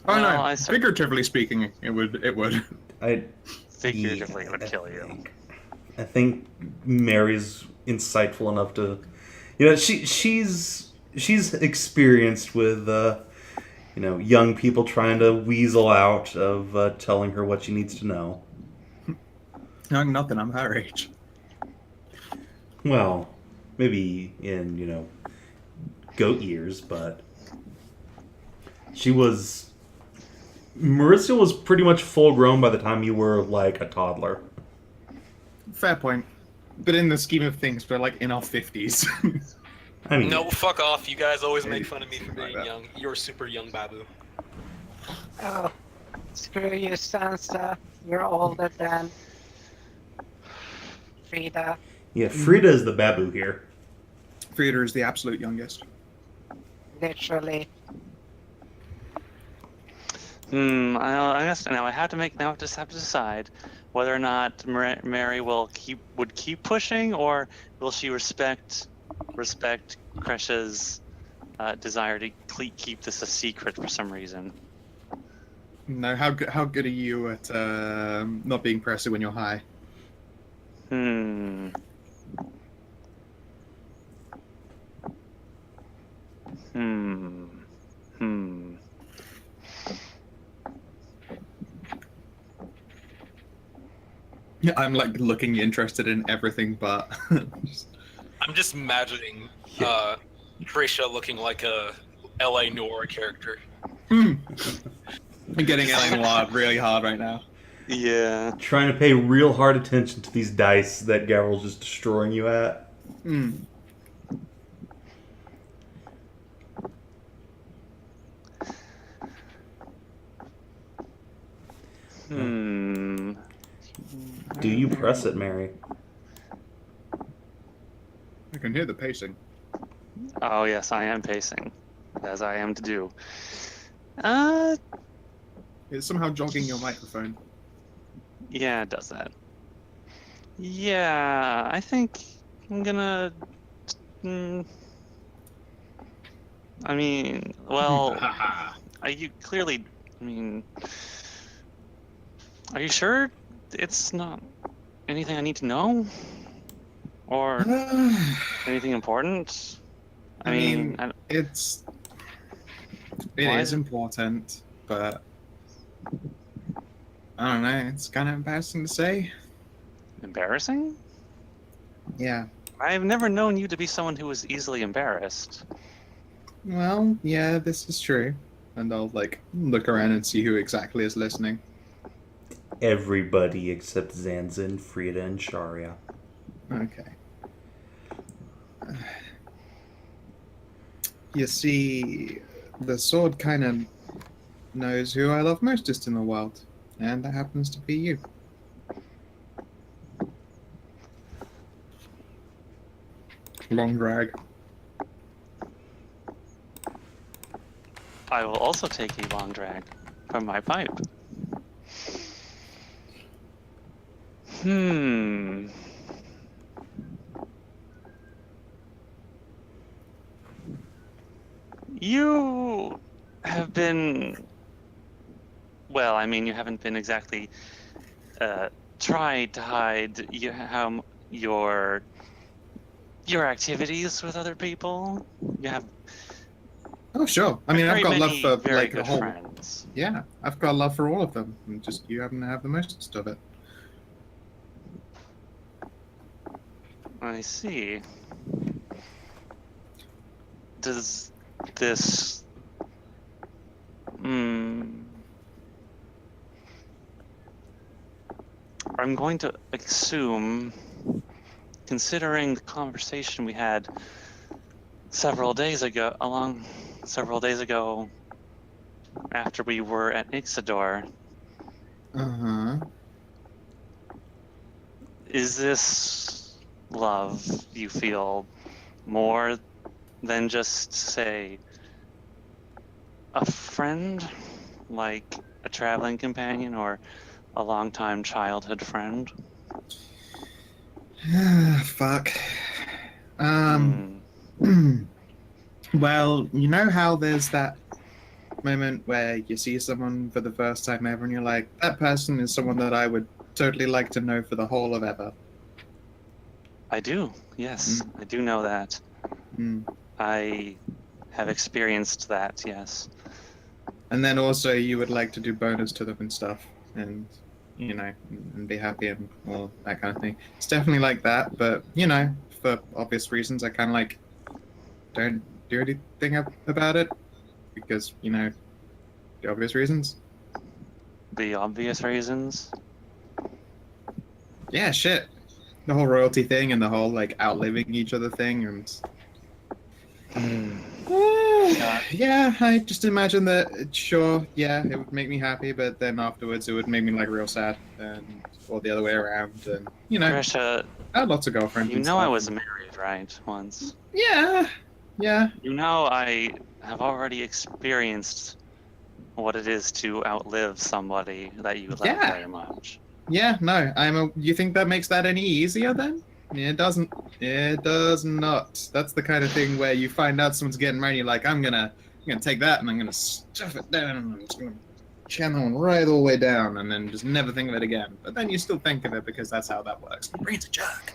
Well, no, I cer- figuratively speaking, it would. Figuratively, it would kill you. I think Mary's insightful enough to, she's experienced with, young people trying to weasel out of telling her what she needs to know. No, nothing. I'm her age. Well, maybe in, goat years, but Merisiel was pretty much full grown by the time you were like a toddler. Fair point. But in the scheme of things, we're like in our 50s. I mean, No, fuck off. You guys always make fun of me for Like being that. young. You're a super young babu. Oh, screw you, Sansa. You're older than Frida. yeah, Frida is the babu here. Frida is the absolute youngest. Literally. I guess now I have to decide whether or not Mary would keep pushing, or will she respect Kreshia's desire to keep this a secret for some reason. No, how good are you at not being pressy when you're high? Yeah, I'm like looking interested in everything, but I'm just imagining Kreshia looking like a L.A. Noir character. I'm getting L.A. Noir really hard right now. Yeah. Trying to pay real hard attention to these dice that Gavryl's just destroying you at. Do you press it, Mary? I can hear the pacing. Oh yes, I am pacing, as I am to do. It's somehow jogging your microphone. Yeah, it does that. Yeah, I think I'm gonna. I mean, well, are you clearly? I mean, are you sure it's not anything I need to know, or anything important? I mean, it Why is is it- important, but I don't know. It's kind of embarrassing to say. Embarrassing? Yeah. I've never known you to be someone who was easily embarrassed. Well, yeah, this is true. And I'll like look around and see who exactly is listening. Everybody except Zanza and Frida and Sharia. Okay. You see, the sword kind of knows who I love mostest in the world, and that happens to be you. Long drag. I will also take a long drag from my pipe. You have been... Well, I mean, you haven't been exactly tried to hide your activities with other people. You have Oh, sure. I mean, I've got love for very like the good whole. friends. Yeah, I've got love for all of them. And just you happen to have the most of it. I see. Does this... I'm going to assume, considering the conversation we had several days ago after we were at Ixodor, is this love you feel more than just, say, a friend, like a traveling companion or a longtime childhood friend? Fuck. Well, you know how there's that moment where you see someone for the first time ever and you're like, that person is someone that I would totally like to know for the whole of ever. I do, yes. I do know that. I have experienced that, yes. And then also you would like to do bonus to them and stuff, and and be happy and all that kind of thing. It's definitely like that, but for obvious reasons, I kind of like don't do anything about it because the obvious reasons. The obvious reasons. Yeah, shit. The whole royalty thing and the whole like outliving each other thing and. Yeah, I just imagine that. Sure, yeah, it would make me happy, but then afterwards it would make me like real sad, or the other way around. And Kreshia, I had lots of girlfriends. you and know I stuff. was married, right? Once. Yeah. You know I have already experienced what it is to outlive somebody that you love Yeah. very much. Yeah, no, you think that makes that any easier then? It doesn't. It does not. That's the kind of thing where you find out someone's getting ready, you're like, I'm gonna take that and I'm gonna stuff it down and I'm just gonna jam that one right all the way down and then just never think of it again. But then you still think of it because that's how that works. My brain's a jerk.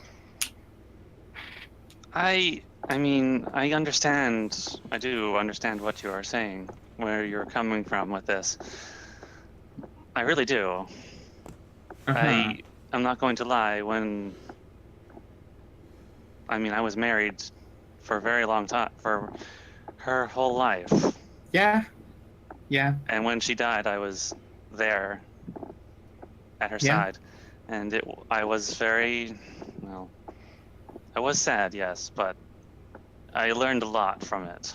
I mean, I understand. I do understand what you are saying, where you're coming from with this. I really do. I'm not going to lie. I was married for a very long time, for her whole life. Yeah. And when she died, I was there at her Yeah. side. And I was very, well, I was sad, yes, but I learned a lot from it.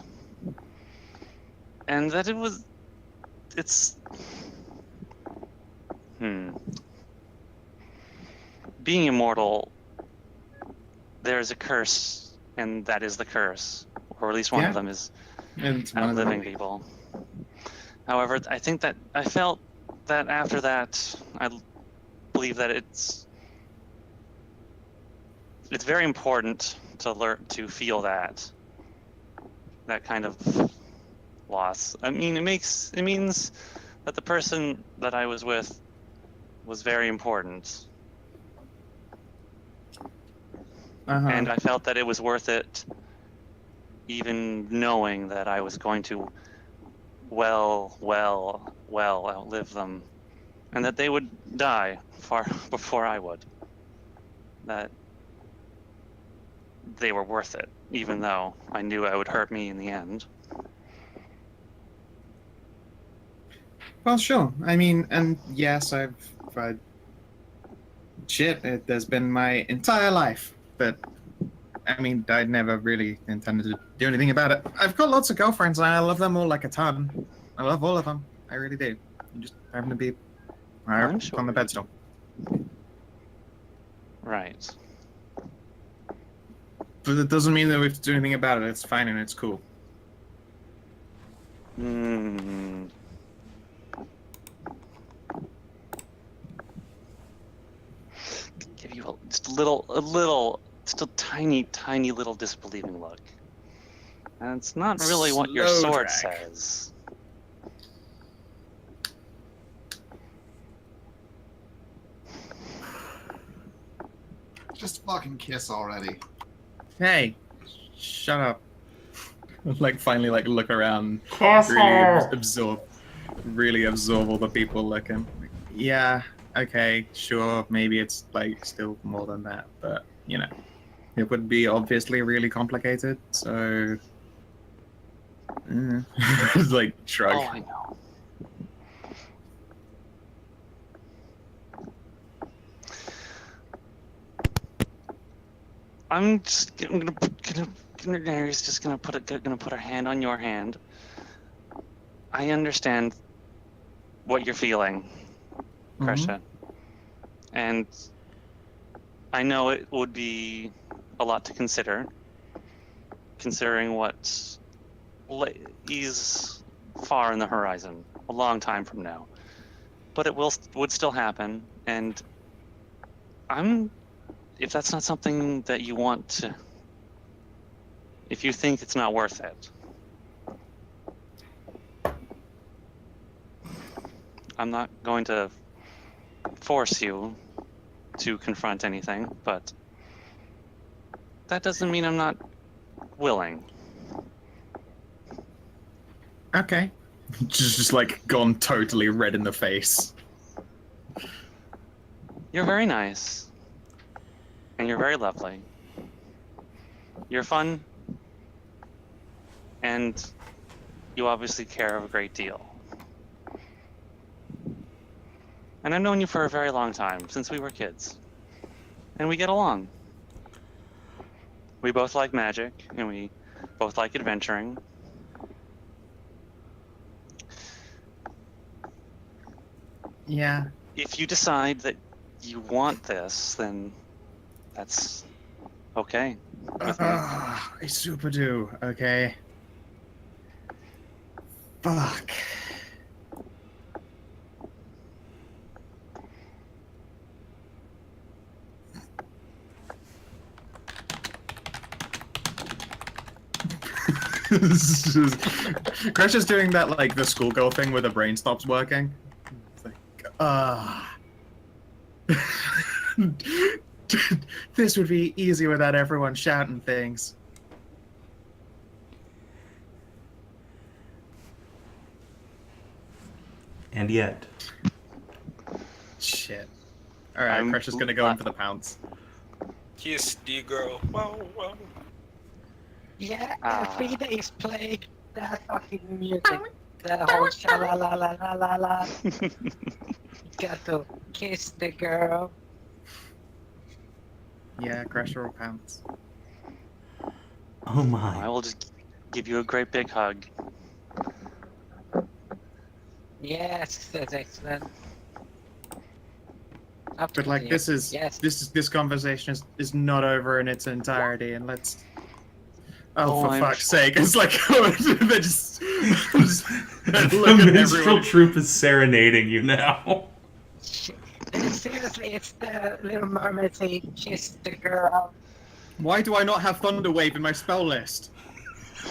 And that it's, being immortal, there's a curse, and that is the curse. Or at least one of them is And one of them- outliving people. However, I think that I felt that after that, I believe that it's very important to learn to feel that kind of loss. I mean, it means that the person that I was with was very important. And I felt that it was worth it, even knowing that I was going to well outlive them, and that they would die far before I would. That they were worth it, even though I knew it would hurt me in the end. Well, sure. I mean, and yes, there's been my entire life, but I mean, I never really intended to do anything about it. I've got lots of girlfriends, and I love them all like a ton. I love all of them. I really do. You just happen to be I'm sure on the you pedestal. Right. But it doesn't mean that we have to do anything about it. It's fine and it's cool. Give you just a tiny little disbelieving look. And it's not really what your Slow sword drag. says. Just fucking kiss already. Hey, shut up. Like finally, like look around, Kiss her. really absorb all the people looking. Yeah, okay, sure, maybe it's like still more than that, but it would be obviously really complicated. So, it's like shrug. Oh, I know. Mary's just gonna put her hand on your hand. I understand what you're feeling, Kreshia, and I know it would be a lot to consider, considering what is far in the horizon, a long time from now. But it would still happen, and if that's not something that you want to, if you think it's not worth it, I'm not going to force you to confront anything, but that doesn't mean I'm not willing. Okay, just like gone totally red in the face. You're very nice. And you're very lovely. You're fun. And you obviously care a great deal. And I've known you for a very long time, since we were kids. And we get along. We both like magic, and we both like adventuring. Yeah. If you decide that you want this, then that's okay with me. I super do, okay. Fuck. Crash is doing that, like, the schoolgirl thing where the brain stops working. It's like, this would be easy without everyone shouting things. And yet. Shit. Alright, Crash is gonna go in for the pounce. Kiss the girl. Wow, wow. Yeah, Frida is playing that fucking music. The whole sha-la-la-la-la-la-la. Got to kiss the girl. Yeah, Crash will pounce. Oh my. I will just give you a great big hug. Yes, that's excellent. Up But to like you. this is Yes. this conversation is not over in its entirety, and let's. Oh, for I'm fuck's sake! It's like they just look The at minstrel everyone. troop is serenading you now. Seriously, it's the Little Mermaid saying kiss the girl. Why do I not have Thunderwave in my spell list?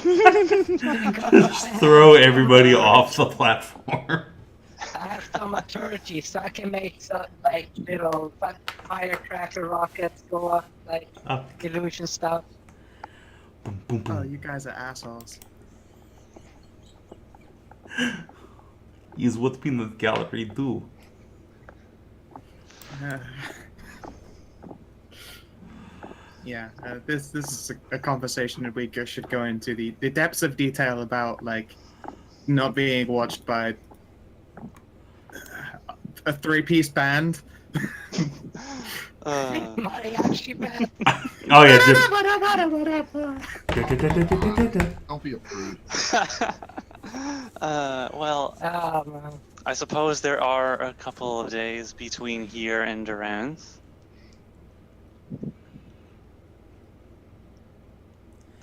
Just throw everybody off the platform. I have some authority, so I can make some like little firecracker rockets go up, like illusion stuff. Boom, boom, Oh, boom. you guys are assholes. Is what peanut gallery do. Yeah, this is a conversation that we should go into the depths of detail about like not being watched by a three-piece band. Mariachi band. Oh yeah, Don't be a prude. Well, Man. I suppose there are a couple of days between here and Duranthe.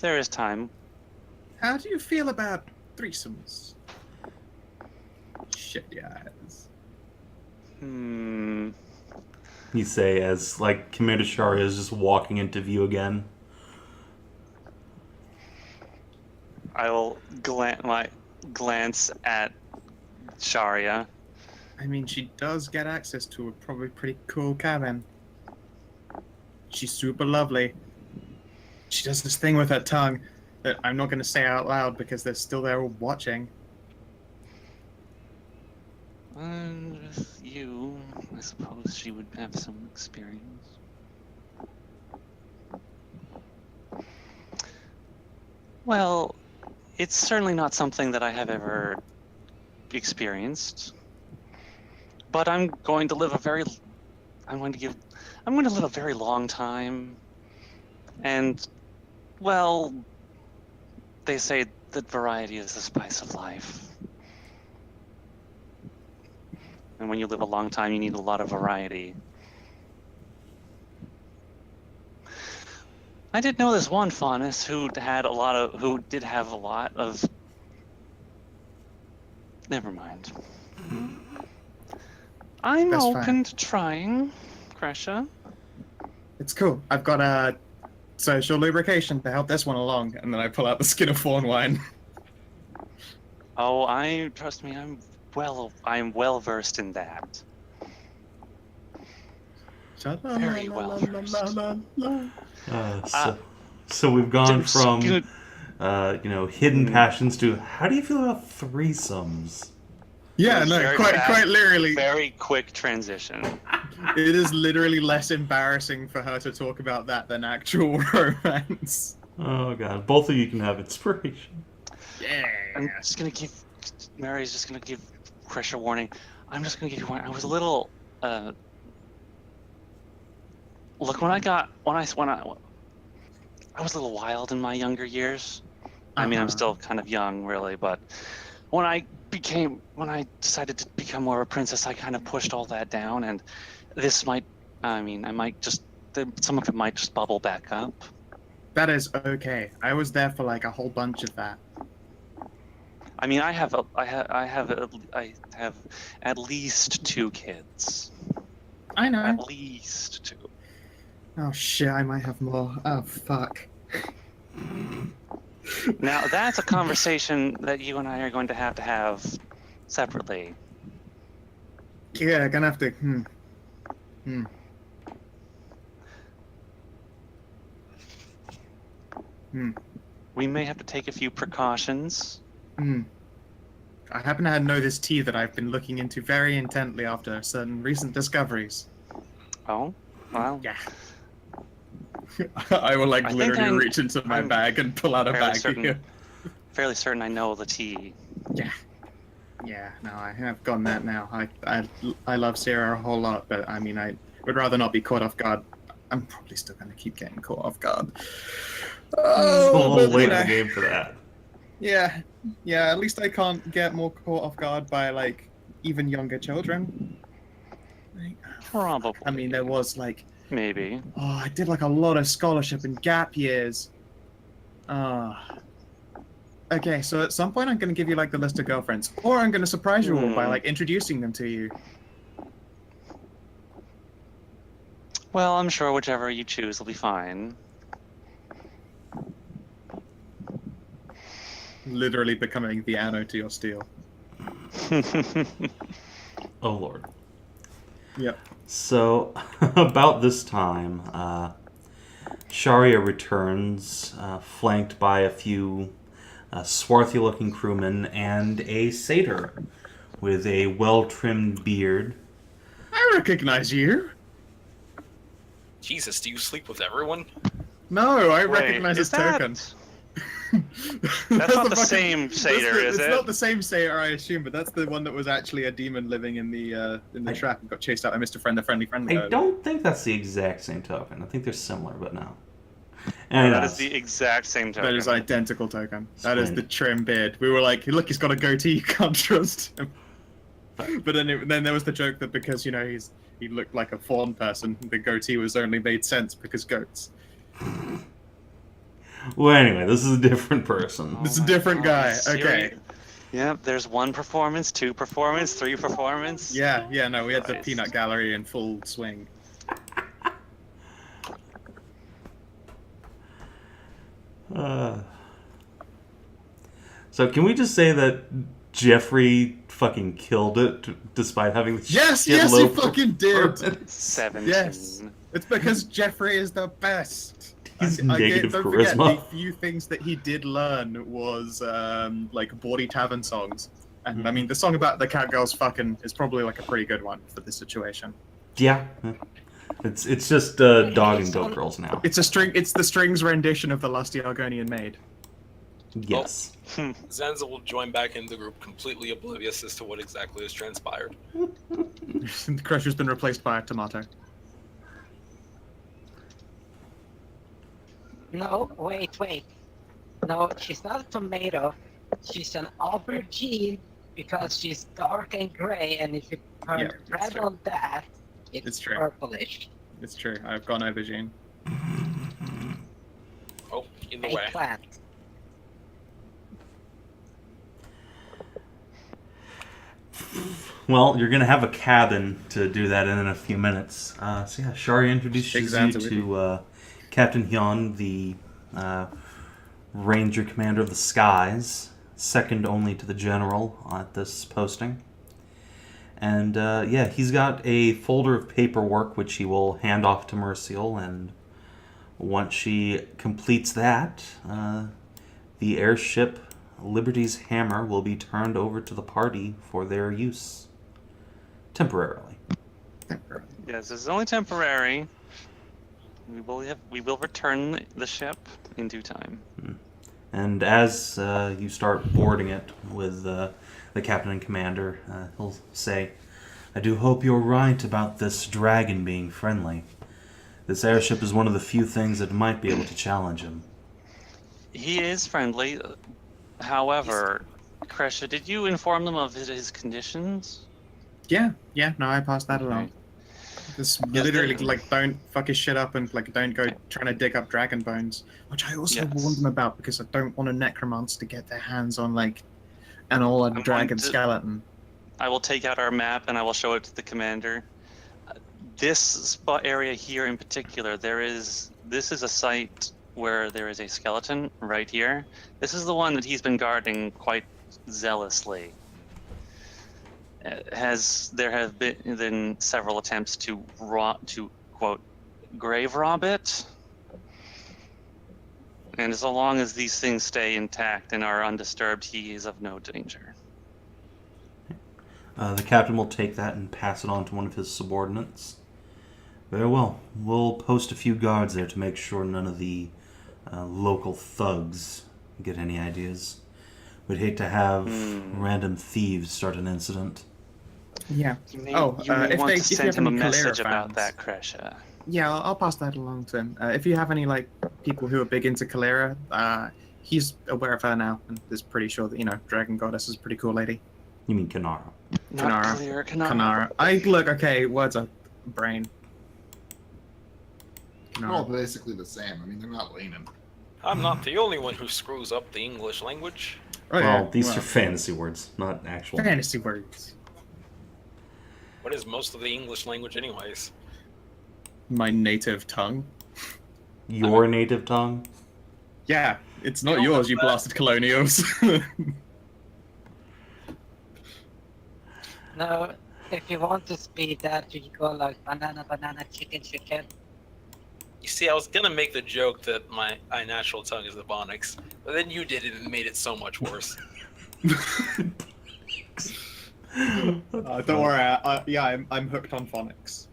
There is time. How do you feel about threesomes? Shit, guys. you say as like Commander Sharia is just walking into view again. I will glance at Sharia. I mean, she does get access to a probably pretty cool cabin. She's super lovely. She does this thing with her tongue that I'm not going to say out loud because they're still there watching. And with you, I suppose she would have some experience. Well, it's certainly not something that I have ever experienced. But I'm going to live a very long time. And well, they say that variety is the spice of life. And when you live a long time, you need a lot of variety. I did know this one faunus who did have a lot of. Never mind. I'm That's open fine. to trying, Kreshia. It's cool. I've got a social lubrication to help this one along, and then I pull out the skin of fawn wine. Oh, trust me, I'm well versed in that. Very well versed. So we've gone from hidden passions to how do you feel about threesomes? Yeah, was no, very quite fast, literally. Very quick transition. It is literally less embarrassing for her to talk about that than actual romance. Oh god, both of you can have inspiration. Yeah. I'm just gonna give Mary's just gonna give Kreshia a warning. I'm just gonna give you one. I was a little look when I was a little wild in my younger years. I mean, I'm still kind of young, really, but when I decided to become more of a princess, I kind of pushed all that down, and this might, some of it might just bubble back up. That is okay. I was there for like a whole bunch of that. I mean, I have at least 2 kids. I know. At least 2. Oh shit, I might have more. Oh fuck. Now that's a conversation that you and I are going to have separately. Yeah, gonna have to. We may have to take a few precautions. I happen to know this tea that I've been looking into very intently after certain recent discoveries. Oh, well. Yeah. I will literally reach into my I'm bag and pull out a bag. Fairly certain I know the tea. Yeah. Yeah, no, I have gotten that now. I love Sarah a whole lot, but I mean, I would rather not be caught off guard. I'm probably still going to keep getting caught off guard. It's a little late in the game for that. Yeah, at least I can't get more caught off guard by, even younger children. Probably. I mean, there was, Maybe. Oh, I did, a lot of scholarship and gap years. Okay, so at some point I'm going to give you, the list of girlfriends. Or I'm going to surprise you all by, introducing them to you. Well, I'm sure whichever you choose will be fine. Literally becoming the anno to your steel. Oh lord. Yep. So, about this time, Sharia returns, flanked by a few swarthy-looking crewmen and a satyr with a well-trimmed beard. I recognize you. Jesus, do you sleep with everyone? No, I Wait, recognize his is that- token. That's not the same satyr, is it's it? not the same satyr, I assume, but that's the one that was actually a demon living in the trap and got chased out by Mr. Friend, the friendly. I don't think that's the exact same token. I think they're similar, but no. That is the exact same token. That is identical token. That is the Splendid. trim beard. We were like, look, he's got a goatee, you can't trust him. But then there was the joke that because, he looked like a fawn person, the goatee was only made sense because goats. Well, anyway, this is a different person. This is a different guy. Okay. Yep, there's 1 performance, 2 performance, 3 performance. Yeah, no, we had the Christ. peanut gallery in full swing. So can we just say that Jeffrey fucking killed it, despite having the Yes, shit he low fucking did. performance? 17. Yes. It's because Jeffrey is the best. He's Don't negative forget, charisma. the few things that he did learn was bawdy tavern songs. And I mean, the song about the cat girls fucking is probably a pretty good one for this situation. Yeah. It's just dog and goat girls now. It's the strings rendition of the lusty Argonian maid. Yes. Zanza will join back in the group, completely oblivious as to what exactly has transpired. Kreshia's been replaced by a tomato. No, wait. No, she's not a tomato. She's an aubergine because she's dark and gray, and if you turn Yeah, that's red true. on that, it's It's true. purplish. It's true. I've gone aubergine. Oh, either A way. plant. Well, you're gonna have a cabin to do that in a few minutes. So yeah, Sharia introduces you Zanza with to Captain Hyun, the Ranger Commander of the Skies, second only to the General at this posting. And yeah, he's got a folder of paperwork which he will hand off to Merisiel, and once she completes that, the airship Liberty's Hammer will be turned over to the party for their use. Temporarily. Yes, this is only temporary. We will return the ship in due time. And as you start boarding it with the captain and commander, he'll say, I do hope you're right about this dragon being friendly. This airship is one of the few things that might be able to challenge him. He is friendly. However, Kreshia, did you inform them of his conditions? Yeah, no, I passed that along. Okay. Just Yes, literally, they- like, don't fuck his shit up and, like, don't go trying to dig up dragon bones. Which I also Yes. warned them about because I don't want a necromancer to get their hands on, like, an all going dragon to- skeleton. I will take out our map and I will show it to the commander. This spot area here in particular, this is a site where there is a skeleton right here. This is the one that he's been guarding quite zealously. There have been several attempts to quote grave rob it, and so long as these things stay intact and are undisturbed, he is of no danger. The captain will take that and pass it on to one of his subordinates. Very well. We'll post a few guards there to make sure none of the local thugs get any ideas. We'd hate to have random thieves start an incident. Yeah. You may, Oh, you may if want they- to if you send have him a any Taeleer message about fans. that, Kreshia. Yeah, I'll pass that along to him. If you have any, like, people who are big into Taeleer, he's aware of her now and is pretty sure that, Dragon Goddess is a pretty cool lady. You mean Kanara? Not Kanara. clear, Kanara. Look, okay, words are brain. They're all Kanara. basically the same. I mean, they're not leaning. I'm not the only one who screws up the English language. Oh, Well, yeah, these are fantasy words, not actual. fantasy words. What is most of the English language, anyways? My native tongue. Your native tongue? Yeah, it's not don't yours, have you that. blasted colonials. No, if you want to speed that, you go like banana, banana, chicken, chicken. You see, I was gonna make the joke that my natural tongue is Ebonics, but then you did it and made it so much worse. Don't worry, I'm hooked on phonics.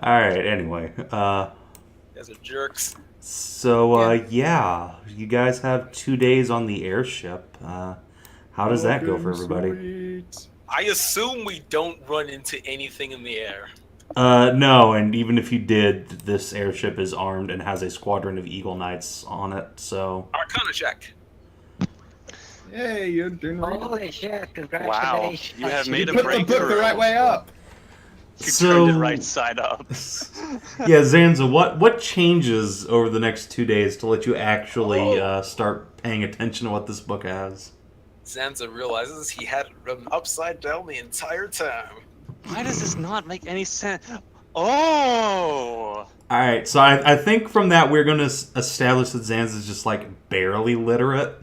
Alright, anyway. As a jerks. So, yeah, you guys have 2 days on the airship. How does that go for everybody? Sweet. I assume we don't run into anything in the air. No, and even if you did, this airship is armed and has a squadron of Eagle Knights on it, so... Arcana check. Hey, you're doing right. Holy shit, Wow, congratulations. you have You made a put the book breakthrough. the right way up. You So- turned it right side up. Yeah, Zanza, what changes over the next 2 days to let you actually start paying attention to what this book has? Zanza realizes he had it written upside down the entire time. Why does this not make any sense? Oh! Alright, so I think from that we're going to establish that Zanza's just, like, barely literate.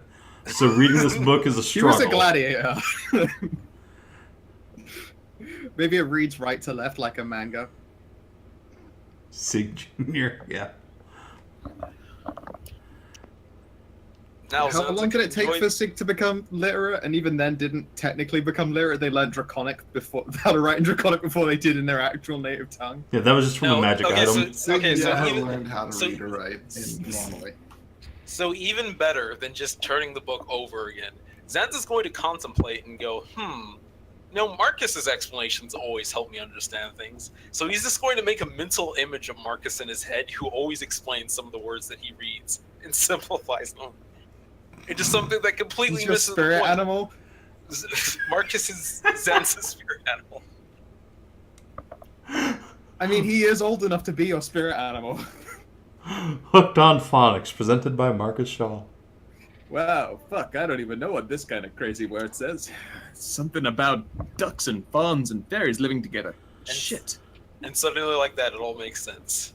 So reading this book is a She struggle. was a gladiator. Maybe it reads right to left like a manga. Sieg Jr., yeah. Now, How Zanza long did it take enjoyed- for Sieg to become literate? And even then didn't technically become literate. They learned Draconic before how to write in Draconic before they did in their actual native tongue. Yeah, that was just from No, a magic okay, item. so yeah, even- learned how to so- read or write normally. So even better than just turning the book over again, Zanza's going to contemplate and go, Marcus's explanations always help me understand things. So he's just going to make a mental image of Marcus in his head, who always explains some of the words that he reads and simplifies them into something that completely He's your misses the spirit point. animal. Marcus is Zanza's spirit animal. I mean, he is old enough to be your spirit animal. Hooked on Phonics, presented by Marcus Shaw. Wow, fuck, I don't even know what this kind of crazy word says. Something about ducks and fawns and fairies living together. Shit. And suddenly, like that, it all makes sense.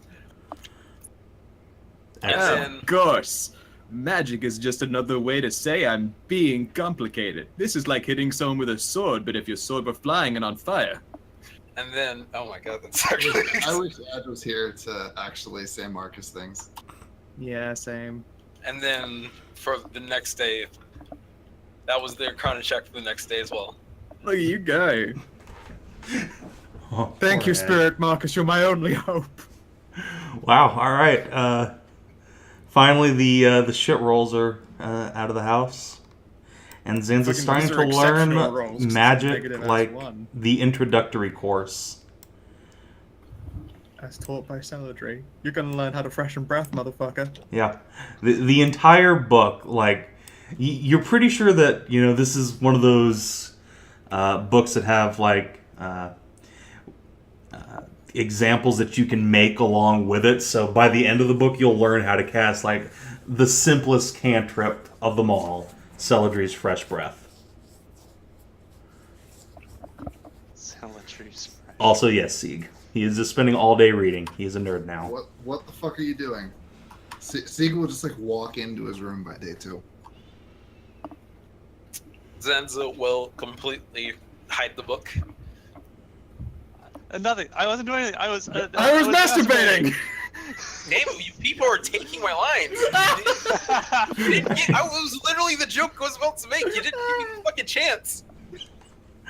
Excellent. And Of course. Magic is just another way to say I'm being complicated. This is like hitting someone with a sword, but if your sword were flying and on fire. And then, oh my god, that's actually. I wish Ed was here to actually say Marcus things. Yeah, same. And then for the next day, that was their Arcana check for the next day as well. Look at you go. Oh, Thank poor you, Ed. Spirit Marcus. You're my only hope. Wow. All right. Finally, the shit rolls are out of the house, and Zanza's starting Fucking to those are learn exceptional rolls, 'cause it's magic, negative as like one. the introductory course. As taught by Celadry. You're gonna learn how to freshen breath, motherfucker. Yeah, the entire book, like you're pretty sure that this is one of those books that have like examples that you can make along with it. So by the end of the book, you'll learn how to cast like the simplest cantrip of them all, Celadry's Fresh Breath. Celadry's fresh. Also, yes, Sieg. He is just spending all day reading. He is a nerd now. What the fuck are you doing? Sieg will just like walk into his room by day 2. Zanza will completely hide the book. Nothing. I wasn't doing anything. I was masturbating! Damn it, you people are taking my lines! I was literally the joke I was about to make. You didn't give me the fucking chance.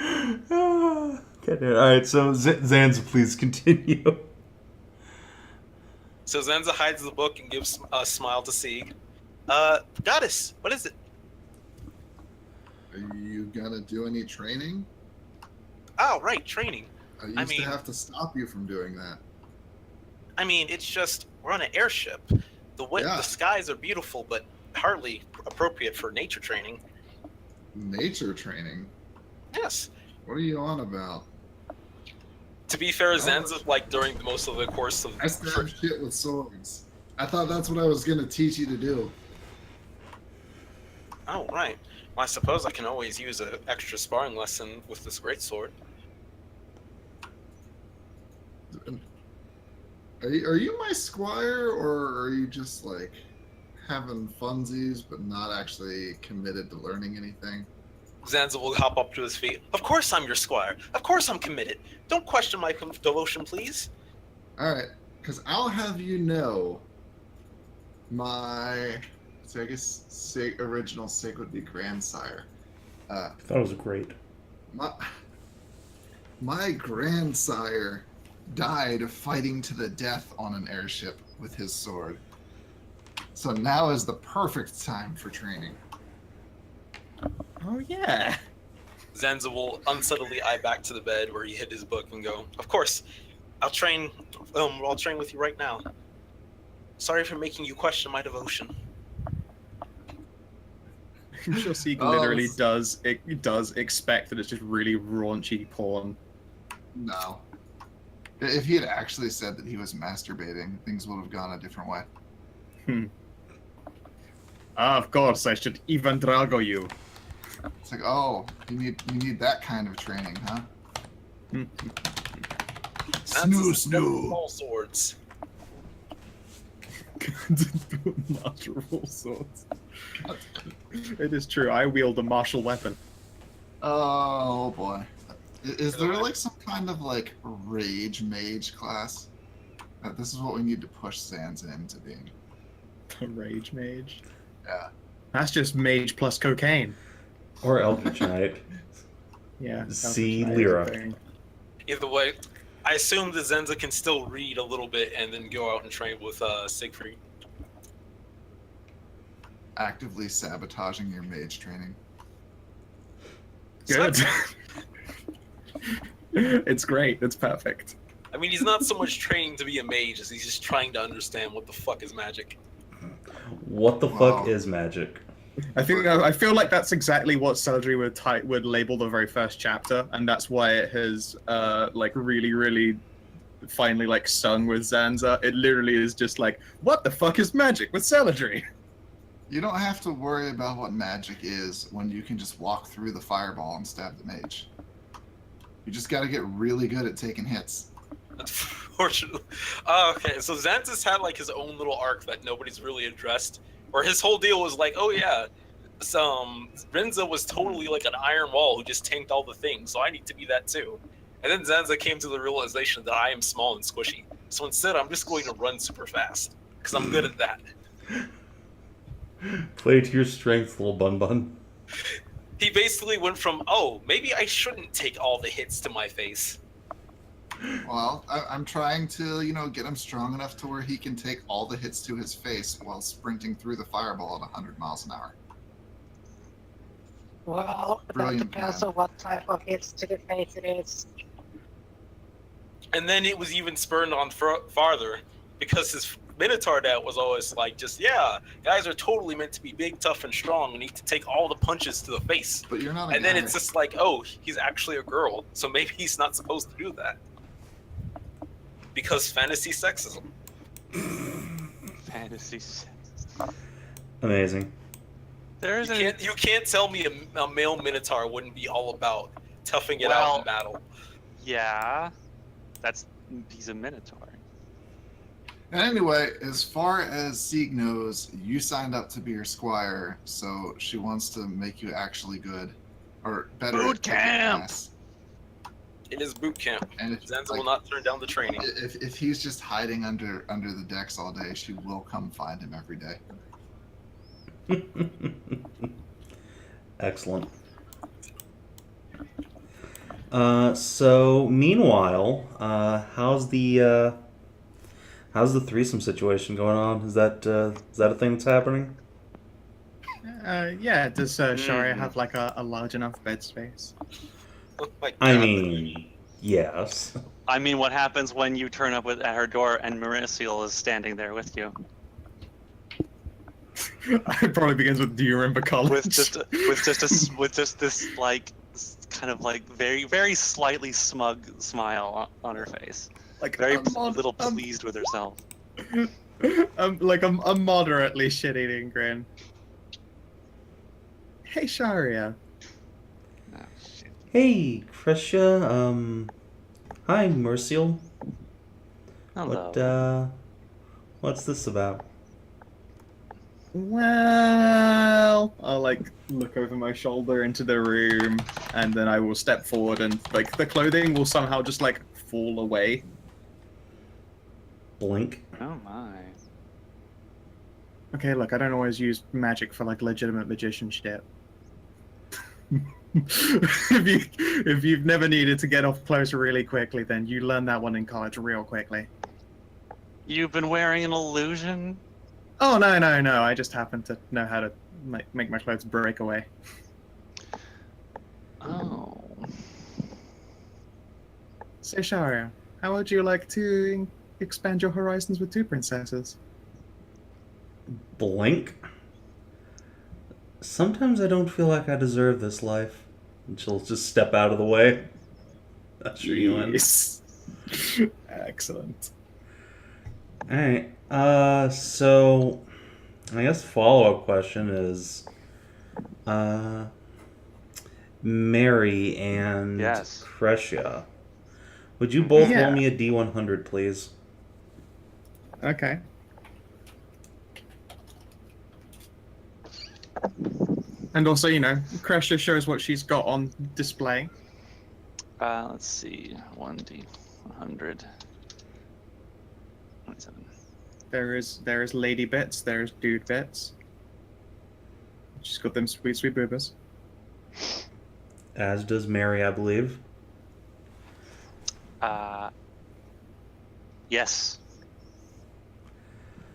Okay, all right, so Zanza, please continue. So Zanza hides the book and gives a smile to Sieg. Goddess, what is it? Are you gonna do any training? Oh, right, training. I used to have to stop you from doing that. I mean, it's just, we're on an airship. The skies are beautiful, but hardly appropriate for nature training. Nature training? Yes. What are you on about? To be fair, Zanza, like, during most of the course of... I stab shit with swords. I thought that's what I was gonna teach you to do. Oh, right. Well, I suppose I can always use an extra sparring lesson with this greatsword. Are you my squire, or are you just like having funsies but not actually committed to learning anything? Zanza will hop up to his feet. Of course I'm your squire. Of course I'm committed. Don't question my devotion, please. Alright, because I'll have you know my... So I guess original Sig would be grandsire. I thought it was great. My grandsire died fighting to the death on an airship with his sword. So now is the perfect time for training. Oh yeah. Zanza will unsettlingly eye back to the bed where he hid his book and go, of course, I'll train with you right now. Sorry for making you question my devotion. I'm sure Sieg literally does expect that it's just really raunchy porn. No. If he had actually said that he was masturbating, things would have gone a different way. Of course, I should even drago you. It's like, oh, you need that kind of training, huh? Snoo. All swords. Martial swords. It is true. I wield a martial weapon. Oh boy. Is there like some kind of like rage mage class? This is what we need to push Zanza into being. A rage mage. Yeah. That's just mage plus cocaine. Or Eldritch Knight. Yeah. See Eldritch Knight is a Lyra. thing. Either way, I assume that Zanza can still read a little bit and then go out and train with Siegfried. Actively sabotaging your mage training. Good. It's great. It's perfect. I mean, he's not so much training to be a mage as he's just trying to understand what the fuck is magic. What the fuck is magic? I feel like that's exactly what Celadry would label the very first chapter, and that's why it has like really finally like sung with Zanza. It literally is just like, what the fuck is magic with Celadry? You don't have to worry about what magic is when you can just walk through the fireball and stab the mage. You just got to get really good at taking hits. Unfortunately. Okay, so Zanza's had like his own little arc that nobody's really addressed, where his whole deal was like, oh yeah, Rinza was totally like an iron wall who just tanked all the things, so I need to be that too. And then Zanza came to the realization that I am small and squishy. So instead, I'm just going to run super fast. Because I'm good at that. Play to your strengths, little bun bun. He basically went from, oh, maybe I shouldn't take all the hits to my face. Well, I'm trying to, get him strong enough to where he can take all the hits to his face while sprinting through the fireball at 100 miles an hour. Well, Brilliant that depends plan. on what type of hits to the face it is. And then it was even spurned on farther because his Minotaur dad was always like, guys are totally meant to be big, tough, and strong and need to take all the punches to the face. But you're not a And guy. then it's just like, oh, he's actually a girl, so maybe he's not supposed to do that. Because fantasy sexism. Fantasy. Amazing. There is a You can't tell me a male Minotaur wouldn't be all about toughing it out Well- in battle. yeah. He's a Minotaur. And anyway, as far as Sieg knows, you signed up to be her squire, so she wants to make you actually good. Or better. Boot at kicking camp! ass. It is boot camp. And if, Zanza like, will not turn down the training. if he's just hiding under the decks all day, she will come find him every day. Excellent. So meanwhile, how's the threesome situation going on? Is that a thing that's happening? Yeah, does Sharia have like a large enough bed space? Oh my I God. mean, yes. I mean, what happens when you turn up at her door and Merisiel is standing there with you? It probably begins with, do you remember college? With just this like kind of like very very slightly smug smile on her face, like very a little pleased with herself. like a moderately shit-eating grin. Hey, Sharia. Oh, shit. Hey, Kreshia. Hi, Merisiel. Hello. What's this about? Well, I'll like look over my shoulder into the room, and then I will step forward, and like the clothing will somehow just like fall away. Blink. Oh my. Okay, look, I don't always use magic for like legitimate magician shit. if you've never needed to get off close really quickly, then you learn that one in college real quickly. You've been wearing an illusion? Oh no! I just happen to know how to make my clothes break away. Oh. So Sharia, how would you like to expand your horizons with two princesses? Blink. Sometimes I don't feel like I deserve this life. And she'll just step out of the way. That's sure you in. Yes. Excellent. Alright. So I guess the follow-up question is Mary and Yes. Kreshia. Would you both Yeah. roll me a D100, please? Okay. And also, Kreshia shows what she's got on display. Let's see. 1d100. 27. There is lady bits, there's dude bits. She's got them sweet boobas. As does Mary, I believe. Yes.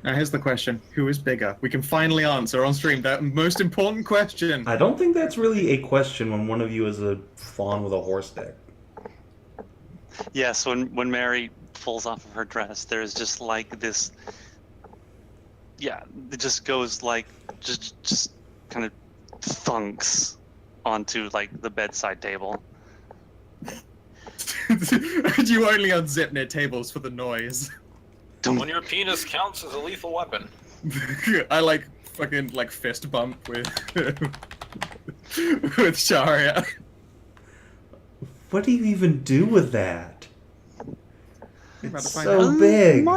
Now here's the question: who is bigger? We can finally answer on stream that most important question. I don't think that's really a question when one of you is a fawn with a horse dick. Yes, when Mary pulls off of her dress, there's just like this. Yeah, it just goes like just kind of thunks onto like the bedside table. You only unzip near tables for the noise. When your penis counts as a lethal weapon. I fucking fist bump with with Sharia. What do you even do with that? About It's to find so out. big.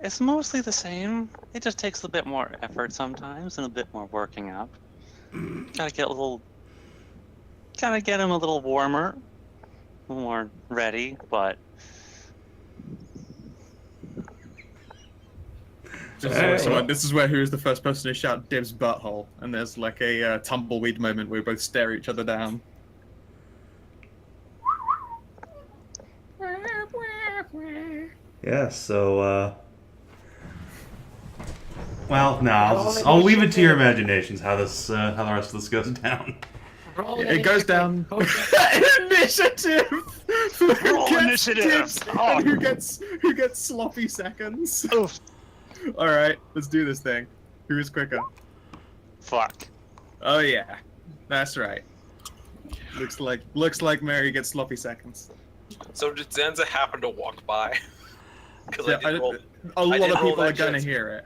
It's mostly the same. It just takes a bit more effort sometimes and a bit more working up. Gotta get him a little warmer. more ready, but This is where who is the first person to shout "Dibs butthole," and there's like a tumbleweed moment where we both stare each other down. Yeah, so, well, no, I'll leave it to your imaginations how this, how the rest of this goes down. Roll It goes down. Initiative. Roll Who gets initiative. dibs Oh. and who gets sloppy seconds? Oof. All right, let's do this thing. Who is quicker? Fuck. Oh yeah, that's right. Looks like Mary gets sloppy seconds. So did Zanza happen to walk by? Because Yeah, I did roll. a lot did of roll people are that gonna shit. hear it.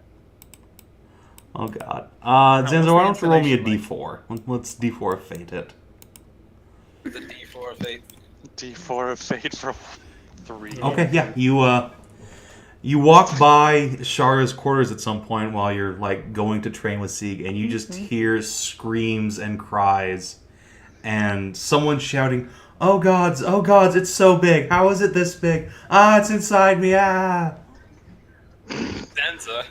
Oh god. what's Zanza, the why don't you roll me a intonation d4? Let's d4 fate it. The D4 of fate. D4 of fate for 3. Okay, yeah, you walk by Shara's quarters at some point while you're, like, going to train with Sieg, and you just hear screams and cries, and someone shouting, oh gods, it's so big. How is it this big? Ah, it's inside me, ah! Zanza,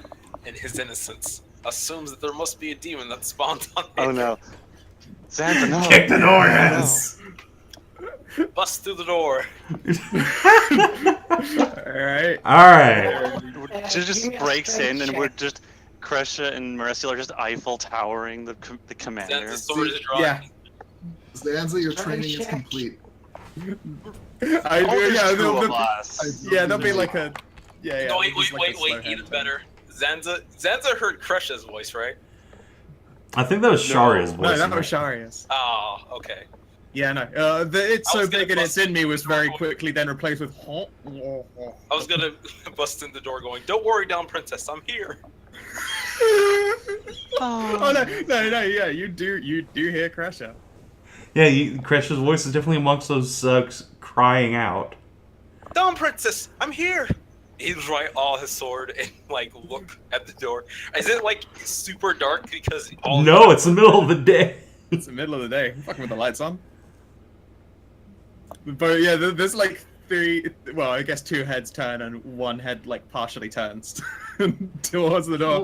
in his innocence, assumes that there must be a demon that spawned on him. Oh no. Zanza, no. Kick the door, No. yes! Bust through the door. Alright. Alright. She just give me a breaks in, strength and we're check. just Kreshia and Merisiel are just Eiffel towering the commander. Zanza's sword is drawn. Yeah. Zanza, your Try training is check. complete. I Oh, there's yeah, two they'll- of they'll- us. yeah, there'll be like a yeah. No, there'll wait, just like a slow even hand better. Zanza heard Kreshia's voice, right? I think that was Sharia's No, voice. No, that in was it. Sharia's. Oh, okay. Yeah, no. It's I so was gonna big and it's bust in me was very door. quickly then replaced with honk. I was gonna bust in the door going, don't worry, down princess, I'm here. Oh no, yeah, you do hear Kreshia. Yeah, Kreshia's voice is definitely amongst those crying out. Down princess, I'm here. He's right all his sword and like look at the door. Is it like super dark because all No, it's the middle of the day. It's the middle of the day. I'm fucking with the lights on. But yeah, there's like I guess 2 heads turn and 1 head like partially turns towards the door.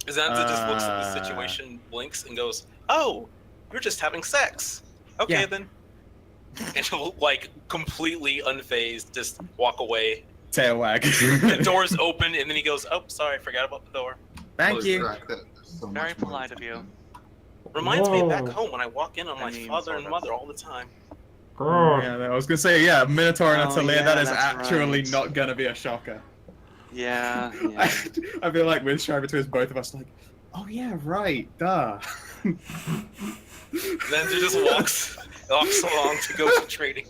Zanza just looks at the situation, blinks, and goes, "Oh, you're just having sex. Okay Yeah. then." And he'll like completely unfazed, just walk away. Tail wag. The door's open, and then he goes, "Oh, sorry, I forgot about the door." Thank you. Correct, that there's so Very much more polite to of you. them. Reminds me back Whoa. home when I walk in on I my mean, father sort and of. mother all the time. Yeah, I was gonna say, yeah, Minotaur and Oh, Taeleer, yeah, that is that's actually right. not gonna be a shocker. Yeah. I feel like with Shire between both of us, like, oh yeah, right, duh. Zanza just walks along to go to trading.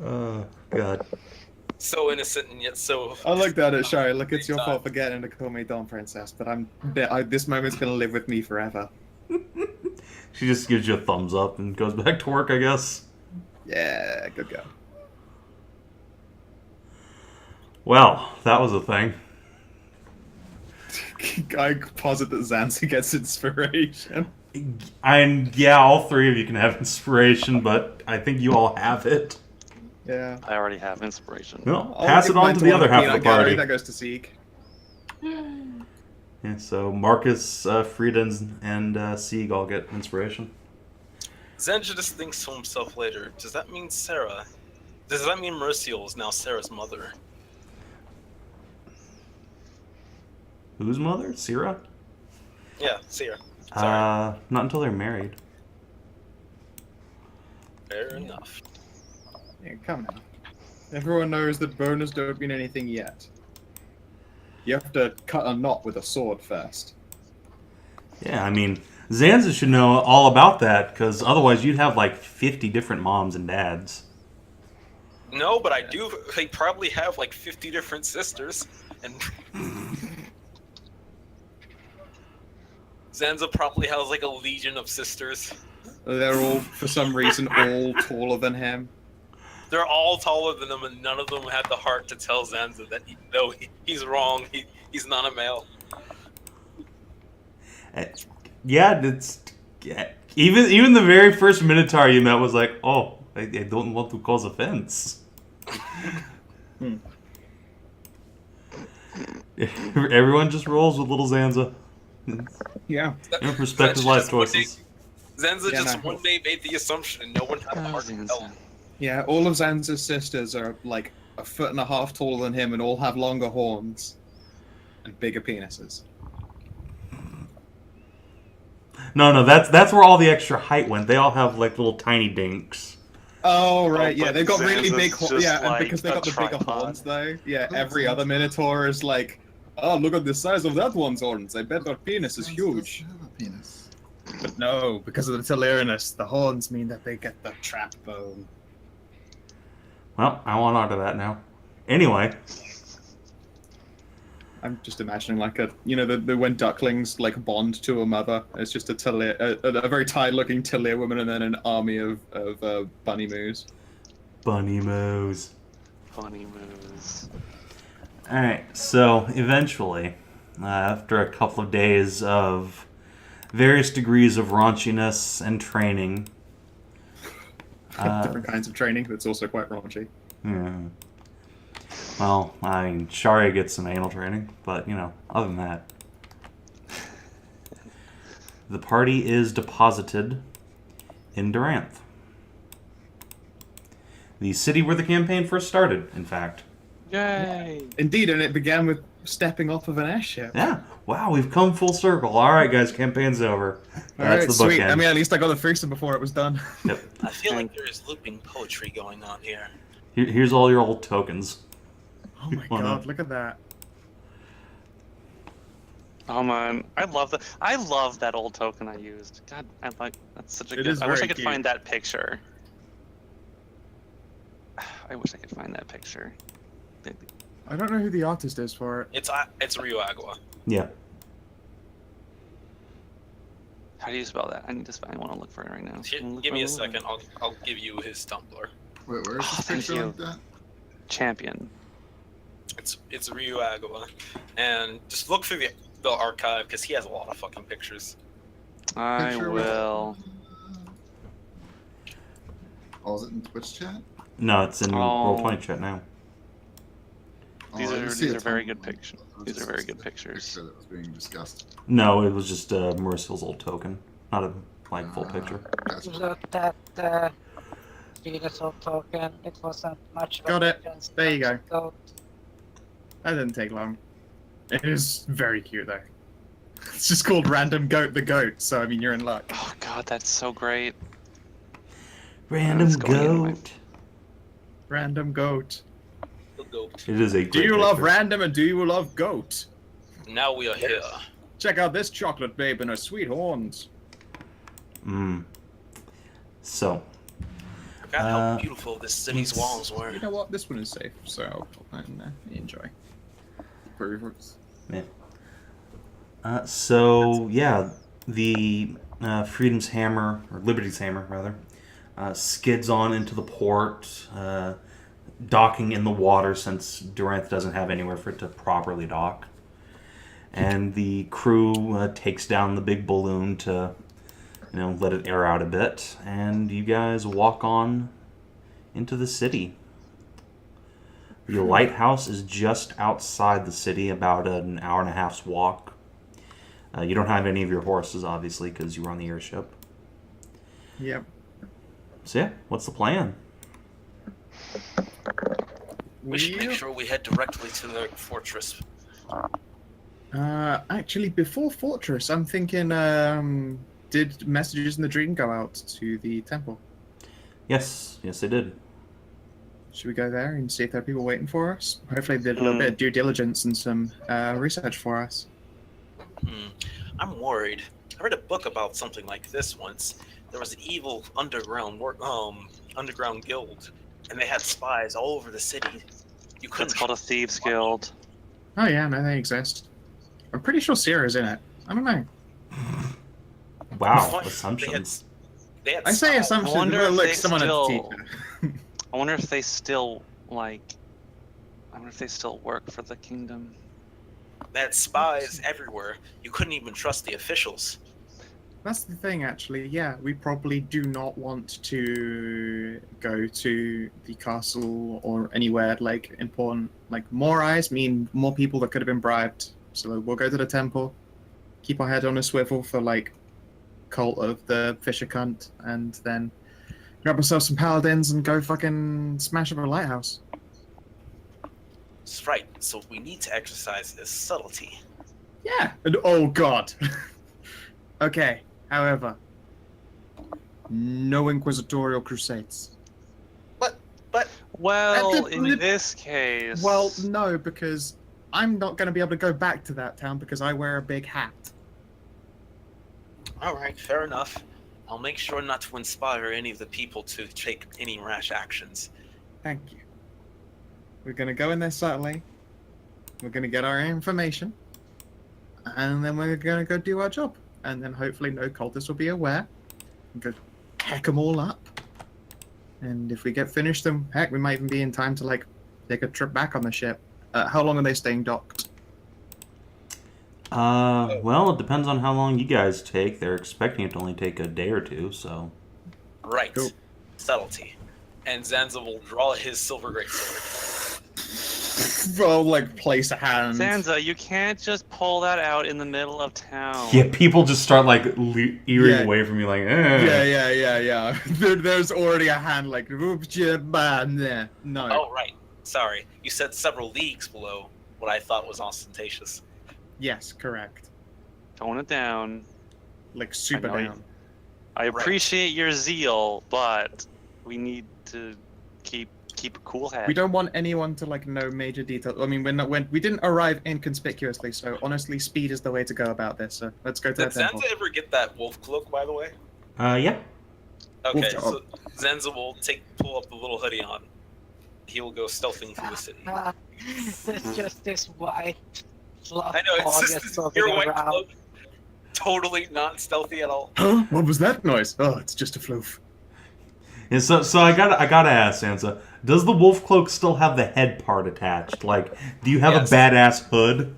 Oh, God. So innocent and yet so. I looked at it, Shire. Look, it's your Same fault time. for getting to call me Dawn Princess, but this moment's gonna live with me forever. She just gives you a thumbs up and goes back to work, I guess. Yeah, good go. Well, that was a thing. I posit that Zanza gets inspiration. And yeah, all 3 of you can have inspiration, but I think you all have it. Yeah. I already have inspiration. Well, I'll pass give it on mine to the one other half of peanut the party. gallery. That goes to Sieg. Yeah, so Marcus, Frida, and Sieg all get inspiration. Zanza just thinks to himself later, does that mean Sarah? Does that mean Merisiel is now Sarah's mother? Whose mother? Syrah? Yeah, Sarah. Sorry. Not until they're married. Fair enough. Yeah, come now. Everyone knows that boners don't mean anything yet. You have to cut a knot with a sword first. Yeah, I mean, Zanza should know all about that, because otherwise you'd have like 50 different moms and dads. No, but I do. They probably have like 50 different sisters, and Zanza probably has like a legion of sisters. They're all, for some reason, all taller than him. They're all taller than him, and none of them had the heart to tell Zanza that he's wrong. He's not a male. Yeah, even the very first Minotaur you met was like, oh, I don't want to cause offense. Everyone just rolls with little Zanza. Yeah. Perspective life choices. Zanza Yeah, just no. one day made the assumption, and no one had the heart to tell him. Yeah, all of Zanza's sisters are like 1.5 feet taller than him and all have longer horns and bigger penises. No, that's where all the extra height went. They all have like little tiny dinks. Oh right, Oh, yeah, but they've got really Zanza's big horns. just Yeah, and like because they a got the bigger tripod. horns though. Yeah, That's every other Minotaur is like, oh, look at the size of that one's horns. I bet their penis is huge. Have a penis. But no, because of the Taeleerness, the horns mean that they get the trap bone. Well, I want onto that now. Anyway, I'm just imagining like the when ducklings like bond to a mother. It's just a very tired-looking Taeleer woman and then an army of bunny moos. bunny moves. Funny moves. Alright, so eventually, after a couple of days of various degrees of raunchiness and training, Different kinds of training that's also quite raunchy. yeah. Well, I mean, Sharia gets some anal training, but, other than that. The party is deposited in Duranthe. The city where the campaign first started, in fact. Yay! Indeed, and it began with stepping off of an airship. Yeah, wow, we've come full circle. Alright, guys, campaign's over. Alright, That's the sweet. bookend. I mean, at least I got the threesome before it was done. Yep. I feel like there is looping poetry going on here. Here's all your old tokens. Oh my Why god, not? look at that. Oh man, I love that old token I used. God, that's such a It good. is I wish I very could cute. find that picture. I wish I could find that picture. I don't know who the artist is for it. It's Rio Agua. Yeah. How do you spell that? I want to look for it right now. Give me a second. I'll give you his Tumblr. Wait, where is Oh, this thank picture you. like that? Champion. It's Rio Agua, and just look through the archive because he has a lot of fucking pictures. I Picture with- will. Oh, is it in Twitch chat? No, it's in Oh. Roll20 chat now. Oh, These I didn't are see these a are very Tumblr. good pictures. It was These are just very good the pictures. Picture that was being discussed. No, it was just Merisiel's old token, not a full picture. Gotcha. Looked at Frida's old token. It wasn't much of Got a it. difference. There you go. Goat. That didn't take long. It is very cute though. It's just called Random Goat the Goat, so I mean you're in luck. Oh god, that's so great. Random It's going in my- goat. Random Goat. The goat. It is a great Do you love picture. random and do you love goat? Now we are here. Check out this chocolate babe and her sweet horns. So, Forgot how beautiful this city's walls were. You know what? This one is safe, so I'll put that in there. Enjoy. Perfect. so yeah, the Freedom's Hammer, or Liberty's Hammer, rather, skids on into the port, docking in the water since Duranthe doesn't have anywhere for it to properly dock. And the crew takes down the big balloon to, let it air out a bit. And you guys walk on into the city. The lighthouse is just outside the city, about an hour and a half's walk. You don't have any of your horses, obviously, because you were on the airship. Yep. So yeah, what's the plan? We should make sure we head directly to the fortress. Actually, before Fortress, I'm thinking, did messages in the dream go out to the temple? Yes, they did. Should we go there and see if there are people waiting for us? Hopefully they did a little bit of due diligence and some research for us. I'm worried. I read a book about something like this once. There was an evil underground guild, and they had spies all over the city. You couldn't. It's called a thieves guild. Oh yeah, no, they exist. I'm pretty sure Sierra's in it. I don't know. Wow, Fine. assumptions. They had I say spies. assumptions, wonder but if look, they someone had to still- teach it. I wonder if they still work for the kingdom. They had spies everywhere. You couldn't even trust the officials. That's the thing, actually. Yeah, we probably do not want to go to the castle or anywhere like important. Like more eyes mean more people that could have been bribed. So we'll go to the temple, keep our head on a swivel for like cult of the Fisher cunt, and then grab ourselves some paladins and go fucking smash up a lighthouse. That's right. So we need to exercise this subtlety. Yeah. And oh god. Okay. However, no inquisitorial crusades. But Well, in this case. Well, no, because I'm not going to be able to go back to that town because I wear a big hat. all right, fair enough. I'll make sure not to inspire any of the people to take any rash actions. Thank you. We're going to go in there subtly. We're going to get our information. And then we're going to go do our job. And then hopefully no cultists will be aware. And go heck them all up. And if we get finished, then heck, we might even be in time to like take a trip back on the ship. How long are they staying docked? Well, it depends on how long you guys take. They're expecting it to only take a day or two, so. Right. Cool. Subtlety. And Zanza will draw his silver greatsword. Well, like place a hand. Zanza, you can't just pull that out in the middle of town. Yeah, people just start like earing Yeah. away from you, like, eh. Yeah. There's already a hand like, oops, yeah, nah. No. Oh, right. Sorry. You said several leagues below what I thought was ostentatious. Yes, correct. Tone it down. Like super I know down. I appreciate your zeal, but we need to keep a cool head. We don't want anyone to like know major details. I mean, we didn't arrive inconspicuously, so honestly, speed is the way to go about this. So let's go to Did that temple. Zanza ever get that wolf cloak, by the way? Yeah. Okay, Wolf so Zanza will pull up the little hoodie on. He will go stealthing through the city. It's just this white fluff I know, it's ball just just your moving white around. cloak. Totally not stealthy at all. Huh? What was that noise? Oh, it's just a floof. And so I gotta ask, Sansa, does the wolf cloak still have the head part attached? Like, do you have Yes. a badass hood?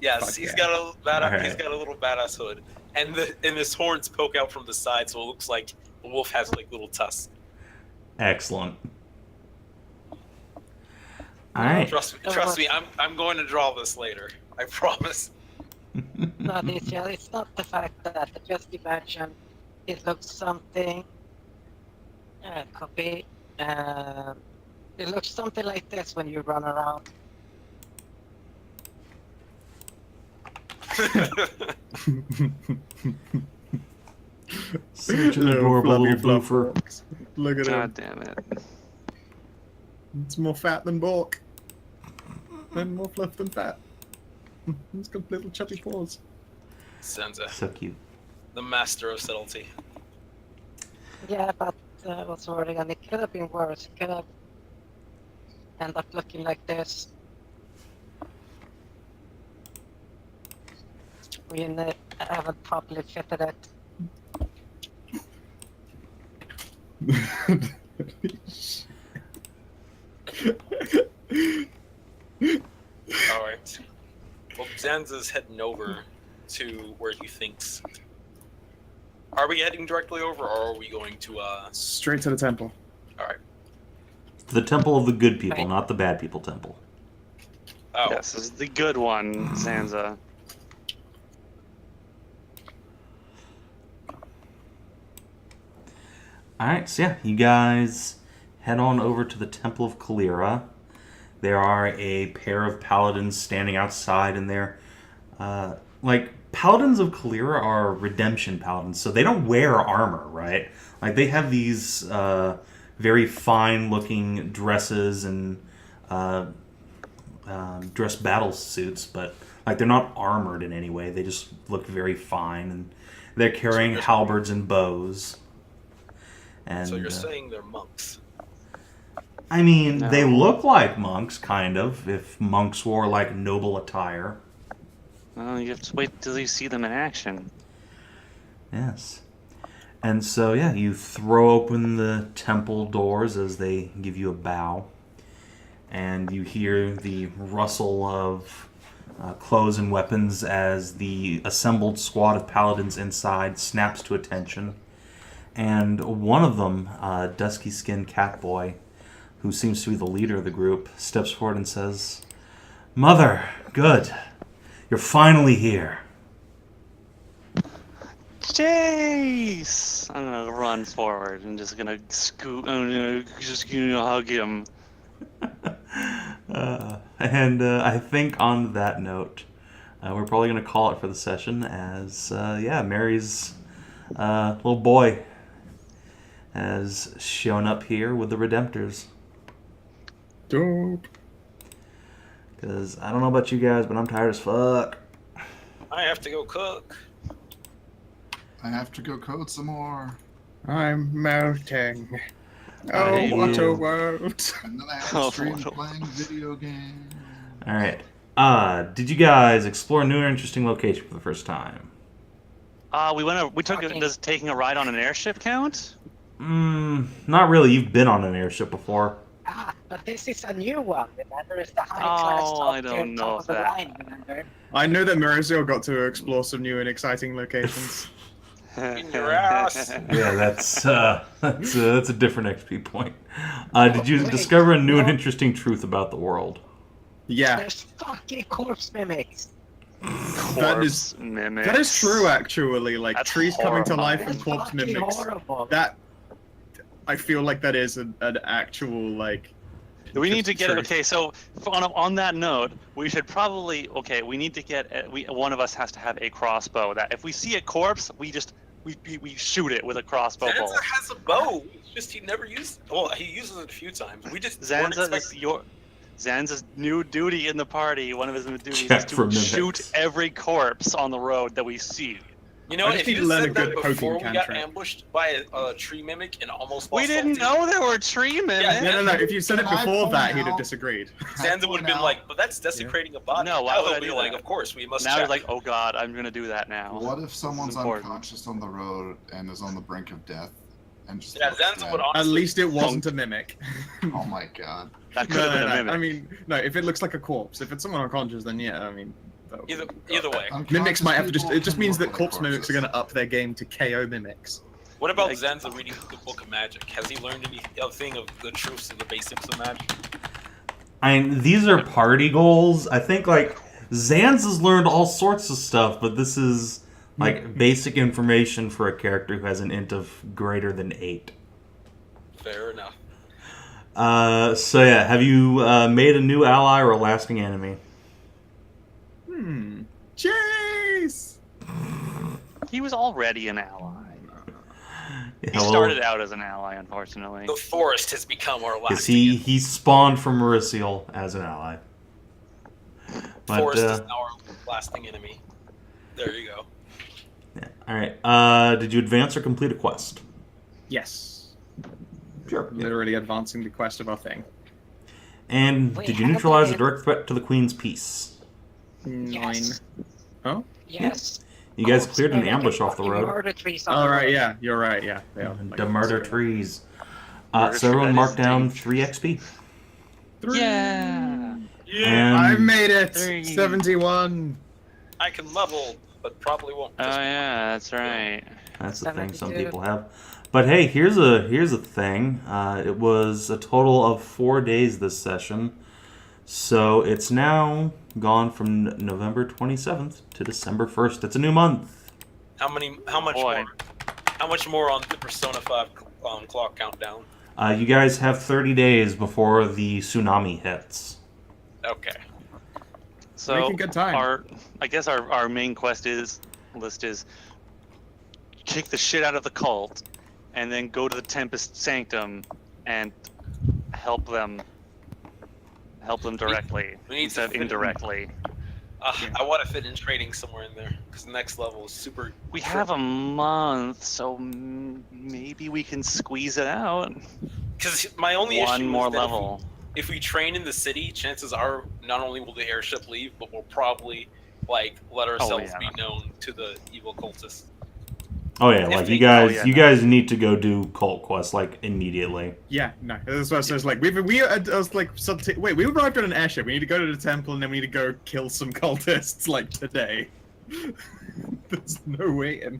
Yes, Fuck he's yeah. got a badass. Alright. He's got a little badass hood, and his horns poke out from the side, so it looks like the wolf has like little tusks. Excellent. All right. Trust me. I'm going to draw this later. I promise. No, it's not the fact that just imagine it looks something. Copy. It looks something like this when you run around. Such an adorable little bloofer. Look at God him. damn it. It's more fat than Bork. And more fluff than fat. It's got little chubby paws. Zanza, So cute. the master of subtlety. Yeah, but what's already and it could have been worse. It could have ended up looking like this. We haven't properly fitted it. All right. Well, Zanza's heading over to where he thinks. Are we heading directly over, or are we going to? Straight to the temple. All right. The temple of the good people, Right. not the bad people temple. Oh, Yes, this is the good one, Zanza. Alright, so yeah, you guys head on over to the Temple of Kalira. There are a pair of paladins standing outside, and they're paladins of Kalira are redemption paladins, so they don't wear armor, right? Like, they have these very fine-looking dresses and dress battle suits, but like they're not armored in any way. They just look very fine, and they're carrying halberds and bows. And so you're saying they're monks? I mean, No. they look like monks, kind of, if monks wore like noble attire. Well, you have to wait till you see them in action. Yes. And so, yeah, you throw open the temple doors as they give you a bow. And you hear the rustle of clothes and weapons as the assembled squad of paladins inside snaps to attention. And one of them, dusky-skinned catboy, who seems to be the leader of the group, steps forward and says, "Mother, good. You're finally here." Jace! I'm gonna run forward and just gonna scoot. I'm gonna hug him. And I think on that note, we're probably going to call it for the session as, Mary's little boy has shown up here with the Redemptors. Dope. Because I don't know about you guys, but I'm tired as fuck. I have to go cook. I have to go code some more. I'm melting. I Oh, hate what you. a world. And then I have to stream playing video games. Alright. Did you guys explore a new and interesting location for the first time? Does taking a ride on an airship count? Not really. You've been on an airship before. But this is a new one. Remember, it's the high-class I don't know top of the that. line, remember? I know that Merisiel got to explore some new and exciting locations. In your ass. Yeah, that's a different XP point. Did you discover a new and interesting truth about the world? Yeah, There's fucking corpse mimics. that is Mimics. that is true actually. Like That's trees coming to life horrifying. and That's corpse fucking mimics. horrible. That I feel like that is an actual like. We need to get truth. okay. So on that note, we should probably we need to get one of us has to have a crossbow. That if we see a corpse, we shoot it with a crossbow bolt. Zanza has a bow. It's just he never used. Well, he uses it a few times. We just weren't Zanza, expecting- Zanza's new duty in the party. One of his new duties Check is for to mimics. shoot every corpse on the road that we see. You know, I just if need you to learn said a that good poking before we got cantrip. ambushed by a tree mimic and almost We didn't know there were tree mimics. No. If you said it Can I before point that, he'd have out- disagreed. Zanza would have been like, but that's desecrating a body. No, why Now would he'll I be do like, that? of course, we must Now check. he's like, oh god, I'm gonna do that now. What if someone's important. unconscious on the road and is on the brink of death and just Yeah, looks Zanza dead? would honestly. At least it wasn't a mimic. Oh my god. That could have been a mimic. I mean, no. If it looks like a corpse, if it's someone unconscious, then yeah. I mean, that would be- Either way. Mimics might have to Unconscious just. It just people means can that look corpse like mimics are corpses. going to up their game to KO mimics. What about Like- Zanza reading the Book of Magic? Has he learned anything of the truths and the basics of magic? I mean, these are party goals. I think, like, Zanz has learned all sorts of stuff, but this is, like, basic information for a character who has an int of greater than 8. Fair enough. Have you made a new ally or a lasting enemy? Chase. He was already an ally. He Hello? started out as an ally, unfortunately. The forest has become our last. Yes, he spawned from Merisiel as an ally. But, Forest is now our lasting enemy. There you go. yeah. All right. Did you advance or complete a quest? Yes. Sure. Literally advancing the quest of our thing. And Wait, did you how neutralize a did- direct threat to the Queen's peace? 9. Yes. Oh. Yes. You guys Corpse cleared an mimic ambush and off the fucking road. murder trees on All the right. road. Yeah. You're right. Yeah. They are. To murder trees. Murder So everyone tree, marked that is down dangerous. 3 XP. 3. Yeah. Yeah. I made it. 3. 71. I can level, but probably won't. Oh yeah, that's right. That's the thing some 72. people have. But hey, here's a thing. It was a total of 4 days this session. So it's now gone from November 27th to December 1st. It's a new month. How much Boy. more? How much more on the Persona 5 clock countdown? You guys have 30 days before the tsunami hits. Okay. So Making good time. I guess our main list is kick the shit out of the cult, and then go to the Tempest Sanctum and help them directly We need instead to of fit in- indirectly. I want to fit in trading somewhere in there because the next level is super. We have a month, so maybe we can squeeze it out. Because my only One issue more is that level. if we train in the city, chances are not only will the airship leave, but we'll probably like let ourselves yeah. be known to the evil cultists. Oh yeah, If like they- you guys, oh, yeah, you no. guys need to go do cult quests like immediately. Yeah, no. That's what I was like. I was like, wait, we arrived on an airship. We need to go to the temple, and then we need to go kill some cultists like today. There's no waiting.